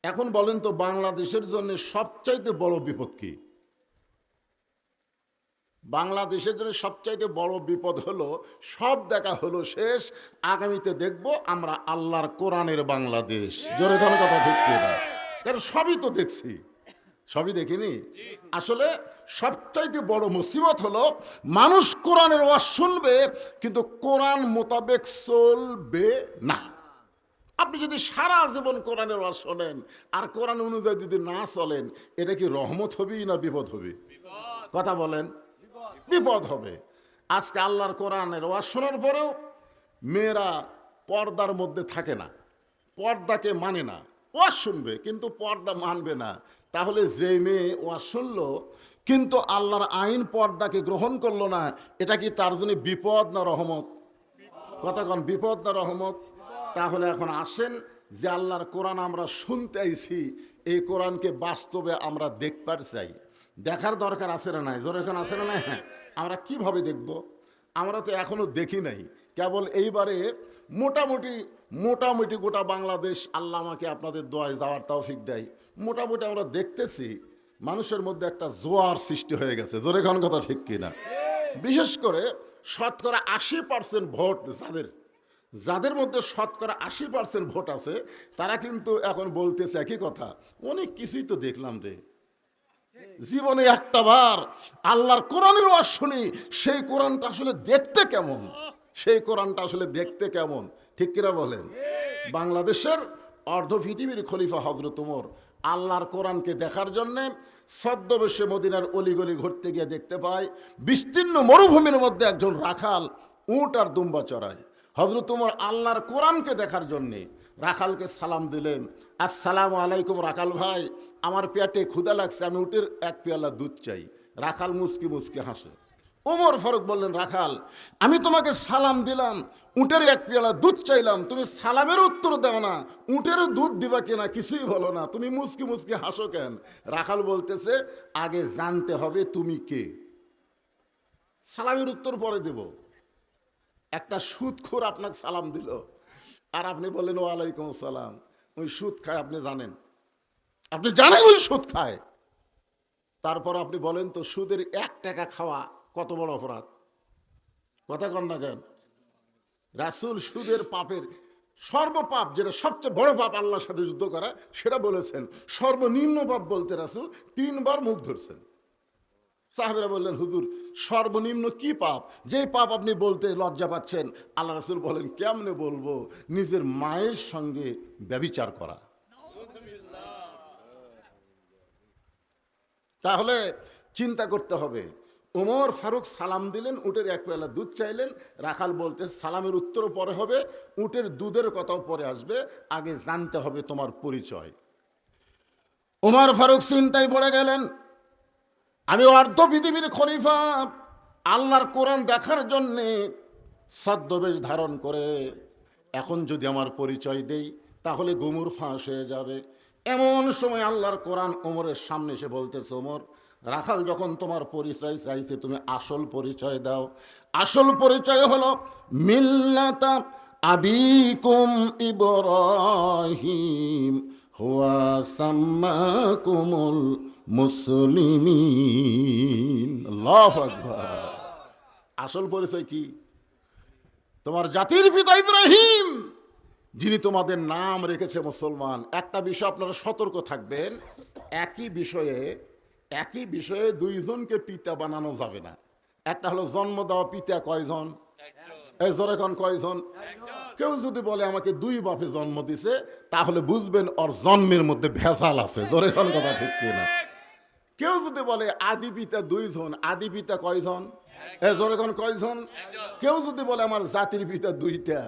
এখন বলেন তো বাংলাদেশের জন্য সবচাইতে বড় বিপদ কি? বাংলাদেশের জন্য সবচাইতে বড় বিপদ হলো সব দেখা হলো শেষ, আগামীতে দেখব আমরা আল্লাহর কোরআনের বাংলাদেশ। জোরে কোনো কথা ঠিক না? কারণ সবই তো দেখছি, সবই দেখিনি। আসলে সবচাইতে বড় মুসিবত হলো মানুষ কোরআনের ওয়াজ শুনবে কিন্তু কোরআন মোতাবেক চলবে না। আপনি যদি সারা জীবন কোরআনের ওয়াজ শোনেন আর কোরআন অনুযায়ী যদি না চলেন, এটা কি রহমত হবে না বিপদ হবে? কথা বলেন, বিপদ হবে। আজকে আল্লাহর কোরআনের ওয়াজ শোনার পরেও মেয়েরা পর্দার মধ্যে থাকে না, পর্দাকে মানে না। ওয়াজ শুনবে কিন্তু পর্দা মানবে না। তাহলে যে মেয়ে ওয়াজ শুনলো কিন্তু আল্লাহর আইন পর্দাকে গ্রহণ করলো না, এটা কি তার জন্য বিপদ না রহমত? কথা কন, বিপদ না রহমত? তাহলে এখন আসেন যে আল্লাহর কোরআন আমরা শুনতে আইছি, এই কোরআনকে বাস্তবে আমরা দেখবার চাই। দেখার দরকার আছে না নাই? জোর এখন আছে না নাই? হ্যাঁ, আমরা কিভাবে দেখব? আমরা তো এখনো দেখি নাই। কেবল এইবারে মোটামুটি মোটামুটি গোটা বাংলাদেশ আল্লাহ আমাকে আপনাদের দোয়ায় যাওয়ার তৌফিক দেয়, মোটামুটি আমরা দেখতেছি মানুষের মধ্যে একটা জোয়ার সৃষ্টি হয়ে গেছে। জোরে কোন কথা ঠিক কিনা? বিশেষ করে শতকরা 80% ভোট যাদের মধ্যে শতকরা 80% ভোট আছে, তারা কিন্তু এখন বলতেছে একই কথা, অনেক কিছুই তো দেখলাম রে, জীবনে একটা বার আল্লাহর কোরআনের ওয়াজ শুনি, সেই কোরআনটা আসলে দেখতে কেমন, সেই কোরআনটা আসলে দেখতে কেমন, ঠিক কিনা বলেন? বাংলাদেশের অর্ধ পৃথিবীর খলিফা হযরত ওমর আল্লাহর কোরআনকে দেখার জন্যে ছদ্মবেশে মদিনার অলিগলি ঘুরতে গিয়ে দেখতে পায় বিস্তীর্ণ মরুভূমির মধ্যে একজন রাখাল উট আর দুম্বা চড়ায়। হযরত ওমর আল্লাহর কোরআনকে দেখার জন্যে রাখালকে সালাম দিলেন, আসসালামু আলাইকুম রাখাল ভাই, আমার পেটে ক্ষুধা লাগছে, আমি উটের এক পেয়ালা দুধ চাই। রাখাল মুচকি মুচকি হাসে। ওমর ফারুক বললেন, রাখাল, আমি তোমাকে সালাম দিলাম, উটের এক পেয়ালা দুধ চাইলাম, তুমি সালামের উত্তর দাও না, উটেরও দুধ দিবা কিনা কিছুই বলো না, তুমি মুচকি মুচকি হাসো কেন? রাখাল বলতেছে, আগে জানতে হবে তুমি কে, সালামের উত্তর পরে দেব। একটা সুদখোর আপনাকে সালাম দিল আর আপনি বললেন ওয়ালাইকুম আসসালাম। ওই সুদ খায়, আপনি জানেন, আপনি জানেন ওই সুদ খায়। তারপর আপনি বলেন তো সুদের 1 টাকা খাওয়া কত বড় অপরাধ? কথা কন না কেন? রাসূল সুদের পাপের সর্বপাপ, যেটা সবচেয়ে বড় পাপ আল্লাহর সাথে যুদ্ধ করা, সেটা বলেছেন। সর্বনিম্ন পাপ বলতে রাসূল 3 বার মুখ ধরছেন। সাহাবীরা বললেন, হুজুর সর্বনিম্ন কি পাপ, যেই পাপ আপনি বলতে লজ্জা পাচ্ছেন? আল্লাহ রাসূল বলেন, কেমনে বলবো, নিজের মায়ের সঙ্গে ব্যভিচার করা। তাহলে চিন্তা করতে হবে। ওমর ফারুক সালাম দিলেন, উটের এক পেয়ালা দুধ চাইলেন। রাখাল বলতে, সালামের উত্তরও পরে হবে, উটের দুধের কথাও পরে আসবে, আগে জানতে হবে তোমার পরিচয়। ওমর ফারুক চিন্তায় পড়ে গেলেন, আমি অর্ধ পৃথিবীর খলিফা, আল্লাহর কোরআন দেখার জন্যে ছদ্মবেশ ধারণ করে এখন যদি আমার পরিচয় দেই তাহলে গুমুর ফাঁস হয়ে যাবে। এমন সময় আল্লাহর কোরআন ওমরের সামনে এসে বলতেছে, ওমর, রাখাল যখন তোমার পরিচয় চাইছে, তুমি আসল পরিচয় দাও। আসল পরিচয় হলো মিল্লাতা আবিকুম ইব্রাহিম হুয়া সাম্মাকুমুল মুসলিমিন। আল্লাহু আকবার। আসল পরিচয় কি? তোমার জাতির পিতা ইব্রাহিম, যিনি তোমাদের নাম রেখেছে মুসলমান। একটা বিষয় আপনারা সতর্ক থাকবেন, একই বিষয়ে দুইজনকে পিতা বানানো যাবে না। একটা হলো জন্ম দেওয়া পিতা, কয়জন? এই জোরে কোন কয়জন? কেউ যদি বলে আমাকে 2 বাপে জন্ম দিছে, তাহলে বুঝবেন ওর জন্মের মধ্যে ভেজাল আছে। জোরে কোন কথা ঠিক কিনা? কেউ যদি বলে আদি পিতা 2 জন, আদি পিতা কয়জন? জোরে কোন কয়জন? কেউ যদি বলে আমার জাতির পিতা 2টা,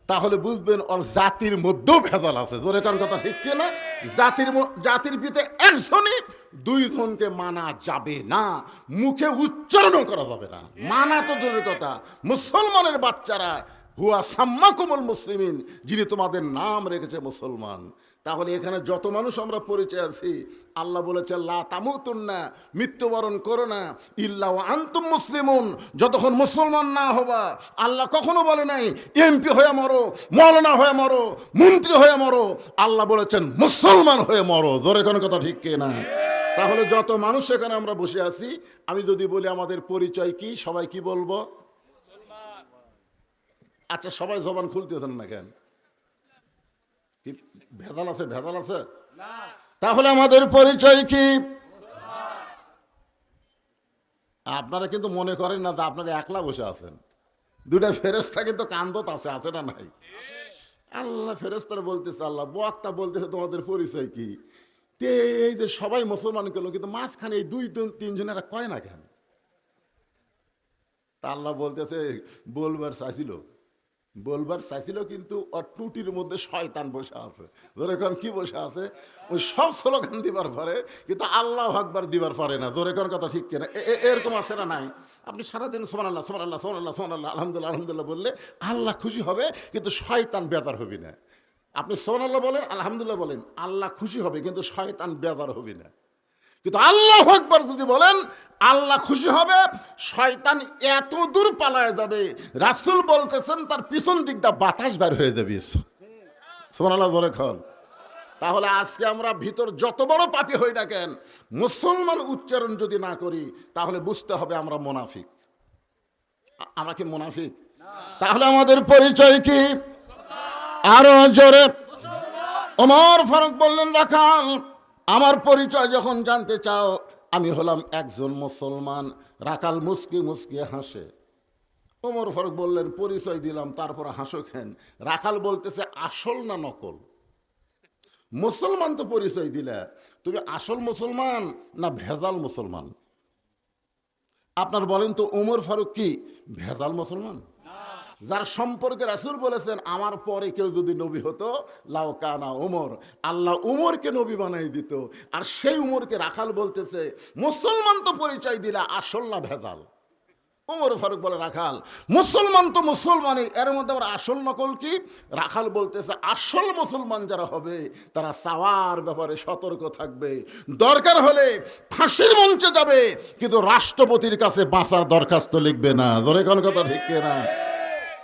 তাহলে বুঝবেন ওর জাতির মধ্যেও ভেজাল আছে। জোরে কোন কথা ঠিক কিনা? জাতির পিতা একজনই, 2 জনকে মানা যাবে না, মুখে উচ্চারণও করা যাবে না। মানা তো দূরের কথা, মুসলমানের বাচ্চারা হুয়া সাম্মাকুমুল মুসলিমিন, যিনি তোমাদের নাম রেখেছে মুসলমান, তাহলে এখানে যত মানুষ আমরা পরিচয় আছি, আল্লাহ বলেছেন লা তামুতুন্না, মৃত্যুবরণ করো না, ইল্লা ওয়া আনতুম মুসলিমুন, যতক্ষণ মুসলমান না হবা। আল্লাহ কখনো বলে নাই এমপি হয়ে মরো, মৌলানা হয়ে মরো, মন্ত্রী হয়ে মরো। আল্লাহ বলেছেন মুসলমান হয়ে মরো। জোরে কোনো কথা ঠিক কে না? তাহলে যত মানুষ এখানে আমরা বসে আছি, আমি যদি বলি আমাদের পরিচয় কি, সবাই কি বলবো? আচ্ছা, সবাই জবান খুলতেছেন না কেন? ভেজাল আছে? ভেজাল আছে? তাহলে আমাদের পরিচয় কি? আপনারা কিন্তু মনে করেন না যে আপনারা একলা বসে আছেন। দুটা ফেরেশতা কিন্তু কান্দত আছে, আছে না নাই? আল্লাহ ফেরেশতারা বলতেছে, আল্লাহ বক্তা বলতেছে তোমাদের পরিচয় কি? এই যে সবাই মুসলমান করলো, কিন্তু মাঝখানে এই দুই তিনজনেরা কয় না কেন? তা আল্লাহ বলতেছে বলবার চাইছিল কিন্তু ওর টুটির মধ্যে শয়তান বসে আছে। যেরকম কি বসে আছে? ওই সব স্লোগান দিবার পারে, কিন্তু আল্লাহু আকবার দিবার পারে না। যেরকম কথা ঠিক কিনা? এরকম আছে না নাই? আপনি সারাদিন সুবহানাল্লাহ সুবহানাল্লাহ সুবহানাল্লাহ সুবহানাল্লাহ আলহামদুলিল্লাহ আলহামদুলিল্লাহ বললে আল্লাহ খুশি হবে, কিন্তু শয়তান বেজার হবে না। আপনি সুবহানাল্লাহ বলেন, আলহামদুলিল্লাহ বলেন, আল্লাহ খুশি হবে, কিন্তু শয়তান বেজার হবে না। কিন্তু আল্লাহু আকবার যদি বলেন, আল্লাহ খুশি হবে, শয়তান এত দূর পালায় যাবে, রাসূল বলতেছেন তার পিছন দিকটা বাতাস বের হয়ে যাবে। সুবহানাল্লাহ জোরে খান। তাহলে আজকে আমরা ভিতর যত বড় পাপী হই না কেন, মুসলমান উচ্চারণ যদি না করি, তাহলে বুঝতে হবে আমরা মুনাফিক। আমরা কি মুনাফিক? তাহলে আমাদের পরিচয় কি? আরো জোরে। ওমর ফারুক বললেন, রাখাল, আমার পরিচয় যখন জানতে চাও, আমি হলাম একজন মুসলমান। রাখাল মুস্কি মুস্কি হাসে। ওমর ফারুক বললেন, পরিচয় দিলাম, তারপর হাসো কেন? রাখাল বলতেছে, আসল না নকল? মুসলমান তো পরিচয় দিলে, তুমি আসল মুসলমান না ভেজাল মুসলমান? আপনার বলেন তো, ওমর ফারুক কি ভেজাল মুসলমান? যার সম্পর্কে রাসূল বলেছেন, আমার পরে কেউ যদি নবী হতো লাউ কানা ওমর, আল্লাহ উমরকে নবী বানাই দিত। আর সেই উমরকে রাখাল বলতেছে, মুসলমান তো পরিচয় দিলা, আসল না ভেজাল? ওমর ফারুক বলে, রাখাল মুসলমান তো মুসলমানই, এর মধ্যে আবার আসল নকল কি? রাখাল বলতেছে, আসল মুসলমান যারা হবে তারা চাওয়ার ব্যাপারে সতর্ক থাকবে, দরকার হলে ফাঁসির মঞ্চে যাবে, কিন্তু রাষ্ট্রপতির কাছে বাঁচার দরখাস্ত লিখবে না। জোরে কোন কথা ঠিক না?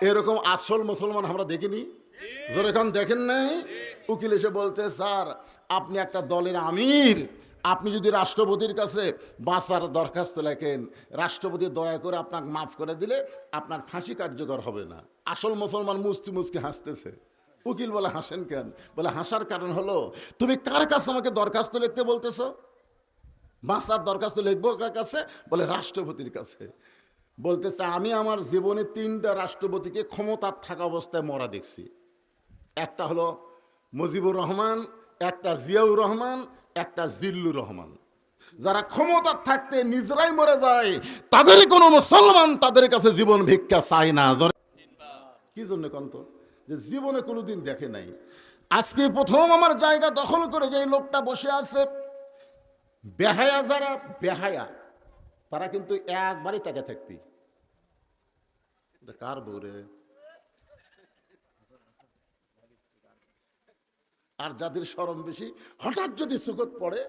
এরকম আসল মুসলমান আমরা দেখিনি। যেরকম দেখেন নাই? উকিল এসে বলতে, স্যার আপনি একটা দলের আমির, আপনি যদি রাষ্ট্রপতির কাছে বাঁচার দরখাস্ত লেখেন, রাষ্ট্রপতি দয়া করে আপনাকে মাফ করে দিলে আপনার ফাঁসি কার্যকর হবে না। আসল মুসলমান মুচকি মুচকি হাসতেছে। উকিল বলে, হাসেন কেন? বলে, হাসার কারণ হলো, তুমি কার কাছে আমাকে দরখাস্ত লিখতে বলতেছো? বাঁচার দরখাস্ত লিখবো কার কাছে? বলে, রাষ্ট্রপতির কাছে। বলতেছে, আমি আমার জীবনে 3টা রাষ্ট্রপতিকে ক্ষমতার থাকা অবস্থায় মরা দেখছি। একটা হলো মুজিবুর রহমান, একটা জিয়াউর রহমান, একটা জিল্লুর রহমান। যারা ক্ষমতার থাকতে নিজেরাই মরে যায়, তাদেরই কোনো মুসলমান তাদের কাছে জীবন ভিক্ষা চায় না। কি জন্য কন্ত? যে জীবনে কোনোদিন দেখে নাই। আজকে প্রথম আমার জায়গা দখল করে যে লোকটা বসে আছে, বেহায়া যারা বেহায়া, তারা কিন্তু একবারই তাকে থাকতি। কার বউরে? আর যাদের শরম বেশি, হঠাৎ যদি চোখত পড়ে,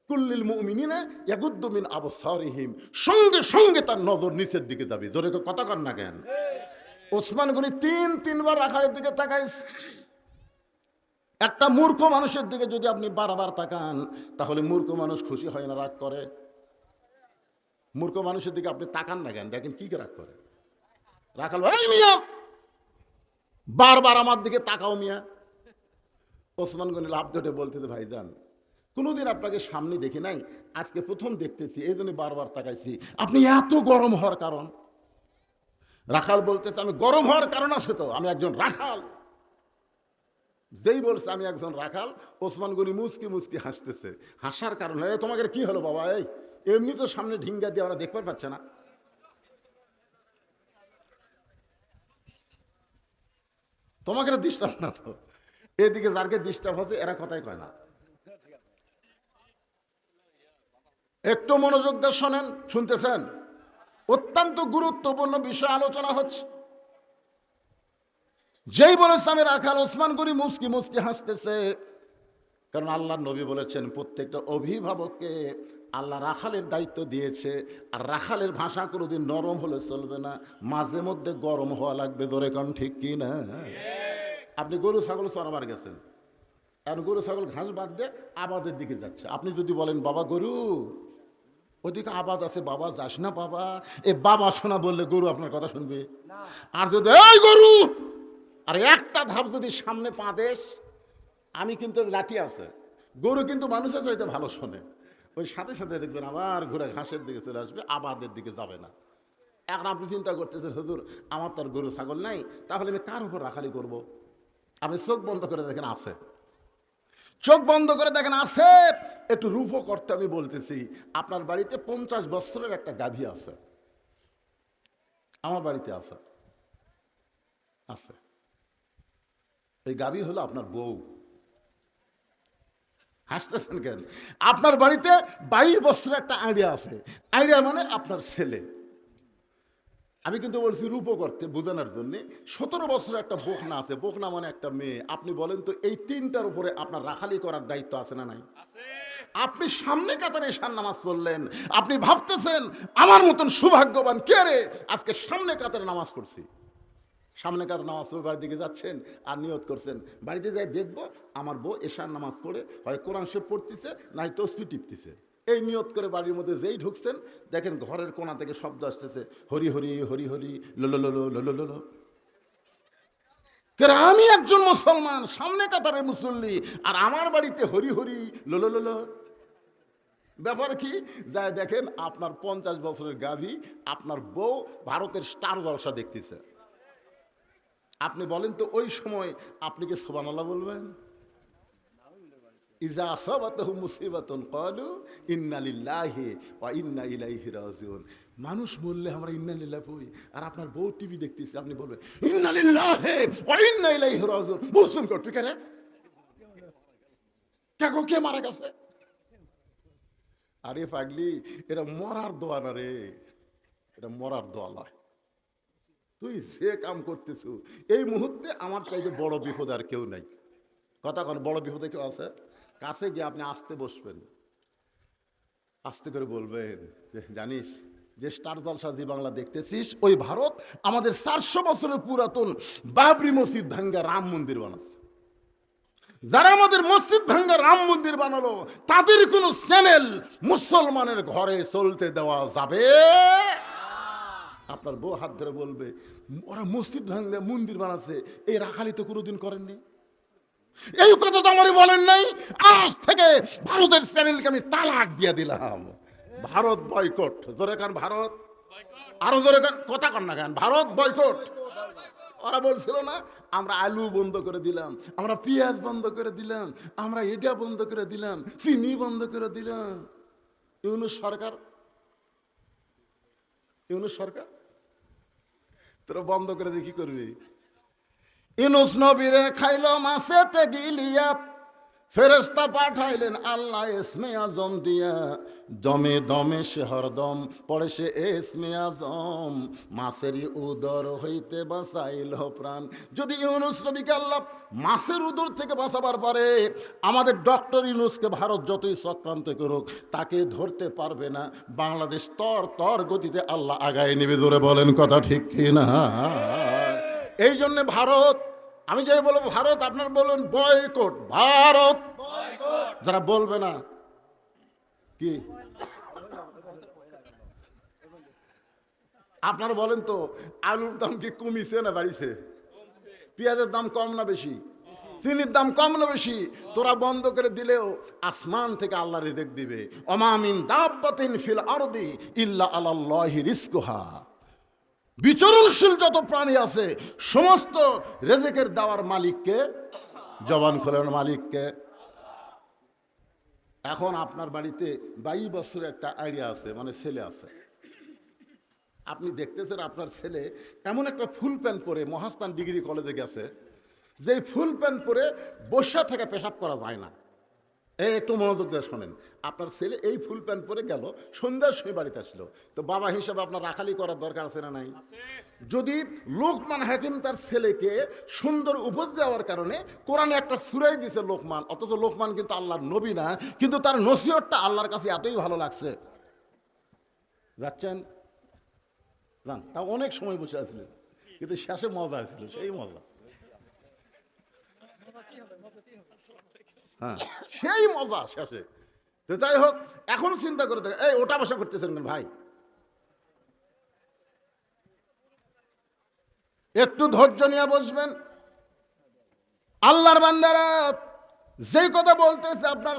কুল্লিল মুমিনিনা ইয়াগুদ্দু মিন আবসারিহিম, সঙ্গে সঙ্গে তার নজর নিচের দিকে যাবে। জোরে কথা কর না কেন? ওসমান গনি 3বার রাখালের দিকে তাকাইছে। একটা মূর্খ মানুষের দিকে যদি আপনি বারবার তাকান, তাহলে মূর্খ মানুষ খুশি হয় না, রাগ করে? মূর্খ মানুষের দিকে আপনি তাকান না কেন? দেখেন কি রাগ করে। রাখাল, এই মিয়া বারবার আমার দিকে তাকাও মিয়া। ওসমান গনি লাভ ধরে বলতেছে, ভাইজান কোনোদিন আপনাকে সামনে দেখি নাই, আজকে প্রথম দেখতেছি, এই জন্য বারবার তাকাইছি। আপনি এত গরম হওয়ার কারণ? রাখাল বলতেছে, আমি গরম হওয়ার কারণ আছে তো, আমি একজন রাখাল। যেই বলছে আমি একজন রাখাল, ওসমান গনি মুচকি মুচকি হাসতেছে। হাসার কারণ, তোমাকে কি হলো বাবা? এই এমনি তো সামনে ঢিঙ্গা দিয়ে ওরা দেখতে পাচ্ছে না। তোমাকে ডিস্টার্ব না তো, এদিকে যারকে ডিস্টার্ব হচ্ছে এরা কথাই কয় না। একটু মনোযোগ দিয়ে শোনেন, শুনতেছেন? অত্যন্ত গুরুত্বপূর্ণ বিষয় আলোচনা হচ্ছে। যেই বলেছে আমি রাখাল, ওসমান গনি মুচকি মুচকি হাসতেছে। কারণ আল্লাহ নবী বলেছেন প্রত্যেকটা অভিভাবককে আল্লাহ রাখালের দায়িত্ব দিয়েছে, আর রাখালের ভাষা কোনোদিন নরম হলে চলবে না, মাঝে মধ্যে গরম হওয়া লাগবে। ধরে কোন ঠিক কি না? আপনি গরু ছাগল চড়াবার গেছেন, এখন গরু ছাগল ঘাস বাদ দিয়ে আবাদের দিকে যাচ্ছে। আপনি যদি বলেন বাবা গরু ওদিকে আবাদ আছে, বাবা যাস না বাবা, এ বাবা শোনা বললে গরু আপনার কথা শুনবে? আর যদি এই গরু আর একটা ধাপ যদি সামনে পা দেশ, আমি কিন্তু লাঠি আছে, গরু কিন্তু মানুষের চাইতে ভালো শোনে, ওই সাথে সাথে দেখবেন আবার ঘুরে ঘাসের দিকে চলে আসবে, আবাদের দিকে যাবে না। এখন আপনি চিন্তা করতেছেন হুজুর আমার তো আর গরু ছাগল নাই, তাহলে আমি কার উপর রাখালি করব? আপনি চোখ বন্ধ করে দেখেন আছে, চোখ বন্ধ করে দেখেন আছে। একটু রূপও করতে আমি বলতেছি, আপনার বাড়িতে 50 বছরের একটা গাভী আছে, আমার বাড়িতে আছে, আছে। এই গাভী হলো আপনার বউ। হাসতেছেন কেন? আপনার বাড়িতে 22 বছরের একটা আইডিয়া আছে, আইডিয়া মানে আপনার ছেলে। আমি কিন্তু বলছি রূপও করতে বোঝানোর জন্য। 17 বছরের একটা বোকনা আছে, বোকনা মানে একটা মেয়ে। আপনি বলেন তো এই তিনটার উপরে আপনার রাখালি করার দায়িত্ব আছে না নাই? আপনি সামনে কাতারে এশার নামাজ পড়লেন, আপনি ভাবতেছেন আমার মতন সৌভাগ্যবান কে রে, আজকে সামনে কাতারে নামাজ পড়ছি। সামনে কাতারে নামাজ পড়ে বাড়ির দিকে যাচ্ছেন আর নিয়ত করছেন বাড়িতে যাই দেখবো আমার বউ এশার নামাজ পড়ে হয় কোরআন শরীফ পড়তেছে নাই তসবিহ টিপতেছে। এই নিয়ত করে বাড়ির মধ্যে যেই ঢুকছেন দেখেন ঘরের কোণা থেকে শব্দ আসতেছে হরি হরি হরি হরি লোলো লোলো লোলো লোলো। আমি একজন মুসলমান, সামনে কাতারের মুসল্লি, আর আমার বাড়িতে হরি হরি লোলো লোলো। ব্যাপার কি? যায় দেখেন আপনার 50 বছরের গাভী আপনার বউ ভারতের স্টার জলসা দেখতেছে। আপনি বলেন তো ওই সময় আপনি কি সুবহানাল্লাহ বলবেন? ইজা আসাবাতাহু মুসিবাতুন ক্বালু ইন্না লিল্লাহি ওয়া ইন্না ইলাইহি রাজিউন। মানুষ বললে আমরা ইন্না লিল্লাহি কই, আর আপনার বউ টিভি দেখতেছে, আপনি বলবেন ইন্না লিল্লাহি ওয়া ইন্না ইলাইহি রাজিউন। বুঝুন করতে কেন? কে মারা গেছে? আরে পাগলি, এটা মরার দোয়া না রে, এটা মরার দোয়া নয়। তুই যে কাম করতেছো এই মুহূর্তে আমার চাইতে বড় বিপদ আর কেউ নাই। কথা কোন বড় বিপদে কেউ আছে? কাছে গিয়ে আপনি আসতে বসবেন, আস্তে করে বলবেন জানিস যে স্টার জলসা জি বাংলা দেখতেছিস, ওই ভারত আমাদের 400 বছরের পুরাতন বাবরি মসজিদ ভাঙ্গা রাম মন্দির বানাচ্ছে। যারা আমাদের মসজিদ ভাঙ্গা রাম মন্দির বানালো তাদের কোনো চ্যানেল মুসলমানের ঘরে চলতে দেওয়া যাবে? আপনার বউ হাত ধরে বলবে ওরা মসজিদ ভাঙ্গা মন্দির বানাচ্ছে, এই রাখালি তো কোনোদিন করেননি। এই কথা তো আমারই বলেন নাই। আজ থেকে ভারতের চ্যানেলকে আমি তালাক দিয়ে দিলাম। ভারত বয়কট। জোরে কান ভারত, আরো জোরে কান, কথা কন না কেন? ভারত বয়কট। ওরা বলছিল না আমরা আলু বন্ধ করে দিলাম, আমরা পেঁয়াজ বন্ধ করে দিলাম, আমরা এটা বন্ধ করে দিলাম, চিনি বন্ধ করে দিলাম। ইউনূস সরকার তোরা বন্ধ করে দিয়ে কি করবি? ইউনূস নবীরে খাইল মাছেতে গিলিয়া, ফেরেশতা পাঠাইলেন আল্লাহ ইসমে আজম দিয়া, দমে দমে সে হরদম পড়ে সে ইসমে আজম, মাছেরই উদর হইতে বাঁচাইল প্রাণ। যদি ইউনূস নবীকে আল্লাহ মাছের উদর থেকে বাঁচাবার পারে, আমাদের ডক্টর ইউনূসকে ভারত যতই চক্রান্ত করুক তাকে ধরতে পারবে না। বাংলাদেশ তর গতিতে আল্লাহ আগায় নেবে। জোরে বলেন কথা ঠিক কিনা? এই জন্যে ভারত, আমি যাই বলবো ভারত, আপনার বলবেন বয়কট ভারত। যারা বলবে না কি আপনারা বলেন তো আলুর দাম কি কমিছে না বাড়িছে? পেঁয়াজের দাম কম না বেশি? চিনির দাম কম না বেশি? তোরা বন্ধ করে দিলেও আসমান থেকে আল্লাহ রিজেক দিবে। ওমা মিন দাব্বাতিন ফিল আরদি ইল্লা আলাল্লাহি রিজকুহা। বিচরণশীল যত প্রাণী আছে সমস্ত রেজেকের দেওয়ার মালিককে, জবান খোলার মালিককে। এখন আপনার বাড়িতে 22 বছরের একটা আইডিয়া আছে, মানে ছেলে আছে। আপনি দেখতেছেন আপনার ছেলে এমন একটা ফুল প্যান্ট পরে মহাস্থান ডিগ্রি কলেজে গেছে, যে ফুল প্যান্ট পরে বসা থেকে পেশাব করা যায় না। এই একটু মনোযোগ দিয়ে শোনেন। আপনার ছেলে এই ফুল প্যান্ট পরে গেল, সন্ধ্যার সময় বাড়িতে আসলো, তো বাবা হিসাবে আপনার রাখালি করার দরকার আছে না নাই? যদি লোকমান হাকিম তার ছেলেকে সুন্দর উপদেশ দেওয়ার কারণে কোরআনে একটা সূরাই দিছে লোকমান, অথচ লোকমান কিন্তু আল্লাহর নবী না, কিন্তু তার নসিহতটা আল্লাহর কাছে এতই ভালো লাগছে, যাচ্ছেন জান, তা অনেক সময় বসে আসছিলেন, কিন্তু শেষে মজা আসছিল, সেই মজা, হ্যাঁ সেই মজা শেষে। তো যাই হোক, এখন চিন্তা করে দেখ, এই ওটা বসা করতেছেন না ভাই, একটু ধৈর্য নিয়ে বসবেন। আল্লাহর বান্দারা, যেই কথা বলতেছে আপনার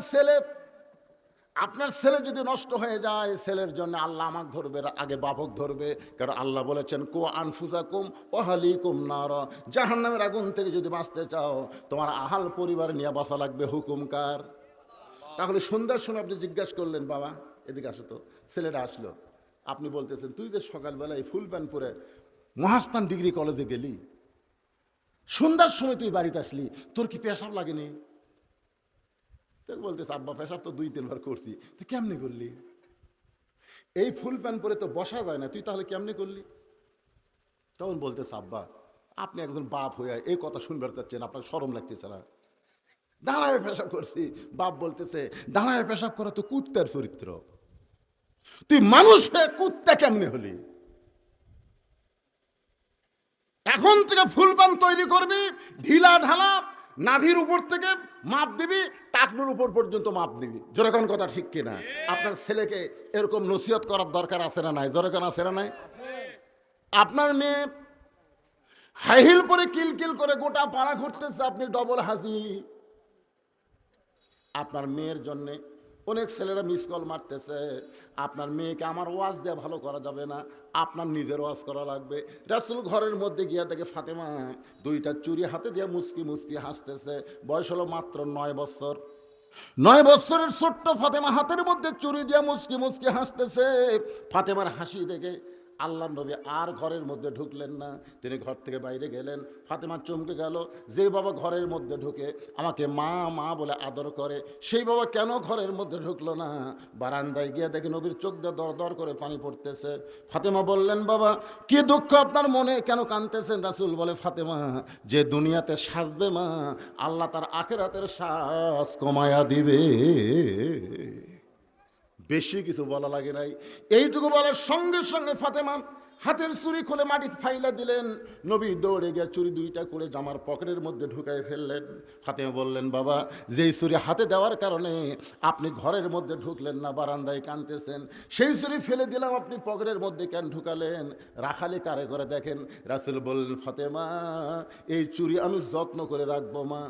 ছেলে যদি নষ্ট হয়ে যায়, ছেলের জন্য আল্লাহ আমাকে ধরবে, আগে বাপক ধরবে, কারণ আল্লাহ বলেছেন কো আনফুসাকুম ওয়াহলিকুম নার, জাহান্নামের আগুন থেকে যদি বাঁচতে চাও তোমার আহাল পরিবার নিয়ে বাঁচা লাগবে, হুকুম কার? তাহলে সন্ধ্যার সময় আপনি জিজ্ঞাসা করলেন, বাবা এদিকে আসো তো, ছেলেটা আসলো, আপনি বলতেছেন তুই যে সকালবেলায় ফুল প্যান্ট পরে মহাস্থান ডিগ্রি কলেজে গেলি, সন্ধ্যার সময় তুই বাড়িতে আসলি, তোর কি পেশাব লাগেনি? বলতেছে আব্বা পেশাব তো 2-3 বার করছি। তুই কেমনি করলি? এই ফুল প্যান্ট পরে তো বসা যায় না, তুই তাহলে কেমনি করলি? তখন বলতেছে আব্বা আপনি একজন বাপ হয়ে এই কথা শুনবার চাচ্ছেন, আপনার শরম লাগতেছে না? দাঁড়ায় পেশাব করছি। বাপ বলতেছে দাঁড়ায় পেশাব করা তো কুত্তার চরিত্র, তুই মানুষ হয়ে কুত্তা কেমনে হলি? এখন থেকে ফুল প্যান্ট তৈরি করবি, ঢিলা ঢালা, নাভির উপর থেকে মাপ দিবি, টাকনুর উপর পর্যন্ত মাপ দিবি। যেরকম কথা ঠিক কিনা? আপনার ছেলেকে এরকম নসিহত করার দরকার আছে না নাই? যেরকম আছে না নাই? আপনার মেয়ে হাইহিল পরে কিলকিল করে গোটা পাড়া ঘুরতেছে, আপনি ডবল হাজি। আপনার মেয়ের জন্যে অনেক ছেলেরা মিস কল মারতেছে। আপনার মেয়েকে আমার ওয়াজ দেওয়া ভালো করা যাবে না, আপনার নিজের ওয়াজ করা লাগবে। রাসূল ঘরের মধ্যে গিয়া দেখে ফাতেমা 2টা চুড়ি হাতে দিয়ে মুচকি মুচকি হাসতেছে। বয়স হলো মাত্র 9 বছর। 9 বছরের ছোট্ট ফাতেমা হাতের মধ্যে চুড়ি দিয়ে মুচকি মুচকি হাসতেছে। ফাতেমার হাসি দেখে আল্লাহর নবী আর ঘরের মধ্যে ঢুকলেন না, তিনি ঘর থেকে বাইরে গেলেন। ফাতেমা চমকে গেল, যে বাবা ঘরের মধ্যে ঢুকে আমাকে মা মা বলে আদর করে, সেই বাবা কেন ঘরের মধ্যে ঢুকলো না? বারান্দায় গিয়ে দেখে নবীর চোখ দিয়ে দর দর করে পানি পড়তেছে। ফাতেমা বললেন, বাবা কি দুঃখ আপনার মনে, কেন কাঁদতেছেন? রাসূল বলে, ফাতেমা যে দুনিয়াতে সাজবে মা, আল্লাহ তার আখিরাতের শ্বাস কমায়া দিবে। বেশি কিছু বলা লাগে নাই। এইটুকু বলার সঙ্গে সঙ্গে ফাতেমা হাতের চুড়ি খুলে মাটি ফাইলা দিলেন। নবী দৌড়ে গিয়ে চুড়ি 2টা করে জামার পকেটের মধ্যে ঢুকাই ফেললেন। ফাতেমা বললেন, বাবা যেই চুড়ি হাতে দেওয়ার কারণে আপনি ঘরের মধ্যে ঢুকলেন না, বারান্দায় কাঁদতেছেন, সেই চুড়ি ফেলে দিলাম, আপনি পকেটের মধ্যে কেন ঢুকালেন? রাখালি কারে করে দেখেন। রাসূল বললেন, ফাতেমা এই চুড়ি আমি যত্ন করে রাখবো মা।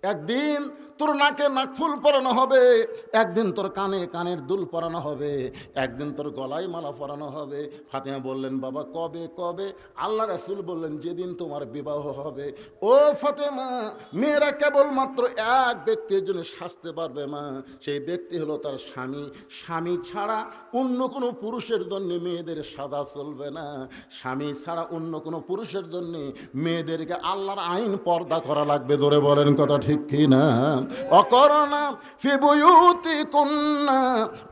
একদিন তোর নাকে নাকফুল পরানো হবে, একদিন তোর কানে কানের দুল পরানো হবে, একদিন তোর গলায় মালা পরানো হবে। ফাতেমা বললেন, বাবা কবে কবে? আল্লাহ রাসূল বললেন, যেদিন তোমার বিবাহ হবে। ও ফাতেমা, মেয়েরা কেবলমাত্র এক ব্যক্তির জন্য সাজতে পারবে মা, সেই ব্যক্তি হলো তার স্বামী। স্বামী ছাড়া অন্য কোনো পুরুষের জন্য মেয়েদের সাদা চলবে না। স্বামী ছাড়া অন্য কোনো পুরুষের জন্য মেয়েদেরকে আল্লাহর আইন পর্দা করা লাগবে। ধরে বলেন কথা ঠিক কিনা? অকরনা ফি বুয়ুতিকুন্না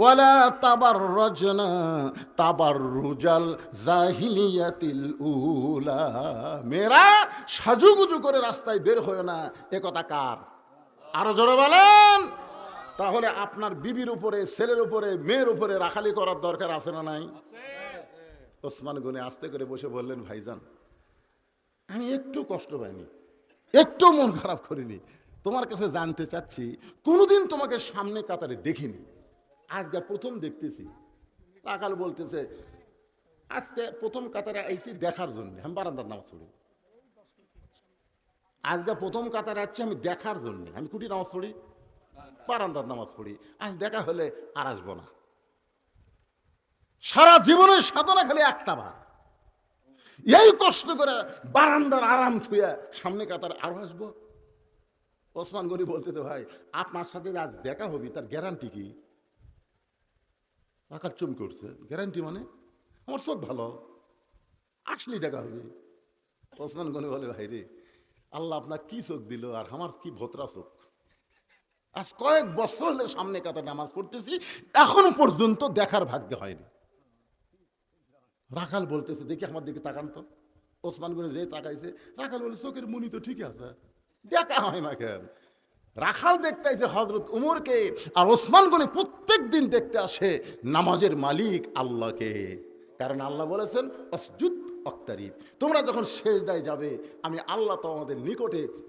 ওয়ালা তাবাররাজনা তাবাররুজাল জাহিলিয়াতিল উলা। মেয়েরা সাজুগুজু করে রাস্তায় বের হয় না, এ কথা কার? আরো জোরে বলেন। তাহলে আপনার বিবির উপরে, ছেলের উপরে, মেয়ের উপরে রাখালি করার দরকার আছে না নাই? ওসমান গনি আস্তে করে বসে বললেন, ভাইজান আমি একটু কষ্ট পাইনি, একটু মন খারাপ করিনি, তোমার কাছে জানতে চাচ্ছি, কোনোদিন তোমাকে সামনে কাতারে দেখিনি, আজকে প্রথম দেখতেছি। রাখাল বলতেছে, আজকে প্রথম কাতারে আইছি দেখার জন্য, আমি বারান্দার নামাজ পড়ি। আজকে প্রথম কাতারে আসছি আমি দেখার জন্য, আমি কুটি নামাজ পড়ি, বারান্দার নামাজ পড়ি। আজ দেখা হলে আর আসবো না। সারা জীবনের সাধনা খালি একটা বার, এই কষ্ট করে বারান্দার আরাম থুয়া সামনে কাতার আরো আসবো। ওসমান গনি বলতে, তো ভাই আপনার সাথে আজ দেখা হবি, তার গ্যারান্টি কি? রাখাল চুম করছে, গ্যারান্টি মানে? আমার চোখ ভালো, আসলেই দেখা হবে। ওসমান গনি বলে, ভাই রে, আল্লাহ আপনার কি চোখ দিল আর আমার কি ভোতরা চোখ। আজ কয়েক বছর হলে সামনে কাতারে নামাজ পড়তেছি, এখনো পর্যন্ত দেখার ভাগ্য হয়নি। রাখাল বলতেছে, দেখি আমার দিকে তাকান তো। ওসমান গনি যে তাকাইছে, রাখাল বলে, চোখের মুনি তো ঠিক আছে, দেখা হয় না কেন? রাখাল দেখতে আসে হযরত উমরকে, আর ওসমান গনি প্রত্যেক দিন দেখতে আসে নামাজের মালিক আল্লাহকে। কারণ আল্লাহ বলেছেন, আসজুদ ওয়াক্তারিব, তোমরা যখন সেজদায় যাবে আমি আল্লাহ তো আমাদের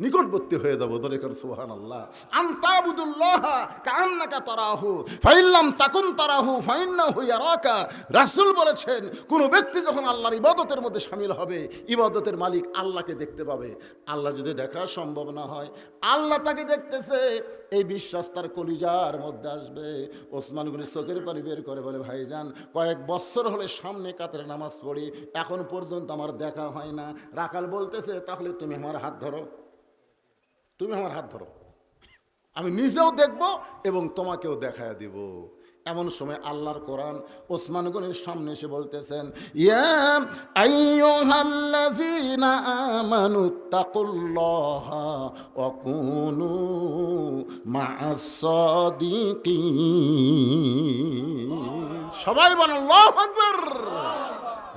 নিকটবর্তী হয়ে যাবো। ধরে কর সুবহানাল্লাহ। আনতাবুদুল্লাহ কাআন্নাকা তারাহু ফাইল্লাম তাকুন তারাহু ফাইন্নাহু ইয়ারাকা। রাসূল বলেছেন, কোন ব্যক্তি যখন আল্লাহর ইবাদতের মধ্যে শামিল হবে, ইবাদতের মালিক আল্লাহকে দেখতে পাবে। আল্লাহ যদি দেখা সম্ভব না হয়, আল্লাহ তাকে দেখতেছে, এই বিশ্বাস তার কলিজার মধ্যে আসবে। ওসমান গনি চোখের পানি বের করে বলে, ভাইজান কয়েক বছর হলে সামনে কাতারে নামাজ পড়ি, এখন পর্যন্ত আমার দেখা হয় না। রাখাল বলতেছে, তাহলে তুমি আমার হাত ধরো, তুমি আমার হাত ধরো, আমি নিজেও দেখব এবং তোমাকেও দেখায় দিব। এমন সময় আল্লাহর কোরআন ওসমান গনির সামনে এসে বলতেছেন, ইয়া আইয়ুহাল্লাযীনা আমানুত্তাকুল্লাহা ওয়া কুনু মা'আস সাদিকিন। সবাই বলেন আল্লাহু আকবার।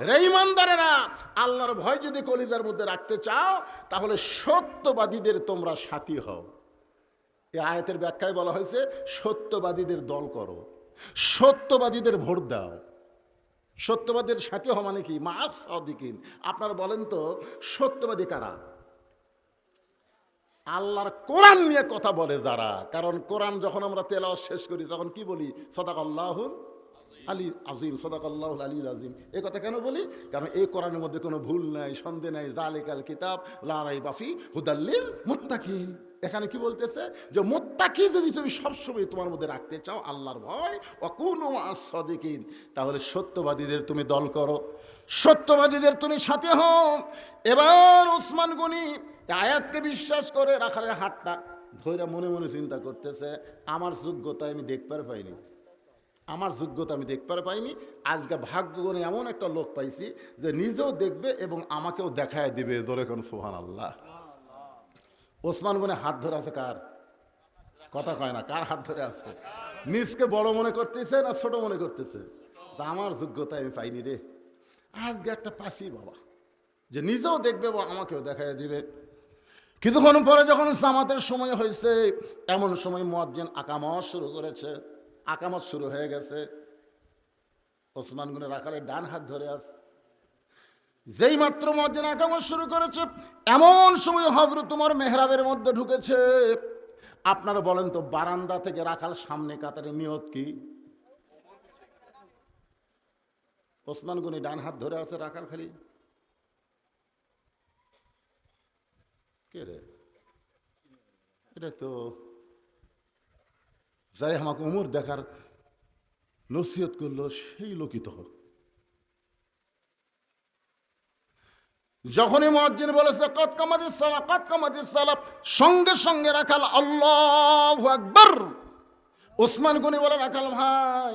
রে ঈমানদারেরা, আল্লাহর ভয় যদি কলিজার মধ্যে রাখতে চাও, তাহলে সত্যবাদীদের তোমরা সাথী হও। এই আয়াতের ব্যাখ্যায় বলা হয়েছে, সত্যবাদীদের দল করো, সত্যবাদীদের ভোট দাও। সত্যবাদীর সাথী হওয়া মানে কি? মা'আস সাদিকিন। আপনারা বলেন তো, সত্যবাদী কারা? আল্লাহর কোরআন নিয়ে কথা বলে যারা। কারণ কোরআন যখন আমরা তেলাওয়াত শেষ করি, তখন কি বলি? সাদাকাল্লাহুল আলী আজিম, সাদাকাল্লাহুল আলীল আজিম। এই কথা কেন বলি? কারণ এই কোরআনের মধ্যে কোনো ভুল নাই, সন্দেহ নাই। যালিকাল কিতাব লা রাইবা ফি হুদাল লিল মুত্তাকিন। এখানে কি বলতেছে? যে মুত্তাকি যদি তুমি সবসময় তোমার মধ্যে রাখতে চাও আল্লাহর ভয়, ওয়া কুনু মা'আস সাদিকিন, তাহলে সত্যবাদীদের তুমি দল করো, সত্যবাদীদের তুমি সাথে হও। এবার ওসমান গনি আয়াতকে বিশ্বাস করে রাখালের হাতটা ধরে মনে মনে চিন্তা করতেছে, আমার যোগ্যতা আমি দেখতে পাইনি, আমার যোগ্যতা আমি দেখতে পাইনি। আজকে ভাগ্যগুণে এমন একটা লোক পাইছি যে নিজেও দেখবে এবং আমাকেও দেখায় দিবে। ধরে কোন সুবহানাল্লাহ। ওসমান গনি হাত ধরে আছে কার? কথা কয় না, কার হাত ধরে আছে? নিজকে বড় মনে করতেছে না ছোট মনে করতেছে? তা আমার যোগ্যতা আমি পাইনি রে, আজকে একটা পাইছি বাবা, যে নিজেও দেখবে এবং আমাকেও দেখায় দিবে। কিছুক্ষণ পরে যখন জামাতের সময় হয়েছে, এমন সময় মুয়াজ্জিন আকামত শুরু করেছে। আকামত শুরু হয়ে গেছে, ওসমান গনি রাখালের ডান হাত ধরে আছে। যেই মাত্র মুয়াজ্জিন আকামত শুরু করেছে, এমন সময় হযরত ওমর মেহরাবের মধ্যে ঢুকেছে। আপনারা বলেন তো, বারান্দা থেকে রাখাল সামনে কাতারে নিয়ত কি? ওসমান গনি ডান হাত ধরে আছে, রাখাল খালি কে রে? এটা তো যাই আমাকে ওমর দেখার নসিহত করলো সেই লোকই তো। যখনই মুয়াজ্জিন বলেছে কদ কামাতিস সালাহ, কদ কামাতিস সালাহ, সঙ্গে সঙ্গে রাখাল আল্লাহু আকবার। ওসমান গনি বলে, রাখাল ভাই,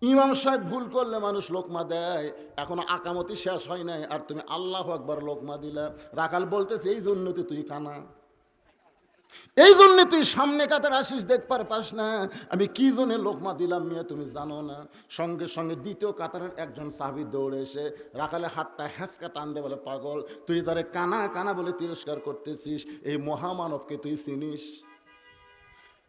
ইমাম সাহেব ভুল করলে মানুষ লোকমা দেয়, এখনো আকামতি শেষ হয় নাই আর তুমি আল্লাহু আকবার লোকমা দিলা। রাখাল বলতেছে, এই জন্য তো তুই কানা, এই জন্য তুই সামনে কাতার আসিস, দেখবার পাস না আমি কি জন্য লোকমা দিলাম মিয়া, তুমি জানো না? সঙ্গে সঙ্গে দ্বিতীয় কাতারের একজন সাহাবী দৌড়ে এসে রাখালে হাতটা হ্যাঁচকা টান দিয়ে বলে, পাগল, তুই তারে কানা কানা বলে তিরস্কার করতেছিস, এই মহামানবকে তুই চিনিস?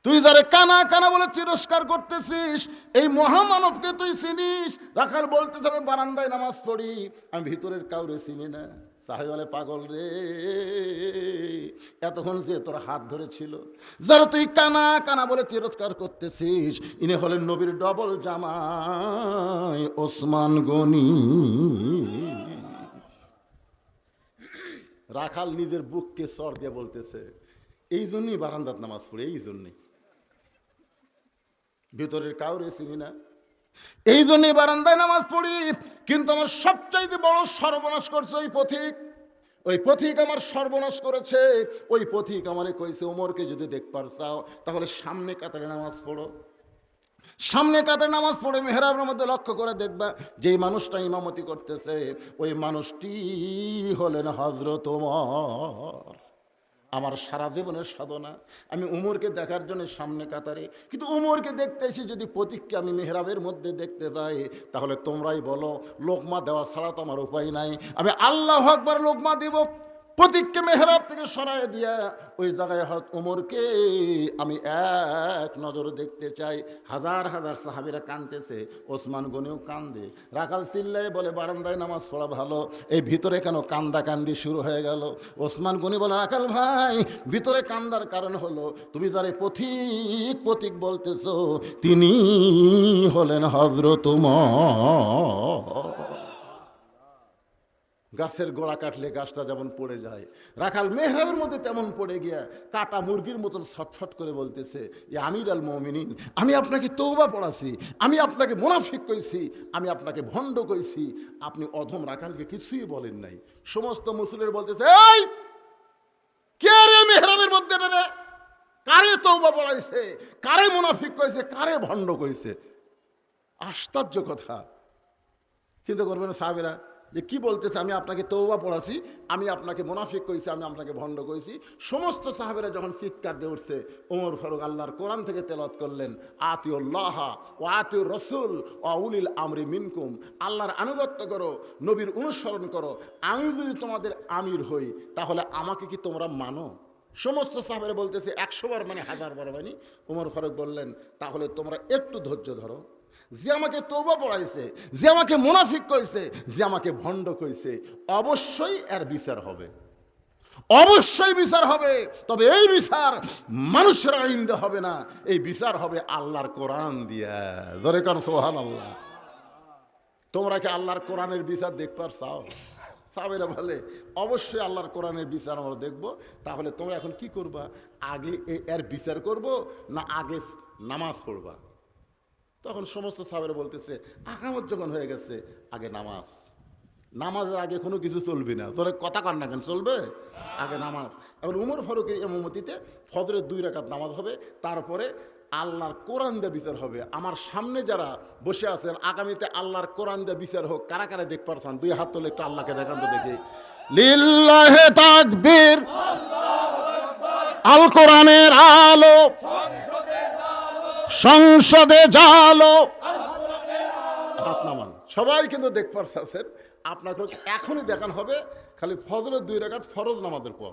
তুই যারে কানা কানা বলে তিরস্কার করতেছিস, এই মহামানবকে তুই চিনিস? রাখাল বলতেছে, আমি বারান্দায় নামাজ পড়ি, আমি ভিতরের কাউরে চিনি না। সাহেব বলে, পাগল রে, এতক্ষণ যে তোর হাত ধরেছিল, যারা তুই কানা কানা বলে তিরস্কার করতেছিস, ইনি হলেন নবীর ডবল জামাই ওসমান গনি। রাখাল নিজের বুককে চড় দিয়ে বলতেছে, এই জন্যই বারান্দাত নামাজ পড়ি, এই জন্যই, ভিতরের কাউরে চিনি না, এই জন্যই বারান্দায় নামাজ পড়ি। কিন্তু আমার সবচাইতে বড় সর্বনাশ করছে ওই পথিক, ওই পথিক আমার সর্বনাশ করেছে। ওই পথিক আমারে কইছে, ওমরকে যদি দেখবার চাও তাহলে সামনে কাতারে নামাজ পড়ো, সামনে কাতারে নামাজ পড়ে মেহরাবের মধ্যে লক্ষ্য করে দেখবা যেই মানুষটা ইমামতি করতেছে ওই মানুষটি হলেন হযরত ওমর। আমার সারা জীবনের সাধনা। আমি উমরকে দেখার জন্য সামনে কাতারে, কিন্তু উমরকে দেখতে এসে যদি প্রতীককে আমি মেহরাবের মধ্যে দেখতে পাই, তাহলে তোমরাই বলো লোকমা দেওয়া ছাড়া তো আমার উপায় নাই। আমি আল্লাহু আকবার লোকমা দিব, প্রতীককে মেহরাব থেকে সরায় দিয়া ওই জায়গায় হয়তো উমরকে আমি এক নজর দেখতে চাই। হাজার হাজার সাহাবীরা কাঁদতেছে, ওসমান গনিও কান্দে, রাখাল চিল্লায় বলে বারান্দায় নামাজ পড়া ভালো, এই ভিতরে কেন কান্দা কান্দি শুরু হয়ে গেল? ওসমান গনি বলে রাখাল ভাই, ভিতরে কান্দার কারণ হলো তুমি যারে পথিক পথিক বলতেছো তিনি হলেন হযরত উমর। গাছের গোড়া কাটলে গাছটা যেমন পড়ে যায়, রাখাল মেহরাবের মধ্যে তেমন পড়ে গিয়া কাটা মুরগির মতন ছটফট করে বলতেছে, এ আমির আল মুমিনিন, আমি আপনাকে তওবা পড়াছি, আমি আপনাকে মুনাফিক কইছি, আমি আপনাকে ভণ্ড কইছি, আপনি অধম রাখালকে কিছুই বলেন নাই। সমস্ত মুসলিম বলতেছে, এই কে রে মেহরাবের মধ্যে রে, কারে তওবা পড়াইছে, কারে মুনাফিক কইছে, কারে ভণ্ড কইছে? আশ্চর্য কথা। চিন্তা করবেন সাহাবীরা যে কি বলতেছে, আমি আপনাকে তওবা পড়াছি, আমি আপনাকে মুনাফিক কইছি, আমি আপনাকে ভণ্ড কইছি। সমস্ত সাহাবীরা যখন চিৎকার দিয়ে উঠছে, ওমর ফারুক আল্লাহর কোরআন থেকে তেলাওয়াত করলেন, আতিউল্লাহ ওয়া আতিউর রাসূল ওয়া উলিল আমরি মিনকুম, আল্লাহর আনুগত্য করো, নবীর অনুসরণ করো, আমি যদি তোমাদের আমির হই তাহলে আমাকে কি তোমরা মানো? সমস্ত সাহাবীরা বলতেছে 100 বার মানে 1000 বার মানে। ওমর ফারুক বললেন, তাহলে তোমরা একটু ধৈর্য ধরো, যে আমাকে তওবা পড়াইছে, যে আমাকে মুনাফিক কইছে, যে আমাকে ভণ্ড কইছে, অবশ্যই এর বিচার হবে, অবশ্যই বিচার হবে। তবে এই বিচার মানুষের আইন দিয়ে হবে না, এই বিচার হবে আল্লাহর কোরআন দিয়া। জোরে কান সুবহানাল্লাহ। তোমরা কি আল্লাহর কোরআনের বিচার দেখবার চাও? সাহাবীরা বলে অবশ্যই আল্লাহর কোরআনের বিচার আমরা দেখব। তাহলে তোমরা এখন কি করবা, আগে এর বিচার করব না আগে নামাজ পড়বা? তখন সমস্ত সাহাবীরা বলতেছে, আকামত যখন হয়ে গেছে আগে নামাজ, নামাজের আগে কোনো কিছু চলবে না। তোর কথা কর না কেন, চলবে আগে নামাজ। এবার উমর ফারুকের ইমামতিতে ফজরের 2 রাকাত নামাজ হবে, তারপরে আল্লাহর কোরআন দিয়ে বিচার হবে। আমার সামনে যারা বসে আছেন, আগামীতে আল্লাহর কোরআন দিয়ে বিচার হোক, কারা কারা দেখ পারছেন? 2 হাত তোলে একটু আল্লাহকে দেখান তো দেখি। লিল্লাহি তাকবীর, আল কোরআনের আলো সংসদে জালো। হাত নামান, সবাই কিন্তু দেখ পারছেন। আপনাকে এখনই দেখান হবে, খালি ফজরের 2 রাকাত ফরজ নামাজের পর।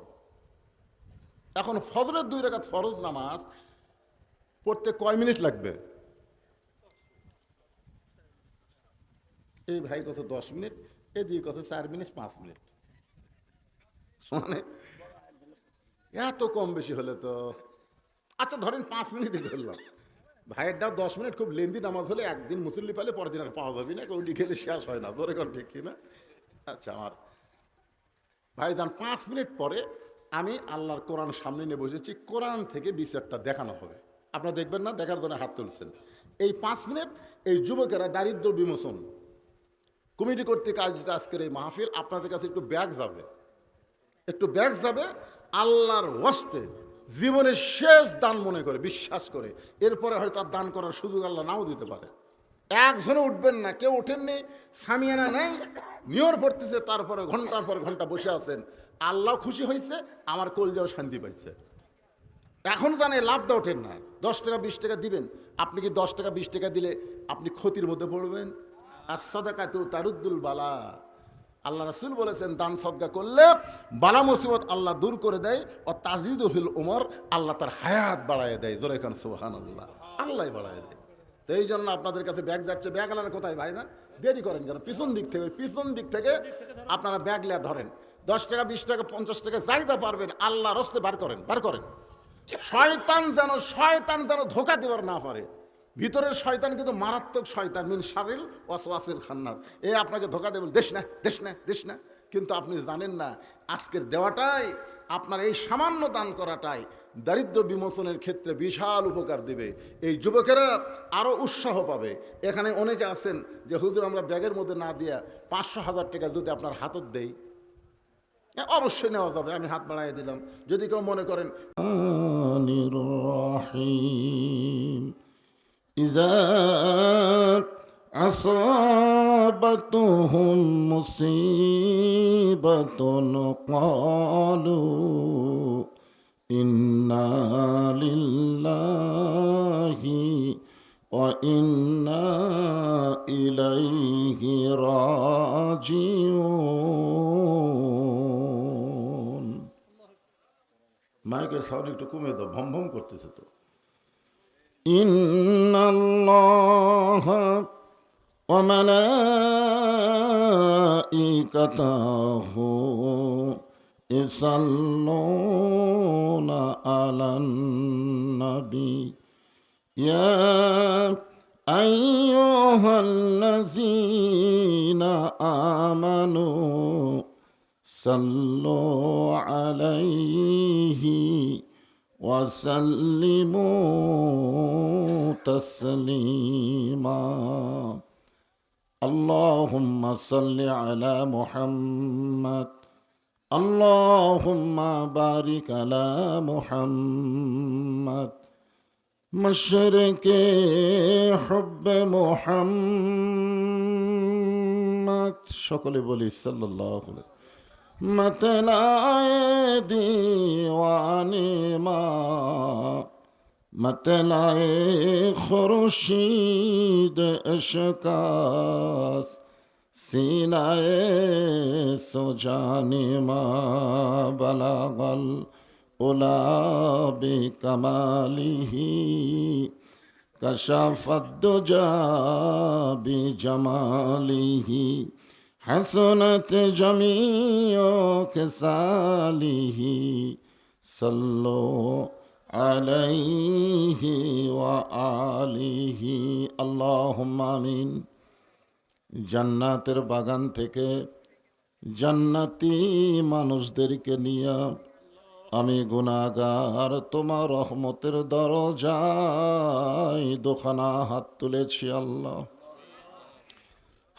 এখন ফজরের 2 রাকাত ফরজ নামাজ পড়তে কয় মিনিট লাগবে? এই ভাই কত 10 মিনিট, এদিকে কত 4 মিনিট 5 মিনিট, মানে এত কম বেশি হলে তো আচ্ছা ধরেন 5 মিনিটই ধরলাম। ভাইয়েরটাও 10 মিনিট, খুব লেন্দি নামাজ হলে একদিন মুসল্লি পেলে পরের দিন আর পাওয়া যাবে না, ওই লিখেলে শেষ হয় না। ধরে কোন ঠিক কিনা? আচ্ছা আমার ভাই যান 5 মিনিট পরে আমি আল্লাহর কোরআন সামনে নিয়ে বসেছি, কোরআন থেকে বিচারটা দেখানো হবে। আপনারা দেখবেন না, দেখার জন্য হাত তুলছেন। এই 5 মিনিট এই যুবকেরা দারিদ্র বিমোচন কমিটি কর্তৃক আয়োজিত আজকের এই মাহফিল, আপনাদের কাছে একটু ব্যাগ যাবে, একটু ব্যাগ যাবে আল্লাহর ওয়াস্তে, জীবনের শেষ দান মনে করে, বিশ্বাস করে। এরপরে হয়তো আর দান করার সুযোগ আল্লাহ নাও দিতে পারে। একজনে উঠবেন না, কেউ ওঠেননি, সামিয়ানা নেই, নিয়র পড়তেছে, তারপরে ঘন্টার পর ঘন্টা বসে আছেন। আল্লাহ খুশি হয়েছে, আমার কলজাও শান্তি পাইছে। এখন জানে লাভটা ওঠেন না, 10 টাকা 20 টাকা দিবেন। আপনি কি 10 টাকা 20 টাকা দিলে আপনি ক্ষতির মধ্যে পড়বেন? আর সাদাকাতু তারুদ্দুল বালা, আল্লাহ রাসূল বলেছেন দান সদকা করলে বালা মুসিবত আল্লাহ দূর করে দেয়। ও তাজিদু ফিল উমর, আল্লাহ তার হায়াত বাড়ায় দেয়। জোরে কান সুবহানাল্লাহ, আল্লাহ বাড়ায় দেয়। তো এই জন্য আপনাদের কাছে ব্যাগ যাচ্ছে, ব্যাগ আনার কোথায় ভাই? না দেরি করেন কেন? পিছন দিক থেকে আপনারা ব্যাগ লিয়া ধরেন। 10 টাকা 20 টাকা 50 টাকা চাইতে পারবেন, আল্লাহর রাস্তে বার করেন। শয়তান যেন ধোঁকা দেবার না পারে। ভিতরের শয়তান কিন্তু মারাত্মক শয়তান, মিন শারিল ওয়াসওয়াসিল খান্নাস। এ আপনাকে ধোঁকা দেবেন, দেশ না। কিন্তু আপনি জানেন না, আজকের দেওয়াটাই, আপনার এই সামান্য দান করাটাই দারিদ্র বিমোচনের ক্ষেত্রে বিশাল উপকার দেবে। এই যুবকেরা আরও উৎসাহ পাবে। এখানে অনেকে আছেন যে হুজুর আমরা ব্যাগের মধ্যে না দিয়া 500,000 টাকা যদি আপনার হাতত দেই, অবশ্যই নেওয়া যাবে। আমি হাত বাড়াই দিলাম। যদি কেউ মনে করেন ইজা আসাবাতুহুম মুসিবাতুন ক্বালু ইন্না লিল্লাহি ওয়া ইন্না ইলাইহি রাজিউন। মাইকের সাউন্ড একটু কমে দাও, ভম ভম করতেছে তো। ইন্নাল্লাহা ওয়া মালাইকাতাহু ইসাল্লুনা আলান নবী ইয়া আইয়ুহাল্লাযীনা আমানু সাল্লু আলাইহি ওয়া সাল্লিমু তাসলিমা। আল্লাহুম্মা সাল্লি আলা মুহাম্মাদ, আল্লাহুম্মা বারিক আলা মুহাম্মাদ, মশরিকে হুব্বে মুহাম্মাদ। সকলে বলি সাল্লাল্লাহু আলাইহি। मतलाए दीवानी माँ, मतलाए खुर्शीद अशकास, सीनाए सुजानी माँ बलागल उला बि कमालिही, कशफत दुजा बि जमालिही, हसनत जमीओ के सालिही, सल्लो अलैहि व आलिही। अल्लाहुम्मा आमीन। জান্নাতের বাগান থেকে জান্নাতি মানুষদেরকে নিয়ে আমি গুনাহগার তোমার রহমতের দরজায় দোখানা হাত তুলেছি আল্লাহ।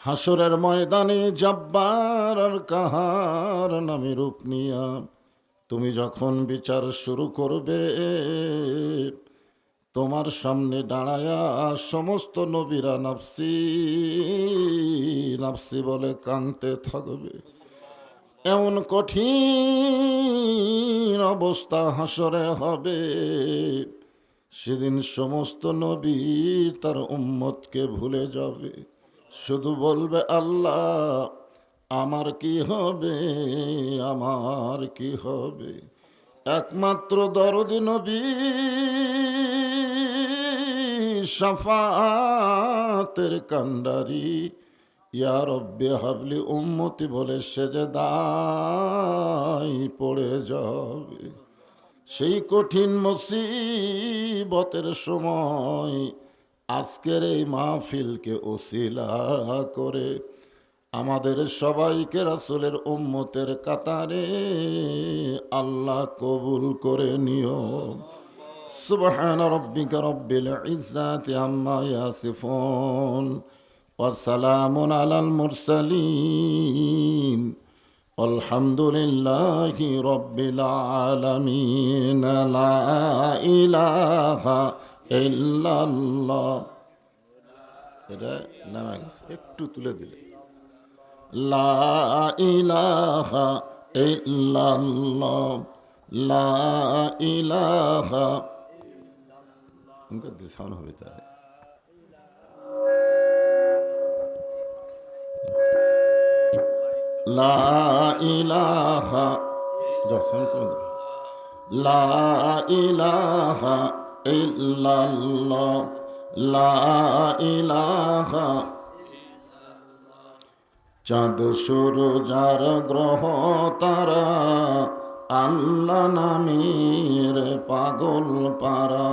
হাসরের ময়দানে জব্বার আর কাহার নামে রূপ নিয়া তুমি যখন বিচার শুরু করবে, তোমার সামনে দাঁড়ায়া সমস্ত নবীরা নাফসি নাফসি বলে কাঁদতে থাকবে। এমন কঠিন অবস্থা হাসরে হবে, সেদিন সমস্ত নবী তার উম্মতকে ভুলে যাবে, শুধু বলবে আল্লাহ আমার কি হবে, আমার কি হবে। একমাত্র দরদি নবী শাফাতের কান্ডারি ইয়া রব্বে হাবলি উম্মতি বলে সেজদায় পড়ে যাবে। সেই কঠিন মুসিবতের সময় আজকের এই মাহফিলকে ওসিলা করে আমাদের সবাইকে রাসূলের উম্মতের কাতারে আল্লাহ কবুল করে নিও। সুবহান রাব্বিকা রব্বিল ইজ্জাতি আম্মা ইয়াসিফুন ওয়া সালামুন আলাল মুরসালিন আলহামদুলিল্লাহি রব্বিল আলামিন। লা ইলাহা ইল্লাল্লাহ। এটা নামে গেছে, একটু তুলে দিলে। লা ইলাহা ইল্লাল্লাহ, লা ইলাহা। উনকা দিশান হবে তাই। লা ইলাহা, যখন কোন লা ইলাহা ইল্লাল্লাহ, লা ইলাহা। চাঁদ সূরজ আর গ্রহ তারা আল্লাহ নামের পাগল পারা।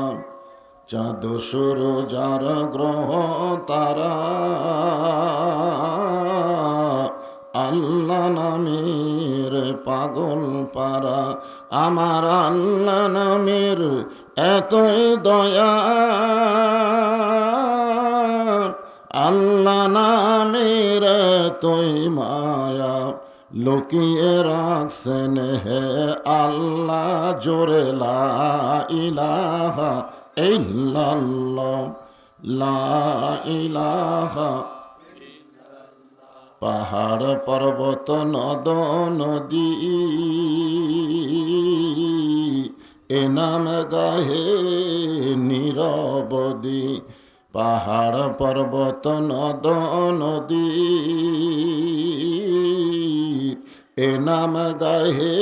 চাঁদ সূরজ আর গ্রহ তারা আল্লাহ নামের পাগল পারা। আমার আল্লাহ নামের এতই দয়া, আল্লাহ নামের এতই মায়া, লুকিয়ে রাখছেন হে আল্লাহ জোরে লা ইলাহা ইল্লাল্লাহ, লা ইলাহা। পাহাড় পর্বত নদ নদী এ নাম গাহে নীরবদি পাহাড় পর্বত নদ নদী এ নাম গাহে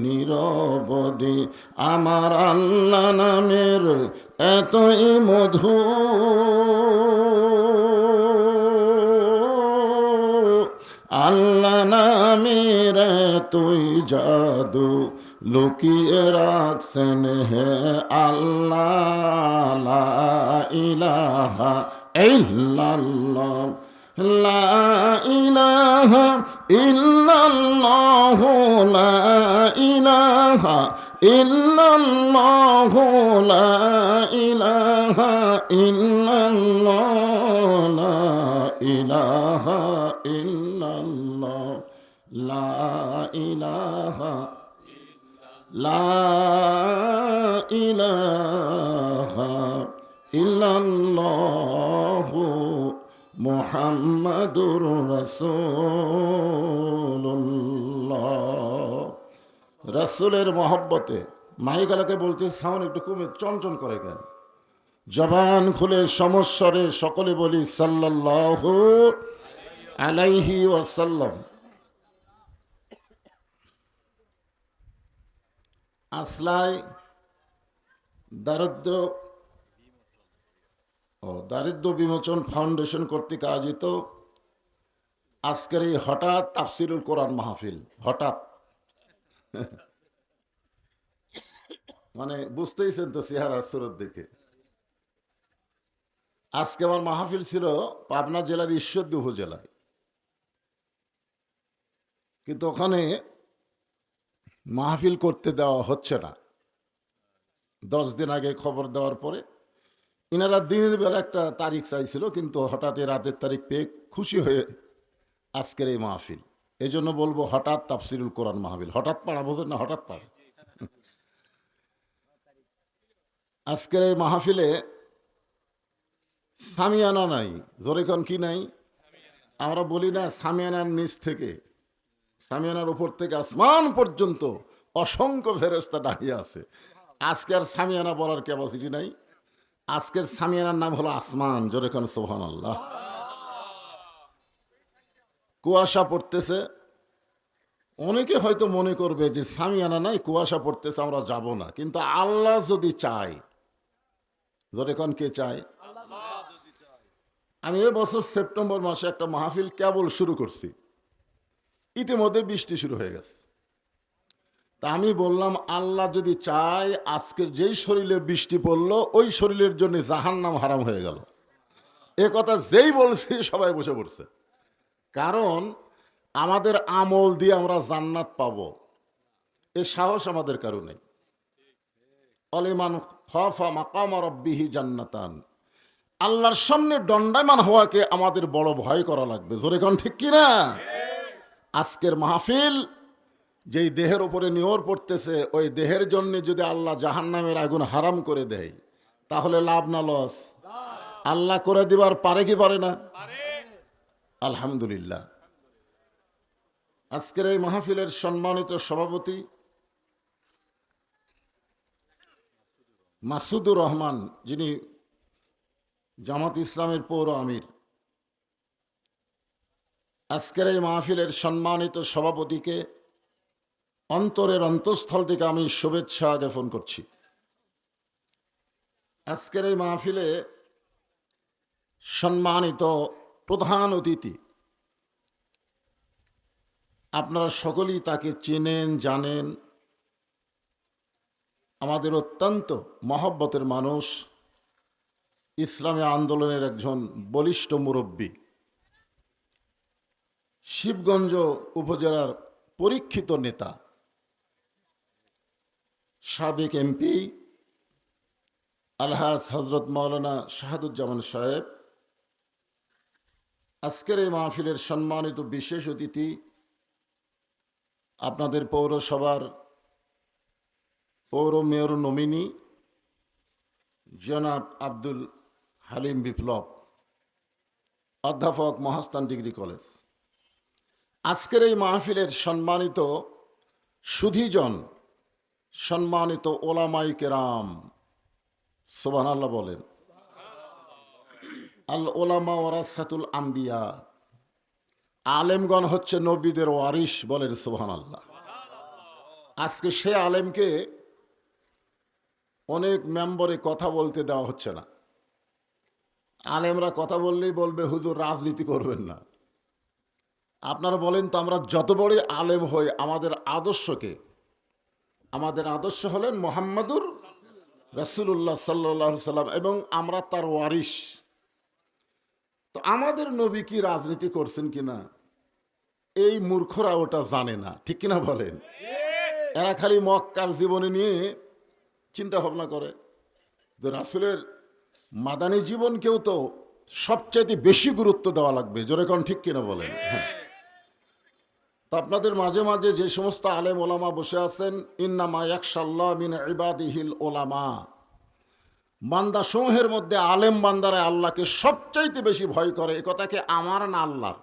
নীরবদি আমার আল্লাহ নামের এতই মধু আল্লাহ নামের তুই জাদু লুকিয়ে রাখছেন হে আল্লাহ লা ইলাহা ইল্লাল্লাহ লা ইলাহা ইল্লাল্লাহ লা ইলাহা ইল্লাল্লাহ লা ইলাহা ইল্লাল্লাহ লা ইলাহা ইল্লাল্লাহ লা ইলাহা লা ইলাহা ইল্লাল্লাহ মুহাম্মাদুর রাসূলুল্লাহ। রাসূলের মহব্বতে মাইকালাকে বলতে সাউন্ড একটু কমে চঞ্চন করে কেন? জবান খুলে সমস্বরে সকলে বলি সাল্লাল্লাহু আলাইহি ওয়াসাল্লাম। আসলায় দারিদ্র বিমোচন ফাউন্ডেশন কর্তৃক আয়োজিত আজকের এই হঠাৎ তাফসিরুল কোরআন মাহফিল, হঠাৎ মানে বুঝতেইছেন তো চেহারা সুরত দেখে। আজকে আমার মাহফিল ছিল পাবনা জেলার ঈশ্বরদী উপজেলায়, কিন্তু ওখানে মাহফিল করতে দেওয়া হচ্ছে না। 10 দিন আগে খবর দেওয়ার পরে ইনারা দিনের বেলা একটা তারিখ চাইছিল, কিন্তু হঠাৎ রাতের তারিখ পেয়ে খুশি হয়ে আজকের এই মাহফিল। এই জন্য বলবো হঠাৎ তাফসিরুল কোরআন মাহফিল। হঠাৎ পাড়া বোঝেন না, হঠাৎ পাড়া। আজকের এই মাহফিলে সামিয়ানা নাই, জোরেখন কি নাই? আমরা বলি না সামিয়ানার নিচ থেকে, সামিয়ানার উপর থেকে আসমান পর্যন্ত অসংখ্য ফেরেশতা দাঁড়িয়ে আছে। আজকের সামিয়ানা বলার ক্যাপাসিটি নাই। আজকের সামিয়ানার নাম হলো আসমান। জোরেখন সুবহানাল্লাহ। কুয়াশা পড়তেছে, অনেকে হয়তো মনে করবে যে সামিয়ানা নাই, কুয়াশা পড়তেছে, আমরা যাব না। কিন্তু আল্লাহ যদি চায়, জোরেখন কে চায়? আমি এবছর সেপ্টেম্বর মাসে একটা মাহফিল কেবল শুরু করছি, ইতিমধ্যে বৃষ্টি শুরু হয়ে গেছে। তা আমি বললাম আল্লাহ যদি চায়, আজকের যেই শরীরে বৃষ্টি পড়লো ওই শরীরের জন্য জাহান্নাম হারাম হয়ে গেল। এ কথা যেই বলছি সবাই বসে পড়ছে। কারণ আমাদের আমল দিয়ে আমরা জান্নাত পাবো, এ সাহস আমাদের কারো নেই। অলিমান খাফা মাকাম রাব্বিহি জান্নাতান, আল্লাহর সামনে দণ্ডায়মান হওয়াকে আমাদের বড় ভয় করা লাগবে। জোরে কোন ঠিক কিনা? আজকের মাহফিল যেই দেহের উপরে নিয়র পড়তেছে, ওই দেহের জন্য যদি আল্লাহ জাহান্নামের আগুন হারাম করে দেয়, তাহলে লাভ না লস? আল্লাহ করে দিবার পারে কি পারে না? আলহামদুলিল্লাহ। আজকের এই মাহফিলের সম্মানিত সভাপতি মাসুদুর রহমান, যিনি জামাত ইসলামের পৌর আমির, আজকের এই মাহফিলের সম্মানিত সভাপতিকে অন্তরের অন্তঃস্থল থেকে আমি শুভেচ্ছা জ্ঞাপন করছি। আজকের এই মাহফিলে সম্মানিত প্রধান অতিথি, আপনারা সকলেই তাকে চেনেন, জানেন। আমাদের অত্যন্ত মহব্বতের মানুষ, ইসলামী আন্দোলনের একজন বলিষ্ঠ মুরব্বী, শিবগঞ্জ উপজেলার পরীক্ষিত নেতা, সাবেক এমপি আলহাজ হজরত মাওলানা শাহাদুজ্জামান সাহেব। আজকের এই মাহফিলের সম্মানিত বিশেষ অতিথি, আপনাদের পৌরসভার পৌর মেয়র নমিনি জনাব আব্দুল হালিম বিপ্লব, অধ্যাপক মহাস্থান ডিগ্রি কলেজ। আজকের এই মাহফিলের সম্মানিত সুধীজন, সম্মানিত ওলামাই কেরাম, সুবহানাল্লাহ বলেন। আল ওলামা ওয়ারাসাতুল আম্বিয়া, আলেমগণ হচ্ছে নবীদের ওয়ারিস, বলেন সুবহানাল্লাহ। আজকে সে আলেমকে অনেক মেম্বরে কথা বলতে দেওয়া হচ্ছে না। আলেমরা কথা বললেই বলবে হুজুর রাজনীতি করবেন না। আপনারা বলেন তো, আমরা যত বড়ই আলেম হই, আমাদের আদর্শকে, আমাদের আদর্শ হলেন মুহাম্মাদুর রাসূলুল্লাহ সাল্লাল্লাহু আলাইহি সাল্লাম, এবং আমরা তার ওয়ারিস। তো আমাদের নবী কি রাজনীতি করছেন কিনা এই মূর্খরা ওটা জানে না, ঠিক কিনা বলেন? এরা খালি মক্কার জীবনী নিয়ে চিন্তা ভাবনা করে। তো রাসূলের মাদানী জীবনকেও তো সবচাইতে বেশি গুরুত্ব দেওয়া লাগবে, জোরে কোন ঠিক কিনা বলেন? হ্যাঁ। তো আপনাদের মাঝে মাঝে যে সমস্ত আলেম ওলামা বসে আছেন, ইন্নামা ইয়াখশাল্লাহ মিন ইবাদিহিল ওলামা, বান্দা সমূহের মধ্যে আলেম বান্দারা আল্লাহকে সবচাইতে বেশি ভয় করে। এ কথাকে আমার না আল্লাহ?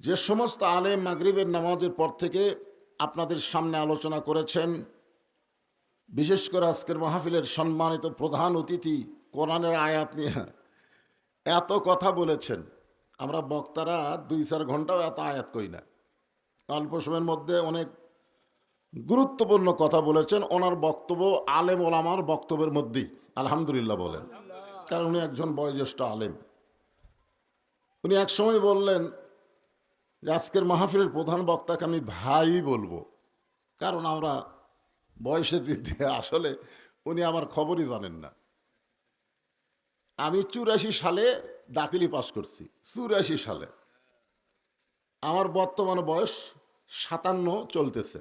যে সমস্ত আলেম মাগরিবের নামাজের পর থেকে আপনাদের সামনে আলোচনা করেছেন, বিশেষ করে আজকের মাহফিলের সম্মানিত প্রধান অতিথি কোরআনের আয়াত নিয়ে এত কথা বলেছেন, আমরা বক্তারা 2-4 ঘন্টাও এত আয়াত কই না। অল্প সময়ের মধ্যে অনেক গুরুত্বপূর্ণ কথা বলেছেন। ওনার বক্তব্য আলেম ওলামার বক্তব্যের মধ্যেই আলহামদুলিল্লাহ বলেন, কারণ উনি একজন বয়োজ্যেষ্ঠ আলেম। উনি এক সময় বললেন যে আজকের মাহফিলের প্রধান বক্তাকে আমি ভাই বলবো, কারণ আমরা বয়সের দিক দিয়ে আসলে উনি আমার খবরই জানেন না। আমি 84 সালে দাখিলি পাস করছি, 84 সালে। আমার বর্তমান বয়স 57 চলতেছে,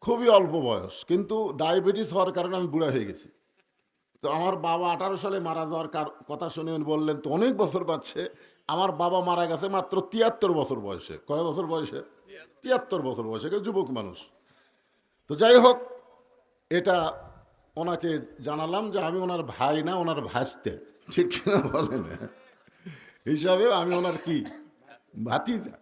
খুবই অল্প বয়স, কিন্তু ডায়াবেটিস হওয়ার কারণে আমি বুড়া হয়ে গেছি। তো আমার বাবা 18 সালে মারা যাওয়ার কথা শুনে উনি বললেন তো অনেক বছর পাচ্ছে। আমার বাবা মারা গেছে মাত্র 73 বছর বয়সে। কয় বছর বয়সে? 73 বছর বয়সে, যুবক মানুষ। তো যাই হোক, এটা ওনাকে জানালাম যে আমি ওনার ভাই না, ওনার ভাসতে, ঠিক কিনা বলেন? হিসাবে আমি ওনার কি ভাতিজা।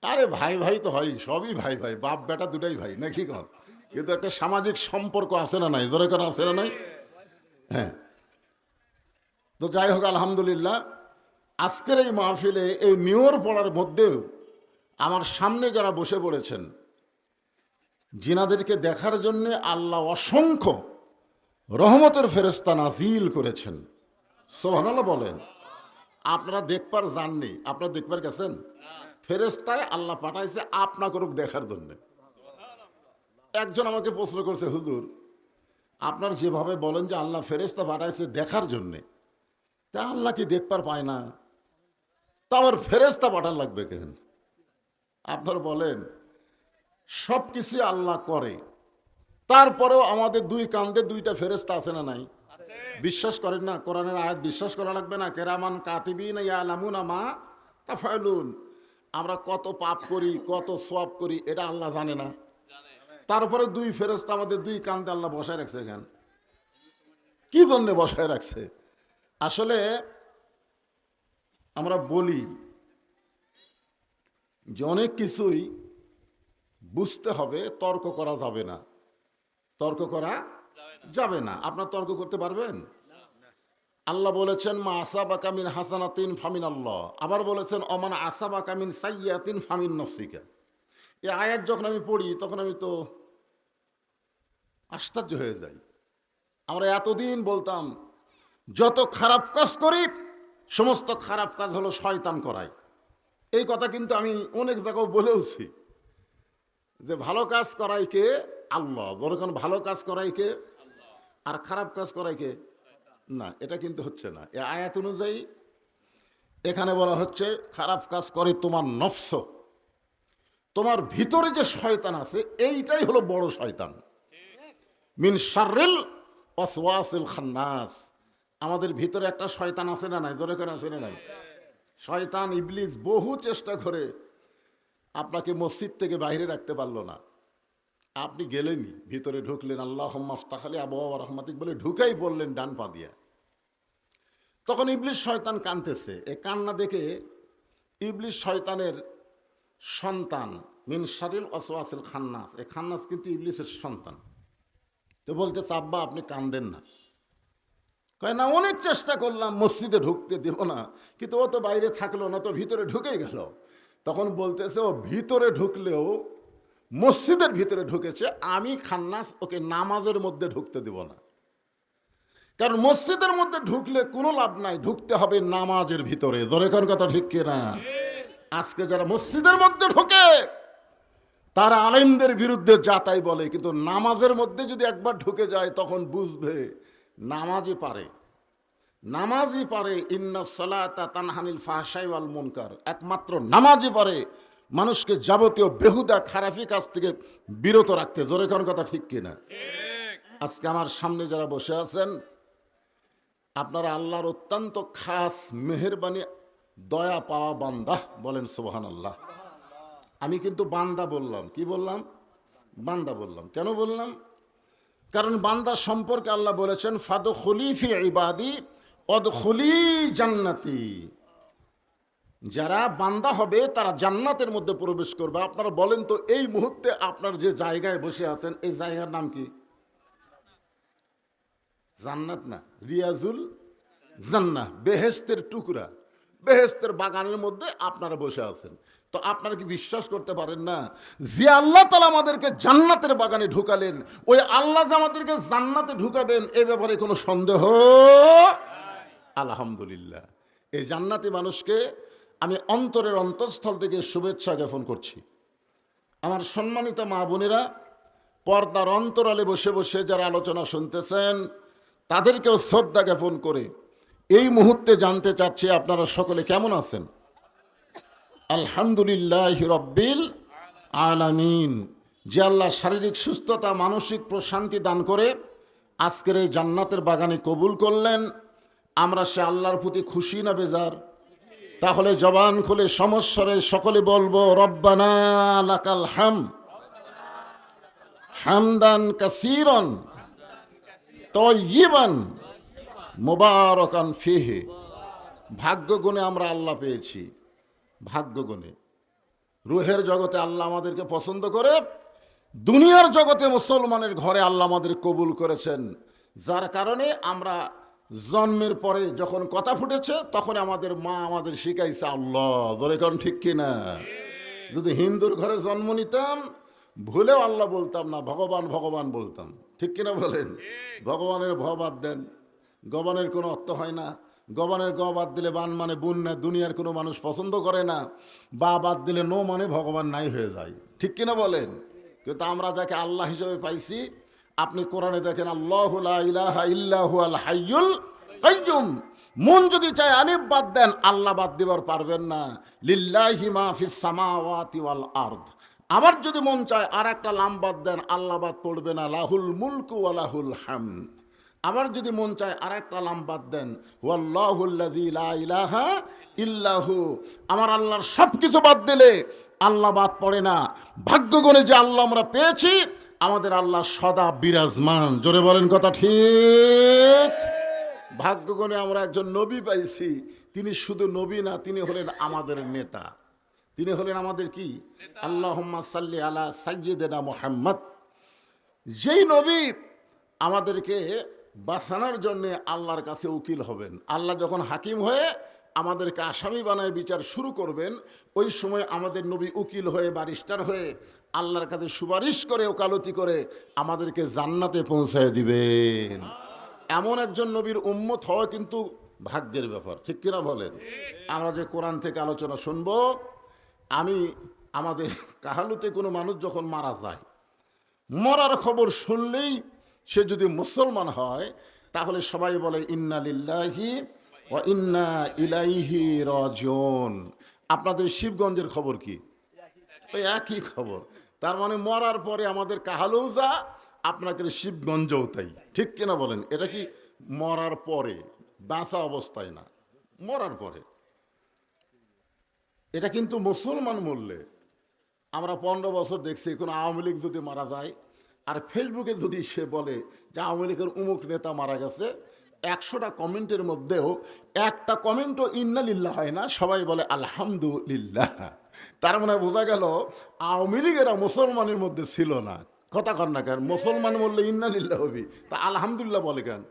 আরে ভাই ভাই তো হয়, সবই ভাই ভাই, বাপ বেটা দুটাই ভাই, নাকি কন? কিন্তু একটা সামাজিক সম্পর্ক আছে না নাই? জোরে করে আছে না নাই? হ্যাঁ। তো যাই হোক, আলহামদুলিল্লাহ, আজকের এই মাহফিলে এই মেয়র পড়ার মধ্যেও আমার সামনে যারা বসে পড়েছেন, জিনাদেরকে দেখার জন্য আল্লাহ অসংখ্য রহমতের ফেরেশতা নাজিল করেছেন। সুবহানাল্লাহ বলেন। আপনারা দেখবার যাননি, আপনারা দেখবার গেছেন? ফেরেশতায় আল্লাহ পাঠাইছে আপনাকে দেখার জন্য। একজন আমাকে প্রশ্ন করছে, হুজুর আপনার যেভাবে বলেন যে আল্লাহ ফেরেশতা পাঠাইছে দেখার জন্যে, তা আল্লাহ কি দেখবার পায় না? তা আবার ফেরেশতা পাঠান লাগবে কেন? আপনারা বলেন, সব কিছু আল্লাহ করে, তারপরেও আমাদের 2 কান্দে 2টা ফেরেশতা আছে না নাই? বিশ্বাস করেন না? কোরআনের আয়াত বিশ্বাস করা লাগবে না? কেরামান কাতিবিন ইয়ালামুনা মা তাফআলুন। আমরা কত পাপ করি, কত সওয়াব করি, এটা আল্লাহ জানে না? তারপরে 2 ফেরেশতা আমাদের 2 কান্দে আল্লাহ বসায় রাখছে কেন? কি জন্য বসায় রাখছে? আসলে আমরা বলি যে অনেক কিছুই বুঝতে হবে, তর্ক করা যাবে না। তর্ক করা যাবে না। আপনার তর্ক করতে পারবেন? আল্লাহ বলেছেন মা আসাবাকা মিন হাসানাতিন ফামিন আল্লাহ, আবার বলেছেন অমান আসাবাকা মিন সাইয়্যাতিন ফামিন নফসিকা। এই আয়াত যখন আমি পড়ি তখন আমি তো আশ্চর্য হয়ে যাই। আমরা এতদিন বলতাম যত খারাপ কাজ করি সমস্ত খারাপ কাজ হলো শয়তান করায়। এই কথা কিন্তু আমি অনেক জায়গায় বলেওছি যে ভালো কাজ করাই কে? আল্লাহ। যখন ভালো কাজ করাই কে? আর খারাপ কাজ করাই কে? না, এটা কিন্তু হচ্ছে না। এই আয়াত অনুযায়ী এখানে বলা হচ্ছে খারাপ কাজ করে তোমার নফস, তোমার ভিতরে যে শয়তান আছে এইটাই হলো বড় শয়তান। মিন শাররিল ওয়াসওয়াসিল খান্নাস। আমাদের ভিতরে একটা শয়তান আছে না নাই? জোরে করে আছে না নাই? শয়তান ইবলিস বহু চেষ্টা করে আপনাকে মসজিদ থেকে বাইরে রাখতে পারলো না। আপনি গেলেনই, ভিতরে ঢুকলেন, আল্লাহুম্মা আফতাহ লি আবওয়াব রাহমাতিক বলে ঢুকাই পড়লেন ডান পা দিয়া। তখন ইবলিস শয়তান কাঁদতেছে। এ কান্না দেখে ইবলিস শয়তানের সন্তান মিন শারিল ওয়াসওয়াসিল খান্নাস, এই খান্নাস কিন্তু ইবলিসের সন্তান। তো বলতেছে আব্বা আপনি কান্দেন না। কয় না, অনেক চেষ্টা করলাম মসজিদে ঢুকতে দেব না, কিন্তু ও তো বাইরে থাকলো না, তো ভিতরে ঢুকেই গেল। তখন বলতেছে ও ভিতরে ঢুকলেও মসজিদের ভিতরে ঢুকেছে, আমি খান্নাস ওকে নামাজের মধ্যে ঢুকতে দেব না। কারণ মসজিদের মধ্যে ঢুকলে কোনো লাভ নাই, ঢুকতে হবে নামাজের ভিতরে। জোরে কোন কথা ঠিক কিনা? আজকে যারা মসজিদের মধ্যে ঢোকে তারা আলেমদের বিরুদ্ধে যা তাই বলে, কিন্তু নামাজের মধ্যে যদি একবার ঢুকে যায় তখন বুঝবে নামাজই পারে, নামাজই পারে। ইন্না সালাতা তানহানিল ফাহশাই ওয়াল মুনকার, একমাত্র নামাজই পারে মানুষকে যাবতীয় বেহুদা খারাপি কাজ থেকে বিরত রাখতে। জোরে কোন কথা ঠিক কিনা? আজকে আমার সামনে যারা বসে আছেন আপনারা আল্লাহর অত্যন্ত খাস মেহেরবানি দয়া পাওয়া বান্দা, বলেন সুবহানাল্লাহ। আমি কিন্তু বান্দা বললাম, কি বললাম? বান্দা বললাম। কেন বললাম? কারণ বান্দা সম্পর্কে আল্লাহ বলেছেন ফাদখুলি ফি ইবাদি ওয়াদখুলি জান্নাতি, যারা বান্দা হবে তারা জান্নাতের মধ্যে প্রবেশ করবে। আপনারা বলেন তো এই মুহূর্তে আপনার যে জায়গায় বসে আছেন এই জায়গার নাম কি? জান্নাত না, রিয়াজুল জান্নাহ, বেহেশতের টুকরা, বেহেশতের বাগানের মধ্যে আপনারা বসে আছেন। তো আপনারা কি বিশ্বাস করতে পারেন না যে আল্লাহ তাআলা আমাদেরকে জান্নাতের বাগানে ঢুকালেন, ওই আল্লাহ যে আমাদেরকে জান্নাতে ঢুকাবেন এ ব্যাপারে কোনো সন্দেহ? আলহামদুলিল্লাহ, এই জান্নাতি মানুষকে আমি অন্তরের অন্তঃস্থল থেকে শুভেচ্ছা জ্ঞাপন করছি। আমার সম্মানিত মা বোনেরা, পর্দার অন্তরালে বসে বসে যারা আলোচনা শুনতেছেন তাদেরকেও শ্রদ্ধা জ্ঞাপন করে এই মুহূর্তে জানতে চাচ্ছি আপনারা সকলে কেমন আছেন? আলহামদুলিল্লাহ রব্বিল আলামিন। যে আল্লাহ শারীরিক সুস্থতা, মানসিক প্রশান্তি দান করে আজকের এই জান্নাতের বাগানে কবুল করলেন, আমরা সে আল্লাহর প্রতি খুশি না বেজার? তাহলে জবান খুলে সমস্বরে সকলে বলবো রব্বানা লাকাল হামদ হামদান কাসীরান তাইয়িবান মুবারাকান ফিহি। ভাগ্য গুণে আমরা আল্লাহ পেয়েছি, ভাগ্য গুণে। রুহের জগতে আল্লাহ আমাদেরকে পছন্দ করে, দুনিয়ার জগতে মুসলমানের ঘরে আল্লাহ আমাদের কবুল করেছেন, যার কারণে আমরা জন্মের পরে যখন কথা ফুটেছে তখন আমাদের মা আমাদের শিখাইছে আল্লাহ। ধরে কারণ ঠিক কিনা? যদি হিন্দুর ঘরে জন্ম নিতাম ভুলেও আল্লাহ বলতাম না, ভগবান ভগবান বলতাম। ঠিক কিনা বলেন? ভগবানের ভ বাদ দেন, গবানের কোনো অর্থ হয় না। গবানের গ বাদ দিলে বান মানে বুন না, দুনিয়ার কোনো মানুষ পছন্দ করে না। বা বাদ দিলে নো মানে ভগবান নাই হয়ে যায়। ঠিক কিনা বলেন? কিন্তু আমরা যাকে আল্লাহ হিসেবে পাইছি, আপনি কোরআনে দেখেন আল্লাহু লা ইলাহা ইল্লা হুয়াল হাইয়ুল কাইয়্যুম। মন যদি চায় আলিফ বাদ দেন, আল্লাহ বাদ দিবার পারবেন না। লিল্লাহি মা ফিস সামাওয়াতি ওয়াল আরদ। আবার যদি মন চায় আর একটা লাম বাদ দেন, আল্লাহ বাদ পড়বে না। লাহুল মুলকু ওয়া লাহুল হামদ। আবার যদি মন চায় আর একটা লাম বাদ দেন, ওয়াল্লাহুল্লাযী লা ইলাহা ইল্লাহু। আমার আল্লাহর সব কিছু বাদ দিলে আল্লাহ বাদ পড়ে না। ভাগ্যগুণে যে আল্লাহ আমরা পেয়েছি, আমাদের আল্লাহ সদা বিরাজমান। জোরে বলেন কথা ঠিক? ভাগ্যগুণে আমরা একজন নবী পাইছি, তিনি শুধু নবী না, তিনি হলেন আমাদের নেতা। তিনি হলেন আমাদের কি? আল্লাহুম্মা সাল্লি আলা সাইয়্যিদিনা মুহাম্মদ। যেই নবী আমাদেরকে বাঁচানোর জন্য আল্লাহর কাছে উকিল হবেন। আল্লাহ যখন হাকিম হয়ে আমাদেরকে আসামি বানায় বিচার শুরু করবেন, ওই সময় আমাদের নবী উকিল হয়ে, ব্যারিস্টার হয়ে আল্লাহর কাছে সুপারিশ করে, ওকালতি করে আমাদেরকে জান্নাতে পৌঁছায় দিবেন। এমন একজন নবীর উম্মত হওয়া কিন্তু ভাগ্যের ব্যাপার। ঠিক কিনা বলেন? আমরা যে কোরআন থেকে আলোচনা শুনব, আমাদের কাহালুতে কোনো মানুষ যখন মারা যায়, মরার খবর শুনলেই সে যদি মুসলমান হয়, তাহলে সবাই বলে ইন্না লিল্লাহি ওয়া ইন্না ইলাইহি রাজিউন। আপনাদের শিবগঞ্জের খবর কি? ওই একই খবর। তার মানে মরার পরে আমাদের কাহালও যা, আপনাদের শিবগঞ্জও তাই। ঠিক কিনা বলেন? এটা কি মরার পরে, বাঁচা অবস্থায় না, মরার পরে। এটা কিন্তু মুসলমান মরলে, আমরা 15 বছর দেখছি কোনো আওয়ামী লীগ যদি মারা যায় আর ফেসবুকে যদি সে বলে যে আওয়ামী লীগের উমুক নেতা মারা গেছে, 100টা কমেন্টের মধ্যেও একটা কমেন্টও ইন্না লিল্লাহ হয় না, সবাই বলে আলহামদুলিল্লাহ। তার মানে বোঝা গেল আওয়ামী লীগেরা মুসলমানের মধ্যে ছিল না। কথা কর না কেন, মুসলমান বললে ইন্না লিল্লাহ হবি, তা আলহামদুলিল্লাহ বলে কেন?